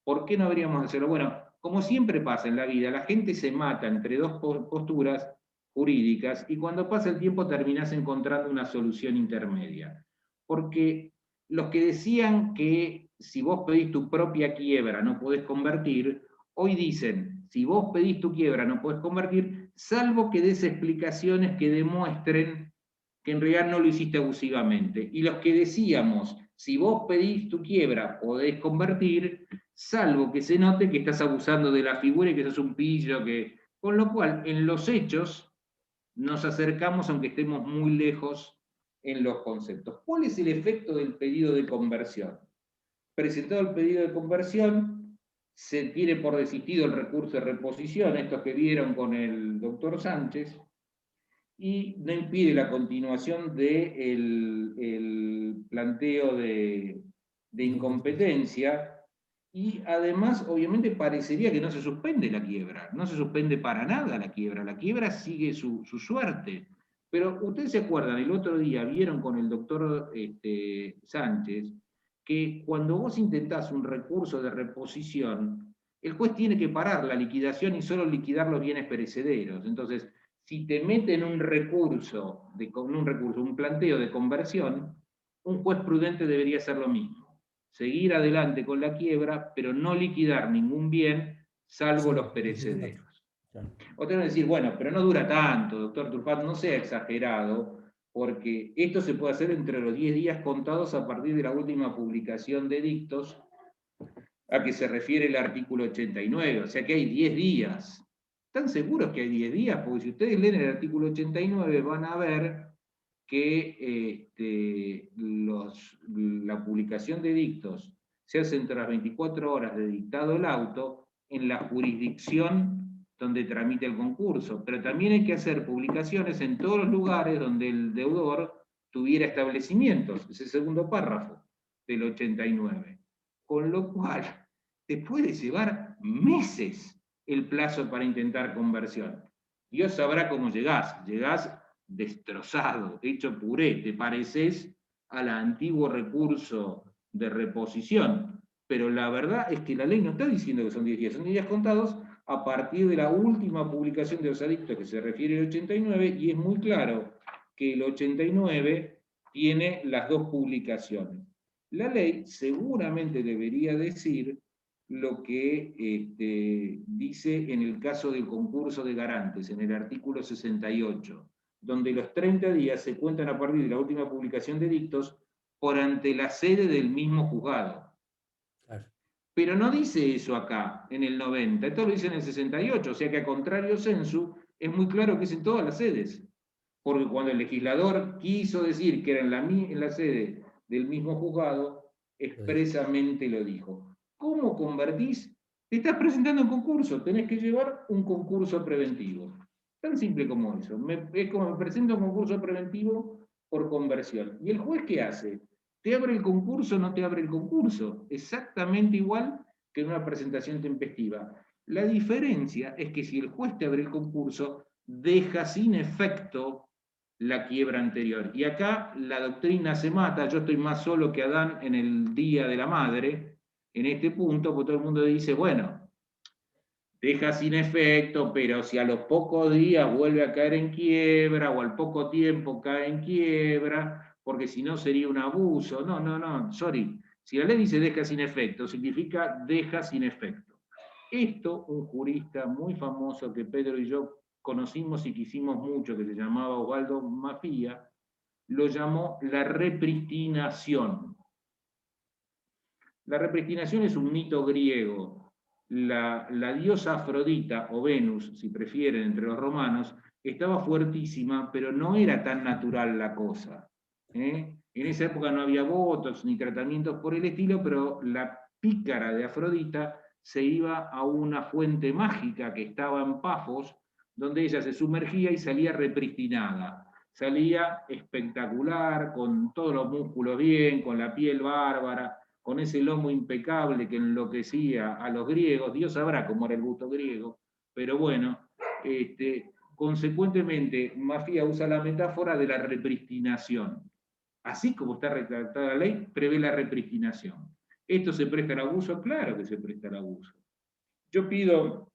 ¿Por qué no habríamos de hacerlo? Bueno, como siempre pasa en la vida, la gente se mata entre dos posturas jurídicas y cuando pasa el tiempo terminás encontrando una solución intermedia. Porque los que decían que si vos pedís tu propia quiebra no podés convertir, hoy dicen, si vos pedís tu quiebra no podés convertir, salvo que des explicaciones que demuestren que en realidad no lo hiciste abusivamente. Y los que decíamos, si vos pedís tu quiebra podés convertir, salvo que se note que estás abusando de la figura y que sos un pillo, con lo cual en los hechos nos acercamos, aunque estemos muy lejos en los conceptos. ¿Cuál es el efecto del pedido de conversión? Presentado el pedido de conversión, se tiene por desistido el recurso de reposición, estos que vieron con el doctor Sánchez, y no impide la continuación del planteo de incompetencia, y además, obviamente, parecería que no se suspende la quiebra, no se suspende para nada la quiebra sigue su suerte. Pero ustedes se acuerdan, el otro día vieron con el doctor Sánchez, que cuando vos intentás un recurso de reposición, el juez tiene que parar la liquidación y solo liquidar los bienes perecederos. Entonces, si te meten un recurso, un planteo de conversión, un juez prudente debería hacer lo mismo. Seguir adelante con la quiebra, pero no liquidar ningún bien, salvo los perecederos. Otra vez decir, bueno, pero no dura tanto, doctor Turpat, no sea exagerado, porque esto se puede hacer entre los 10 días contados a partir de la última publicación de dictos a que se refiere el artículo 89, o sea que hay 10 días. ¿Están seguros que hay 10 días? Porque si ustedes leen el artículo 89 van a ver que la publicación de dictos se hace entre las 24 horas de dictado el auto en la jurisdicción donde tramite el concurso, pero también hay que hacer publicaciones en todos los lugares donde el deudor tuviera establecimientos, ese segundo párrafo del 89. Con lo cual, te puede llevar meses el plazo para intentar conversión. Dios sabrá cómo llegás destrozado, hecho puré, te pareces al antiguo recurso de reposición, pero la verdad es que la ley no está diciendo que son 10 días, son 10 días contados a partir de la última publicación de los adictos que se refiere al 89, y es muy claro que el 89 tiene las dos publicaciones. La ley seguramente debería decir lo que dice en el caso del concurso de garantes, en el artículo 68, donde los 30 días se cuentan a partir de la última publicación de dictos por ante la sede del mismo juzgado. Claro. Pero no dice eso acá, en el 90, esto lo dice en el 68, o sea que a contrario sensu, es muy claro que es en todas las sedes, porque cuando el legislador quiso decir que era en la sede del mismo juzgado, expresamente lo dijo. ¿Cómo convertís? Te estás presentando un concurso, tenés que llevar un concurso preventivo. Tan simple como eso. Es como me presento un concurso preventivo por conversión. ¿Y el juez qué hace? ¿Te abre el concurso o no te abre el concurso? Exactamente igual que en una presentación tempestiva. La diferencia es que si el juez te abre el concurso, deja sin efecto la quiebra anterior. Y acá la doctrina se mata. Yo estoy más solo que Adán en el Día de la Madre, en este punto, porque todo el mundo dice, bueno, deja sin efecto, pero si a los pocos días vuelve a caer en quiebra, o al poco tiempo cae en quiebra, porque si no sería un abuso. No, sorry. Si la ley dice deja sin efecto, significa deja sin efecto. Esto, un jurista muy famoso que Pedro y yo conocimos y quisimos mucho, que se llamaba Osvaldo Mafía, lo llamó la repristinación. La repristinación es un mito griego. La diosa Afrodita, o Venus, si prefieren, entre los romanos, estaba fuertísima, pero no era tan natural la cosa. En esa época no había botox ni tratamientos por el estilo, pero la pícara de Afrodita se iba a una fuente mágica que estaba en Pafos, donde ella se sumergía y salía repristinada. Salía espectacular, con todos los músculos bien, con la piel bárbara, con ese lomo impecable que enloquecía a los griegos. Dios sabrá cómo era el gusto griego, pero bueno, consecuentemente, Mafía usa la metáfora de la repristinación. Así como está redactada la ley, prevé la repristinación. ¿Esto se presta al abuso? Claro que se presta al abuso. Yo pido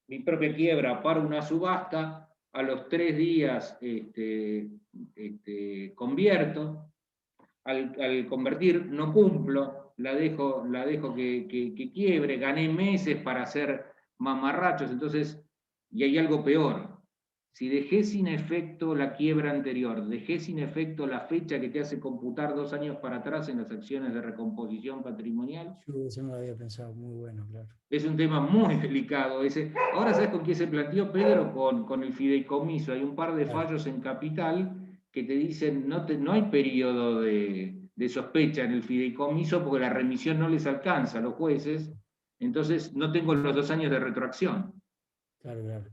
mi propia quiebra para una subasta, a los 3 días convierto, al convertir no cumplo, la dejo que quiebre, gané meses para hacer mamarrachos, entonces, y hay algo peor. Si dejé sin efecto la quiebra anterior, dejé sin efecto la fecha que te hace computar 2 años para atrás en las acciones de recomposición patrimonial. Eso no lo había pensado, muy bueno, claro. Es un tema muy delicado ese. Ahora, ¿sabes con quién se planteó, Pedro? Con el fideicomiso. Hay un par de fallos en Capital que te dicen no hay periodo de sospecha en el fideicomiso porque la remisión no les alcanza a los jueces, entonces no tengo los 2 años de retroacción. Claro, claro.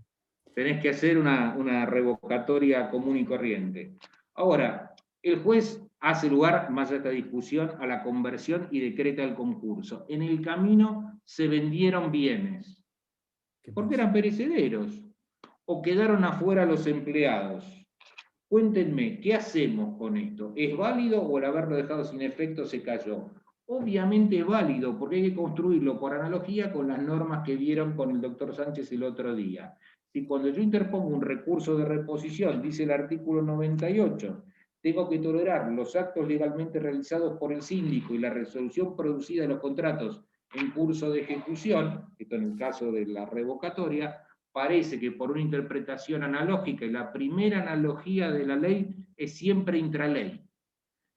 Tenés que hacer una revocatoria común y corriente. Ahora, el juez hace lugar, más allá de esta discusión, a la conversión y decreta el concurso. En el camino se vendieron bienes, porque eran perecederos, o quedaron afuera los empleados. Cuéntenme, ¿qué hacemos con esto? ¿Es válido o al haberlo dejado sin efecto se cayó? Obviamente es válido, porque hay que construirlo por analogía con las normas que vieron con el doctor Sánchez el otro día. Si cuando yo interpongo un recurso de reposición, dice el artículo 98, tengo que tolerar los actos legalmente realizados por el síndico y la resolución producida de los contratos en curso de ejecución, esto en el caso de la revocatoria, parece que por una interpretación analógica, y la primera analogía de la ley es siempre intraley.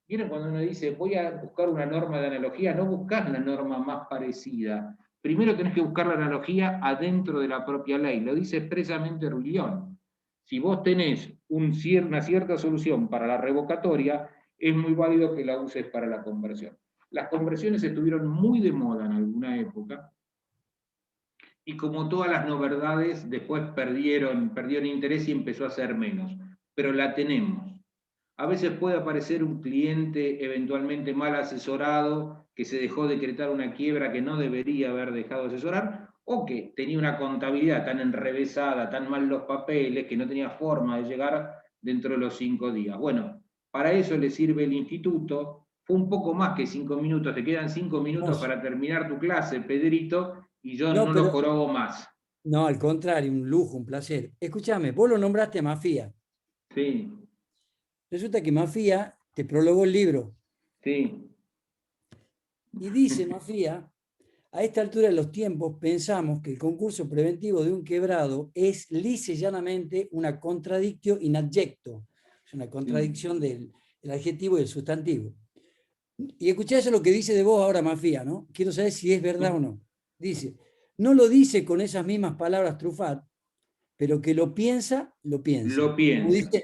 ¿Vieron cuando uno dice, voy a buscar una norma de analogía? No buscas la norma más parecida. Primero tenés que buscar la analogía adentro de la propia ley. Lo dice expresamente Ruillón. Si vos tenés una cierta solución para la revocatoria, es muy válido que la uses para la conversión. Las conversiones estuvieron muy de moda en alguna época, y como todas las novedades, después perdieron interés y empezó a ser menos. Pero la tenemos. A veces puede aparecer un cliente eventualmente mal asesorado, que se dejó decretar una quiebra que no debería haber dejado asesorar, o que tenía una contabilidad tan enrevesada, tan mal los papeles, que no tenía forma de llegar dentro de los 5 días. Bueno, para eso le sirve el instituto. Fue un poco más que 5 minutos, te quedan 5 minutos para terminar tu clase, Pedrito, y yo no lo jorobo más. No, al contrario, un lujo, un placer. Escúchame, vos lo nombraste Mafía. Sí. Resulta que Mafía te prologó el libro. Sí. Y dice Mafía, a esta altura de los tiempos pensamos que el concurso preventivo de un quebrado es lisa y llanamente una contradictio in adjecto. Es una contradicción del adjetivo y del sustantivo. Y escuchá eso lo que dice de vos ahora Mafía, ¿no? Quiero saber si es verdad o no. Dice, no lo dice con esas mismas palabras Truffat, pero que lo piensa, lo piensa. Lo piensa.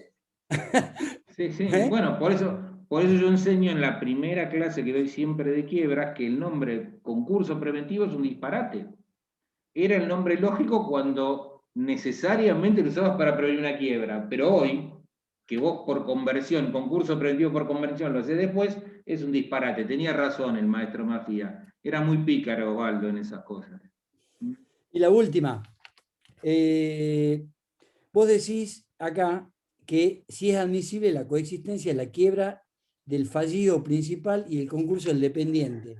Sí, sí. ¿Eh? Bueno, por eso yo enseño en la primera clase que doy siempre de quiebras que el nombre concurso preventivo es un disparate. Era el nombre lógico cuando necesariamente lo usabas para prevenir una quiebra, pero hoy, que vos por conversión, concurso preventivo por conversión, lo haces después, es un disparate. Tenía razón el maestro Mafía. Era muy pícaro Osvaldo en esas cosas. Y la última. Vos decís acá que si es admisible la coexistencia de la quiebra del fallido principal y el concurso del dependiente.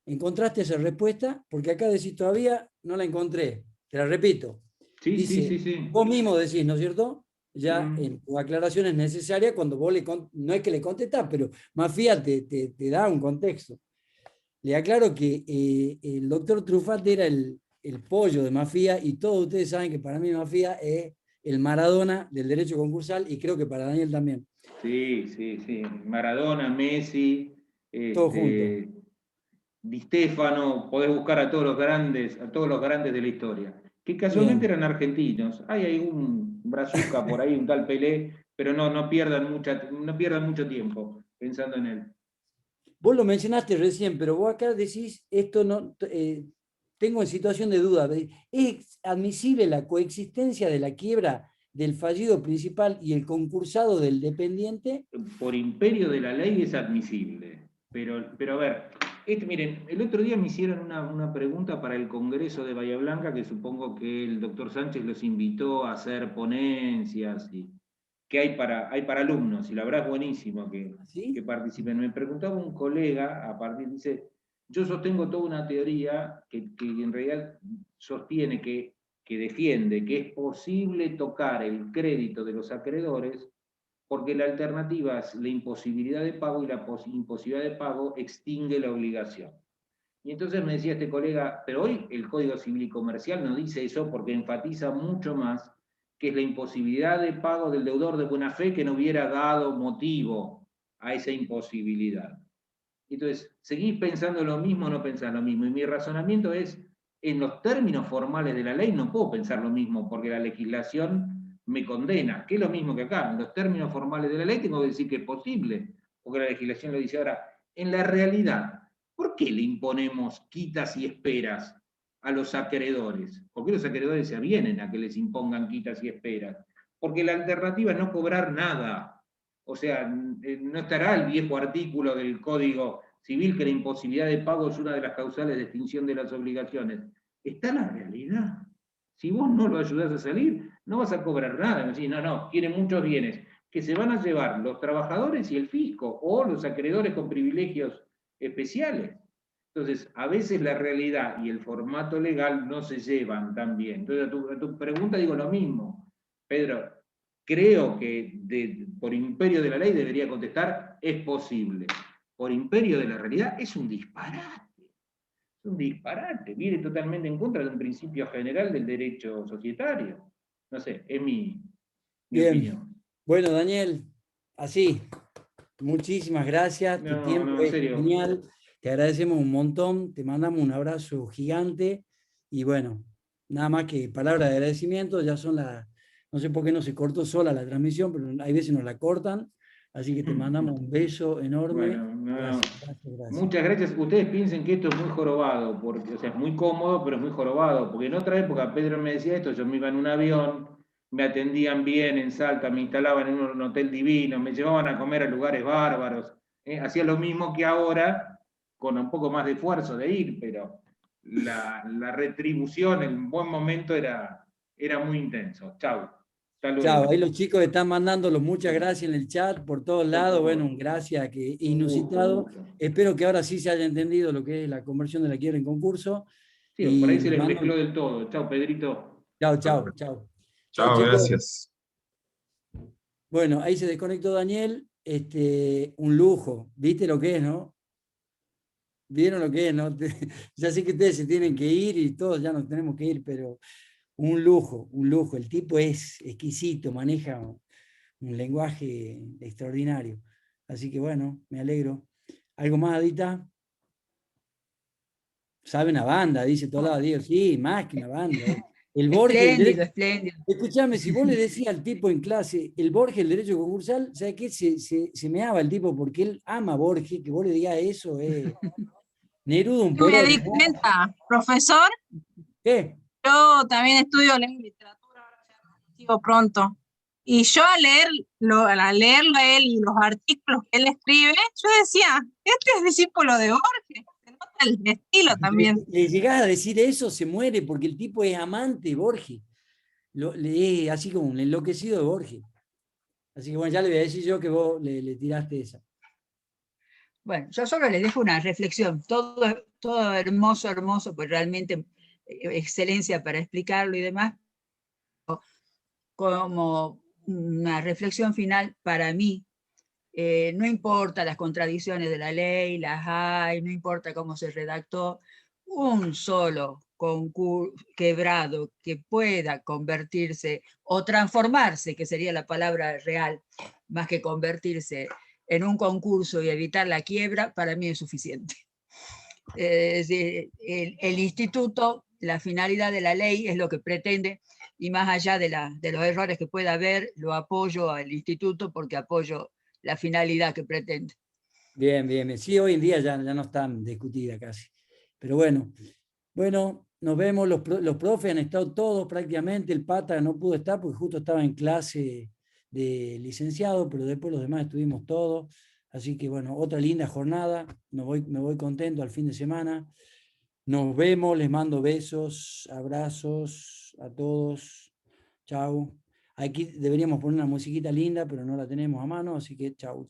¿Encontraste esa respuesta? Porque acá decís todavía no la encontré. Te la repito. Sí, dice, sí. Vos mismo decís, ¿no es cierto? Ya en tu aclaración es necesaria cuando vos no es que le contestás, pero Mafía te da un contexto. Le aclaro que el doctor Truffat era el pollo de Mafía, y todos ustedes saben que para mí Mafía es el Maradona del derecho concursal, y creo que para Daniel también. Sí. Maradona, Messi, Todo junto. Di Stéfano, podés buscar a todos los grandes de la historia, que casualmente eran argentinos. Hay un brazuca por ahí, un tal Pelé, pero no pierdan mucho tiempo pensando en él. Vos lo mencionaste recién, pero vos acá decís, esto no, tengo en situación de duda. ¿Es admisible la coexistencia de la quiebra del fallido principal y el concursado del dependiente? Por imperio de la ley es admisible, pero a ver, miren, el otro día me hicieron una pregunta para el Congreso de Bahía Blanca, que supongo que el doctor Sánchez los invitó a hacer ponencias, y que hay para alumnos, y la verdad es buenísimo que participen. Me preguntaba un colega, dice, yo sostengo toda una teoría que en realidad sostiene que defiende que es posible tocar el crédito de los acreedores, porque la alternativa es la imposibilidad de pago, y la imposibilidad de pago extingue la obligación. Y entonces me decía este colega, pero hoy el Código Civil y Comercial no dice eso, porque enfatiza mucho más que es la imposibilidad de pago del deudor de buena fe que no hubiera dado motivo a esa imposibilidad. Entonces, ¿seguís pensando lo mismo o no pensás lo mismo? Y mi razonamiento es, en los términos formales de la ley no puedo pensar lo mismo, porque la legislación me condena, que es lo mismo que acá. En los términos formales de la ley tengo que decir que es posible, porque la legislación lo dice. Ahora, en la realidad, ¿por qué le imponemos quitas y esperas a los acreedores? ¿Por qué los acreedores se avienen a que les impongan quitas y esperas? Porque la alternativa es no cobrar nada. O sea, no estará el viejo artículo del Código Civil que la imposibilidad de pago es una de las causales de extinción de las obligaciones. Está la realidad. Si vos no lo ayudás a salir, no vas a cobrar nada. No, tiene muchos bienes que se van a llevar los trabajadores y el fisco, o los acreedores con privilegios especiales. Entonces, a veces la realidad y el formato legal no se llevan tan bien. Entonces, a tu pregunta digo lo mismo, Pedro. Creo que por imperio de la ley debería contestar, es posible. Por imperio de la realidad es un disparate. Es un disparate. Viene totalmente en contra de un principio general del derecho societario. No sé, es mi Bien. opinión. Bueno, Daniel, así, muchísimas gracias. Tu tiempo en es serio. genial. Te agradecemos un montón. Te mandamos un abrazo gigante. Y bueno, nada más que palabras de agradecimiento. Ya son las... No sé por qué no se cortó sola la transmisión, pero hay veces nos la cortan. Así que te mandamos un beso enorme. Bueno, Gracias. muchas gracias. Ustedes piensen que esto es muy jorobado, porque, o sea, es muy cómodo, pero es muy jorobado. Porque en otra época Pedro me decía esto, yo me iba en un avión, me atendían bien en Salta, me instalaban en un hotel divino, me llevaban a comer a lugares bárbaros. Hacía lo mismo que ahora, con un poco más de esfuerzo de ir, pero la retribución en un buen momento era muy intenso. Chau. Hasta luego. Chao, ahí los chicos están mandándolos muchas gracias en el chat por todos lados. Bueno, un gracias que inusitado. gusto. Espero que ahora sí se haya entendido lo que es la conversión de la quiebra en concurso. Sí, por ahí Y se les mando... mezcló del todo. Chao, Pedrito. Chao. Chao, Chicos. gracias. Bueno, ahí se desconectó Daniel. Un lujo. ¿Viste lo que es, no? ¿Vieron lo que es, no? Ya sé que ustedes se tienen que ir y todos ya nos tenemos que ir, pero un lujo. El tipo es exquisito, maneja un lenguaje extraordinario. Así que bueno, me alegro. ¿Algo más, Adita? Sabe una banda, dice todo lado, Diego. Sí, más que una banda. El Borges, Espléndido. Escúchame, si vos le decías al tipo en clase, el Borges, el derecho concursal, ¿sabes qué? Se meaba el tipo porque él ama a Borges, que vos le digas eso, Neruda un Me porón, di ¿no? cuenta, profesor, ¿Qué? yo también estudio lengua y literatura, ahora ya sigo pronto. Y yo al leerlo a él y los artículos que él escribe, yo decía, este es discípulo de Borges, se nota el estilo también. Le llegás a decir eso, se muere, porque el tipo es amante de Borges. Es así como un enloquecido de Borges. Así que bueno, ya le voy a decir yo que vos le tiraste esa. Bueno, yo solo le dejo una reflexión. Todo hermoso, pues realmente excelencia para explicarlo y demás. Como una reflexión final para mí, no importa las contradicciones de la ley, las hay, no importa cómo se redactó, un solo quebrado que pueda convertirse o transformarse, que sería la palabra real, más que convertirse en un concurso y evitar la quiebra, para mí es suficiente. El instituto, la finalidad de la ley es lo que pretende, y más allá de los errores que pueda haber, lo apoyo al instituto porque apoyo la finalidad que pretende. Bien. Sí, hoy en día ya no están discutidas casi. Pero bueno, nos vemos. Los profes han estado todos prácticamente. El Pata no pudo estar porque justo estaba en clase de licenciado, pero después los demás estuvimos todos. Así que bueno, otra linda jornada. Me voy contento al fin de semana. Nos vemos, les mando besos, abrazos a todos. Chau. Aquí deberíamos poner una musiquita linda, pero no la tenemos a mano, así que chau.